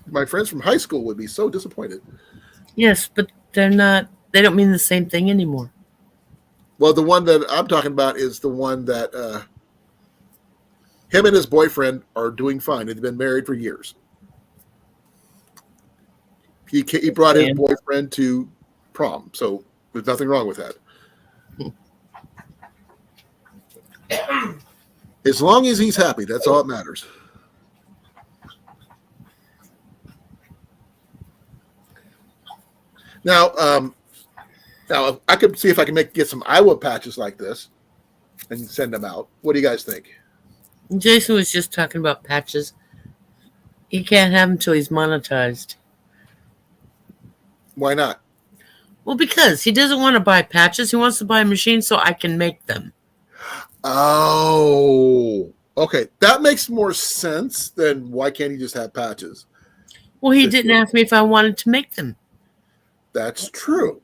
My friends from high school would be so disappointed. Yes, but they're not They don't mean the same thing anymore. Well, the one that I'm talking about is the one that him and his boyfriend are doing fine. They've been married for years. He brought his boyfriend to prom, so there's nothing wrong with that. As long as he's happy, that's all that matters. Now, I could see if I can get some Iowa patches like this and send them out. What do you guys think? Jason was just talking about patches. He can't have them until he's monetized. Why not? Well, because he doesn't want to buy patches. He wants to buy a machine so I can make them. Oh, okay. That makes more sense than why can't he just have patches? Well, he didn't ask me if I wanted to make them. That's true.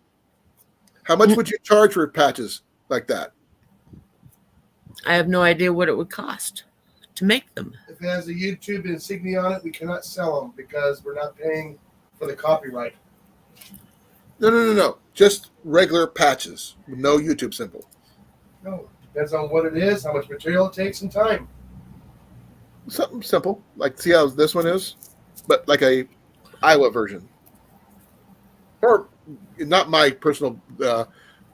How much would you charge for patches like that? I have no idea what it would cost to make them. If it has a YouTube insignia on it, we cannot sell them because we're not paying for the copyright. No. Just regular patches with no YouTube symbol. No, depends on what it is, how much material it takes, and time. Something simple, like see how this one is, but like a Iowa version, or not my personal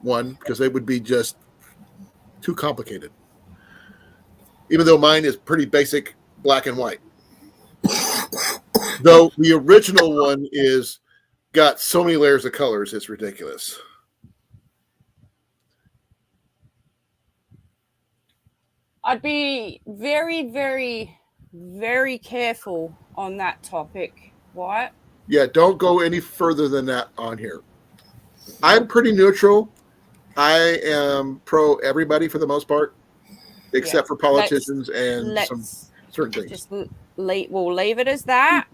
one because they would be just too complicated. Even though mine is pretty basic, black and white. Though the original one is got so many layers of colors, it's ridiculous. I'd be very, very, very careful on that topic, Wyatt. Yeah, don't go any further than that on here. I'm pretty neutral. I am pro everybody for the most part, except for politicians and some certain things. Just we'll leave it as that.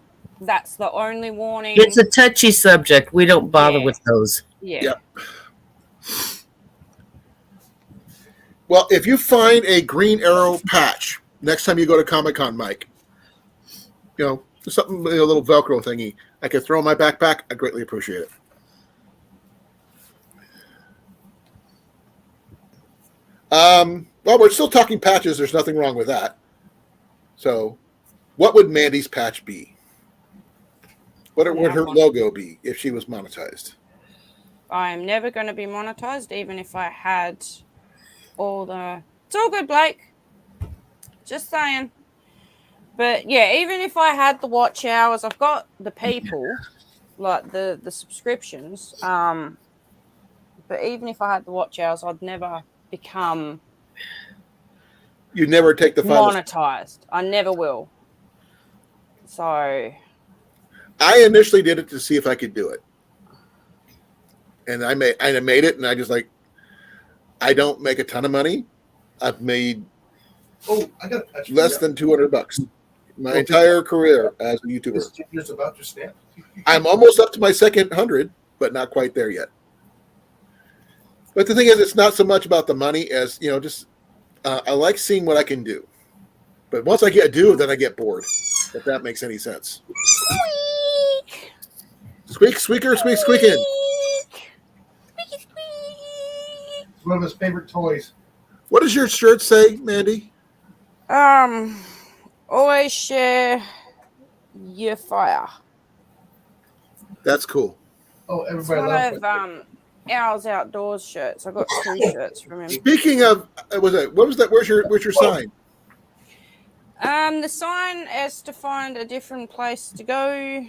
That's the only warning. It's a touchy subject. We don't bother with those. Yeah. Well, if you find a Green Arrow patch next time you go to Comic-Con, Mike, something, a little Velcro thingy I could throw in my backpack, I greatly appreciate it. Well, we're still talking patches. There's nothing wrong with that. So, what would Mandy's patch be? What would her logo be if she was monetized? I'm never going to be monetized, even if I had all the... It's all good, Blake. Just saying. But, yeah, even if I had the watch hours, I've got the people, like the subscriptions. But even if I had the watch hours, I'd never become... You never take the final... monetized. I never will. So... I initially did it to see if I could do it. And I made it, and I just I don't make a ton of money. I've made less than $200 my entire career as a YouTuber. This about to snap. I'm almost up to my second 100, but not quite there yet. But the thing is, it's not so much about the money as, just I like seeing what I can do. But once I then I get bored, if that makes any sense. Squeaker, squeaking. It's one of his favorite toys. What does your shirt say, Mandy? Always share your fire. That's cool. Oh, It's everybody one loves of Owls Outdoors shirts. I got 2 shirts from him. Speaking of, what was that? Where's your sign? The sign is to find a different place to go.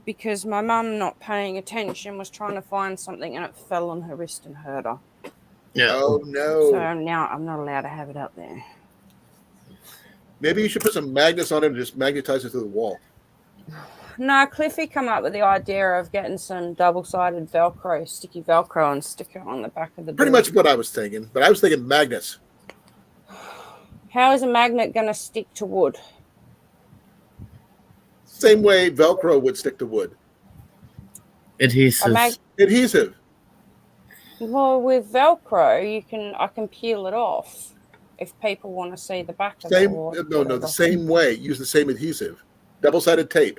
Because my mum, not paying attention, was trying to find something and it fell on her wrist and hurt her. Yeah. Oh no! So now I'm not allowed to have it up there. Maybe you should put some magnets on it and just magnetize it to the wall. No, Cliffy come up with the idea of getting some double-sided Velcro, sticky Velcro, and stick it on the back of the door. Pretty much what I was thinking, but I was thinking magnets. How is a magnet going to stick to wood? Same way Velcro would stick to wood. Adhesive. Adhesive. Well, with Velcro, I can peel it off if people want to see the back of it. No, the same way. Use the same adhesive. Double-sided tape.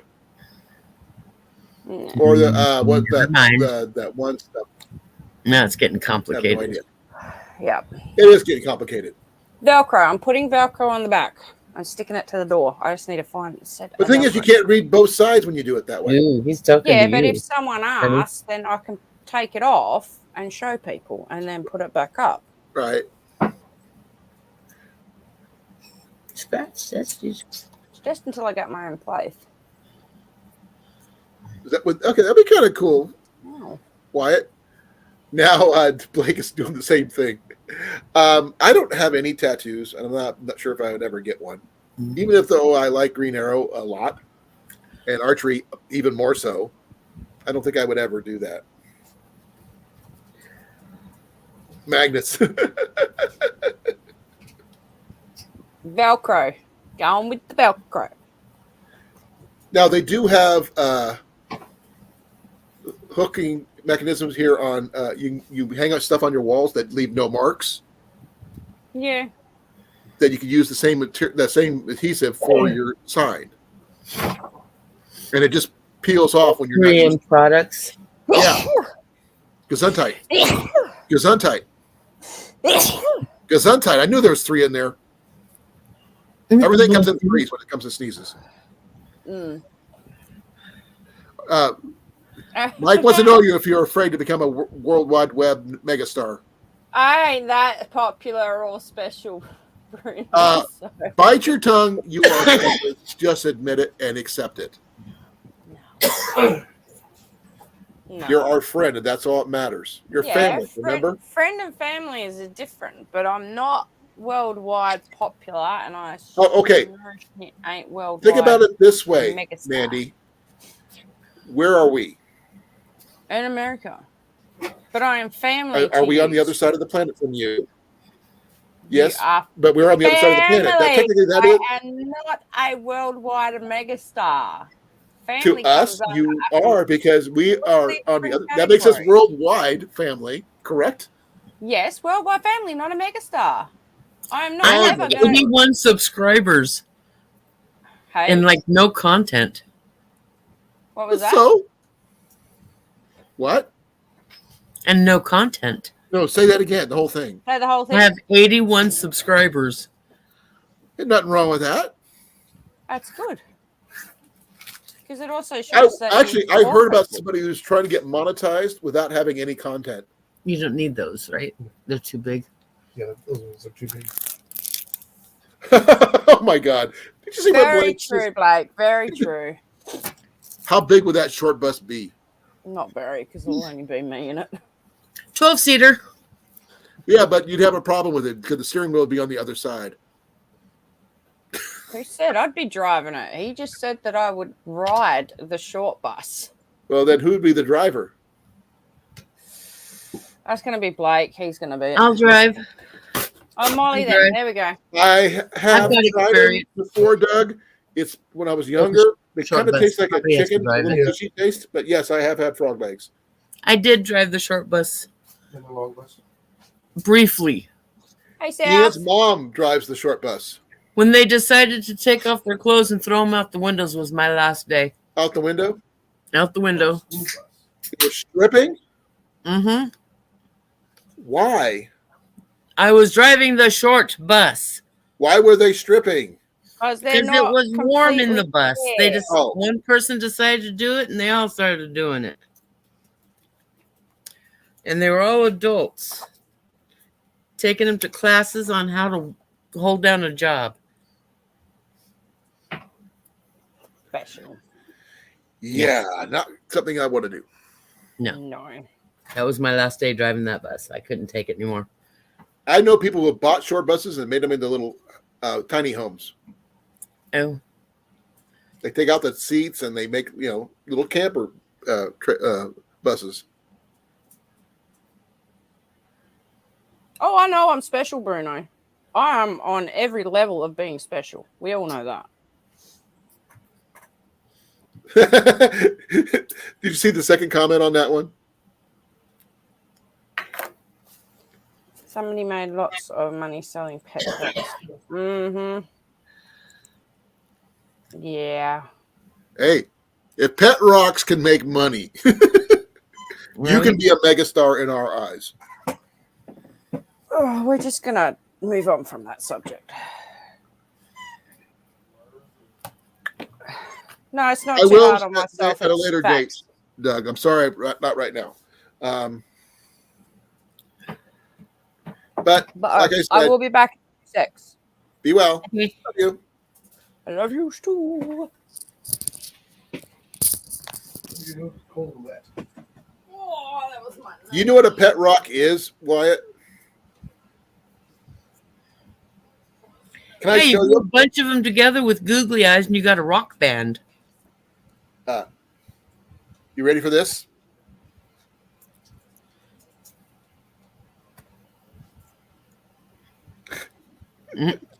Or that one stuff. Now it's getting I have no complicated. idea. Yeah. It is getting complicated. Velcro. I'm putting Velcro on the back. I'm sticking it to the door. I just need to find it. The thing is, you can't read both sides when you do it that way. Ooh, he's talking Yeah, to but you. if someone asks, then I can take it off and show people and then put it back up. Right. Scratch, that's Just until I get my own place. Okay, that'd be kind of cool, Oh. Wyatt. Now Blake is doing the same thing. I don't have any tattoos, and I'm not sure if I would ever get one. Even if though I like Green Arrow a lot and archery even more so, I don't think I would ever do that. Magnets. Velcro. Going with the Velcro. Now they do have hooking mechanisms here on you hang out stuff on your walls that leave no marks. Yeah. That you can use the same adhesive for your sign, and it just peels off when you're not 3M using products. Yeah. Gesundheit. Gesundheit. Gesundheit. I knew there was 3 in there. Everything comes in 3s when it comes to sneezes. Mm. Mike wants to know you if you're afraid to become a World Wide Web megastar. I ain't that popular or special, Bruno. So. Bite your tongue. You are famous. Just admit it and accept it. No. You're our friend, and that's all that matters. You're family, remember? Friend and family is different, but I'm not worldwide popular, and I okay. Ain't worldwide. Think about it this way, megastar. Mandy. Where are we? In America. But I am family. Are we on the other side of the planet from you? Yes, are but we're on the other side of the planet. Technically, that is. I am not a worldwide megastar. To us, you are, because we are on the other. That makes us worldwide family, correct? Yes, worldwide family, not a megastar. I am not ever 81 subscribers and like no content. What was that? So, what? And no content. No, say that again. The whole thing. Say the whole thing. I have 81 subscribers. There's nothing wrong with that. That's good. Because it also shows that. Actually, I heard about somebody who's trying to get monetized without having any content. You don't need those, right? They're too big. Yeah, those are too big. Oh my God! Did you see what Very Blake? true, Blake. Very true. How big would that short bus be? Not very, because it'll only be me in it. 12-seater. Yeah, but you'd have a problem with it because the steering wheel would be on the other side. Who said I'd be driving it? He just said that I would ride the short bus. Well, then who would be the driver? That's going to be Blake. He's going to be it. I'll drive. Oh, Molly, then. There we go. I have tried it before, Doug. It's when I was younger. They kind of taste like a chicken, a little fishy taste. But yes, I have had frog legs. I did drive the short bus. And the long bus. Briefly. Hey, Sam. Ian's mom drives the short bus. When they decided to take off their clothes and throw them out the windows was my last day. Out the window? Out the window. They were stripping? Mm-hmm. Why? I was driving the short bus. Why were they stripping? Because it was warm in the bus. They just one person decided to do it, and they all started doing it. And they were all adults, taking them to classes on how to hold down a job. Special. Yeah, not something I want to do. No. That was my last day driving that bus. I couldn't take it anymore. I know people who bought short buses and made them into little tiny homes. Oh. They take out the seats and they make, little camper buses. Oh, I know I'm special, Bruno. I am on every level of being special. We all know that. Did you see the second comment on that one? Somebody made lots of money selling pet pets. Mm-hmm. Yeah. Hey, if Pet Rocks can make money, You can be a megastar in our eyes. Oh, we're just gonna move on from that subject. No, it's not I too will hard on myself. at a It's later date, facts. Doug. I'm sorry, not right now. But like I I said, will be back at 6. be well. Love you. I love you too. You know, it's cold and wet. Oh, that was my You know what a pet rock is, Wyatt? Can I Hey, you show put a you? bunch of them together with googly eyes, and you got a rock band. You ready for this?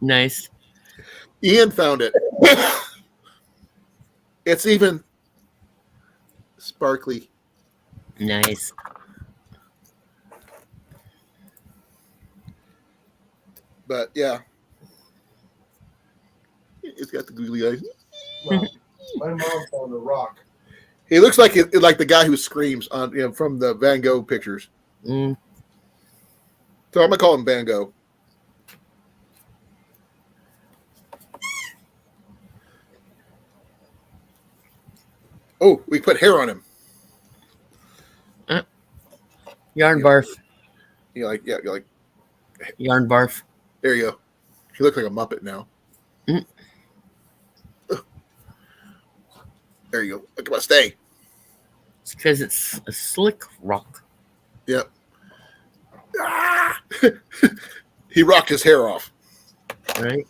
Nice. Ian found it. It's even sparkly. Nice. But yeah, it's got the googly eyes. Well, my mom found a rock. He looks like like the guy who screams on from the Van Gogh pictures. Mm. So I'm gonna call him Van Gogh. Oh, we put hair on him. Yarn barf. You're like Yarn barf. there you go. He looks like a Muppet now. Mm. There you go. Look at my stay. It's because it's a slick rock. Yep. Ah! He rocked his hair off. Right?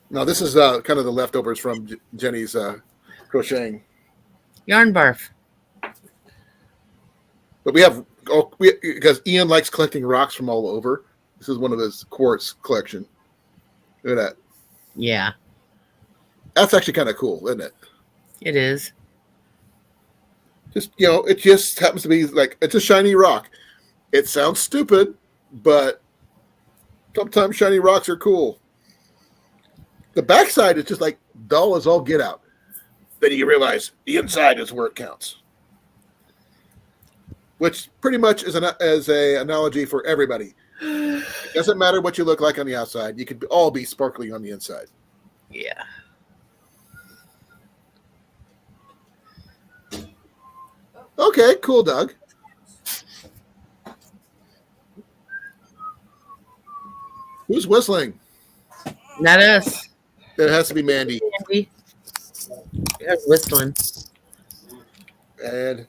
Now this is kind of the leftovers from Jenny's crocheting. Yarn barf. But because Ian likes collecting rocks from all over. This is one of his quartz collection. Look at that. Yeah, That's actually kind of cool, isn't it? it is. Just it just happens to be like it's a shiny rock. It sounds stupid, but sometimes shiny rocks are cool. The backside is just like dull as all get out. Then you realize the inside is where it counts. Which pretty much is a analogy for everybody. It doesn't matter what you look like on the outside. You could all be sparkly on the inside. Yeah. Okay, cool, Doug. Who's whistling? Not us. It has to be Mandy. Andy. You're whistling. And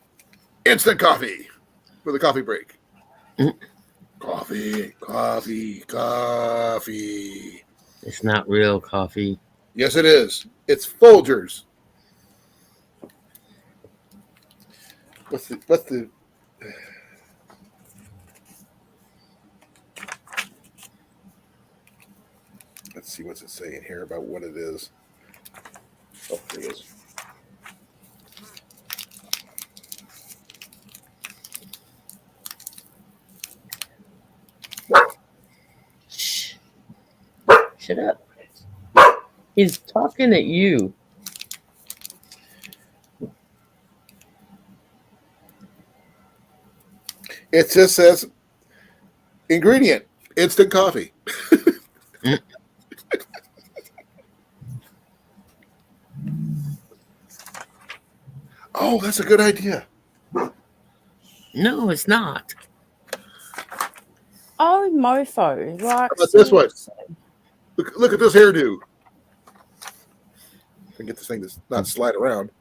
instant coffee for the coffee break. Mm. Coffee, coffee, coffee. It's not real coffee. Yes, it is. It's Folgers. What's the let's see what's it saying here about what it is. Oh, there it is. Shh. Shut up. He's talking at you. It just says ingredient, instant coffee. Mm. Oh, that's a good idea. No, it's not. Oh, mofo. Like, How about this one? seriously. Look at this hairdo. If I can get this thing to not slide around.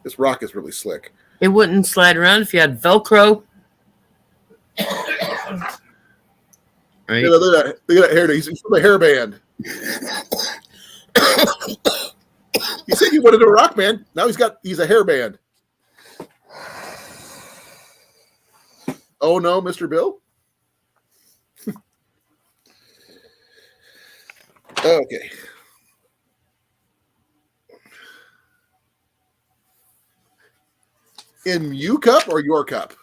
This rock is really slick. It wouldn't slide around if you had Velcro. Right? Look at that hairdo. He's from a hairband. You said you wanted a rock band. Now he's a hairband. Oh no, Mr. Bill. Okay. In you cup or your cup?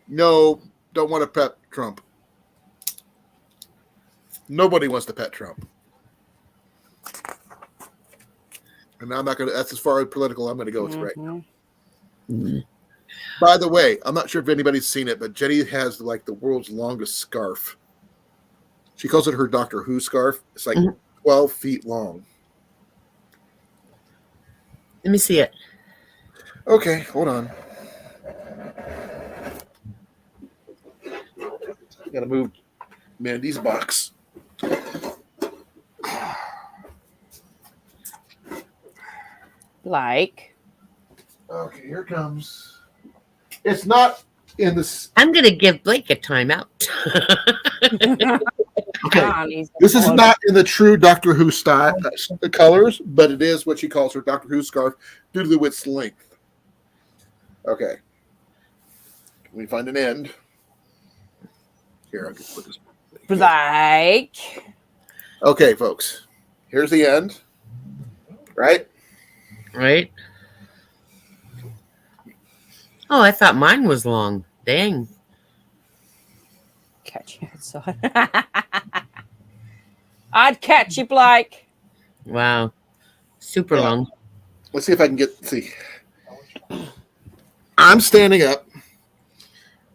No, don't want to pet Trump. Nobody wants to pet Trump. And I'm not going to, that's as far as political I'm going to go with right now. Mhm. By the way, I'm not sure if anybody's seen it, but Jenny has like the world's longest scarf. She calls it her Doctor Who scarf. It's like Mhm. 12 feet long. Let me see it. Okay, hold on. Got to move Mandy's box. Like, Okay, here it comes. It's not in this. I'm gonna give Blake a timeout. Okay, Johnny's this is close. not in the true Doctor Who style colors, but it is what she calls her Doctor Who scarf due to its length. Okay, can we find an end? Here, I'll just put this. Like, Okay, folks, here's the end. Right? Right? Oh, I thought mine was long. Dang. catch you outside. I'd catch you, Blake. Wow. Super Yeah. long. Let's see if I can see. I'm standing up,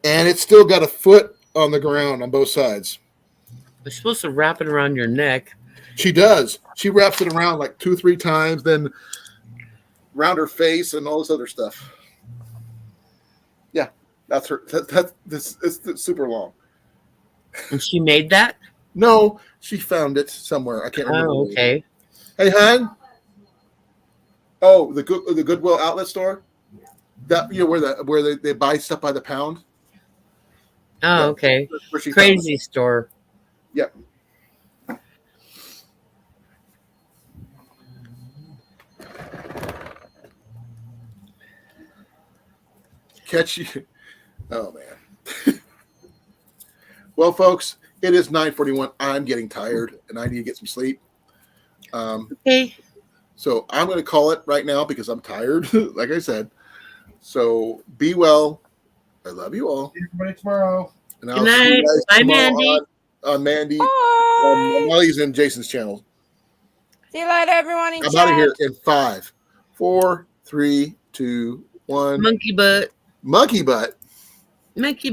and it's still got a foot on the ground on both sides. You're supposed to wrap it around your neck. She does. She wraps it around like 2-3 times, then around her face and all this other stuff. Yeah, that's her. It's super long. And she made that? No, she found it somewhere. I can't remember. Oh, okay. Hey, hon. Oh, the Goodwill outlet store. That where they buy stuff by the pound. Oh, Yeah, okay. where she found Crazy store. it. Yep. Catch you. Oh man. Well, folks, it is 9:41. I'm getting tired, and I need to get some sleep. Okay. So I'm going to call it right now because I'm tired, like I said. So be well. I love you all. See everybody tomorrow. And Good night. Bye, tomorrow Mandy. on Mandy, Bye. Molly's and Jason's channel. See you later, everyone in I'm chat. out of here in 5, 4, 3, 2, 1. Monkey butt. Monkey butt. Monkey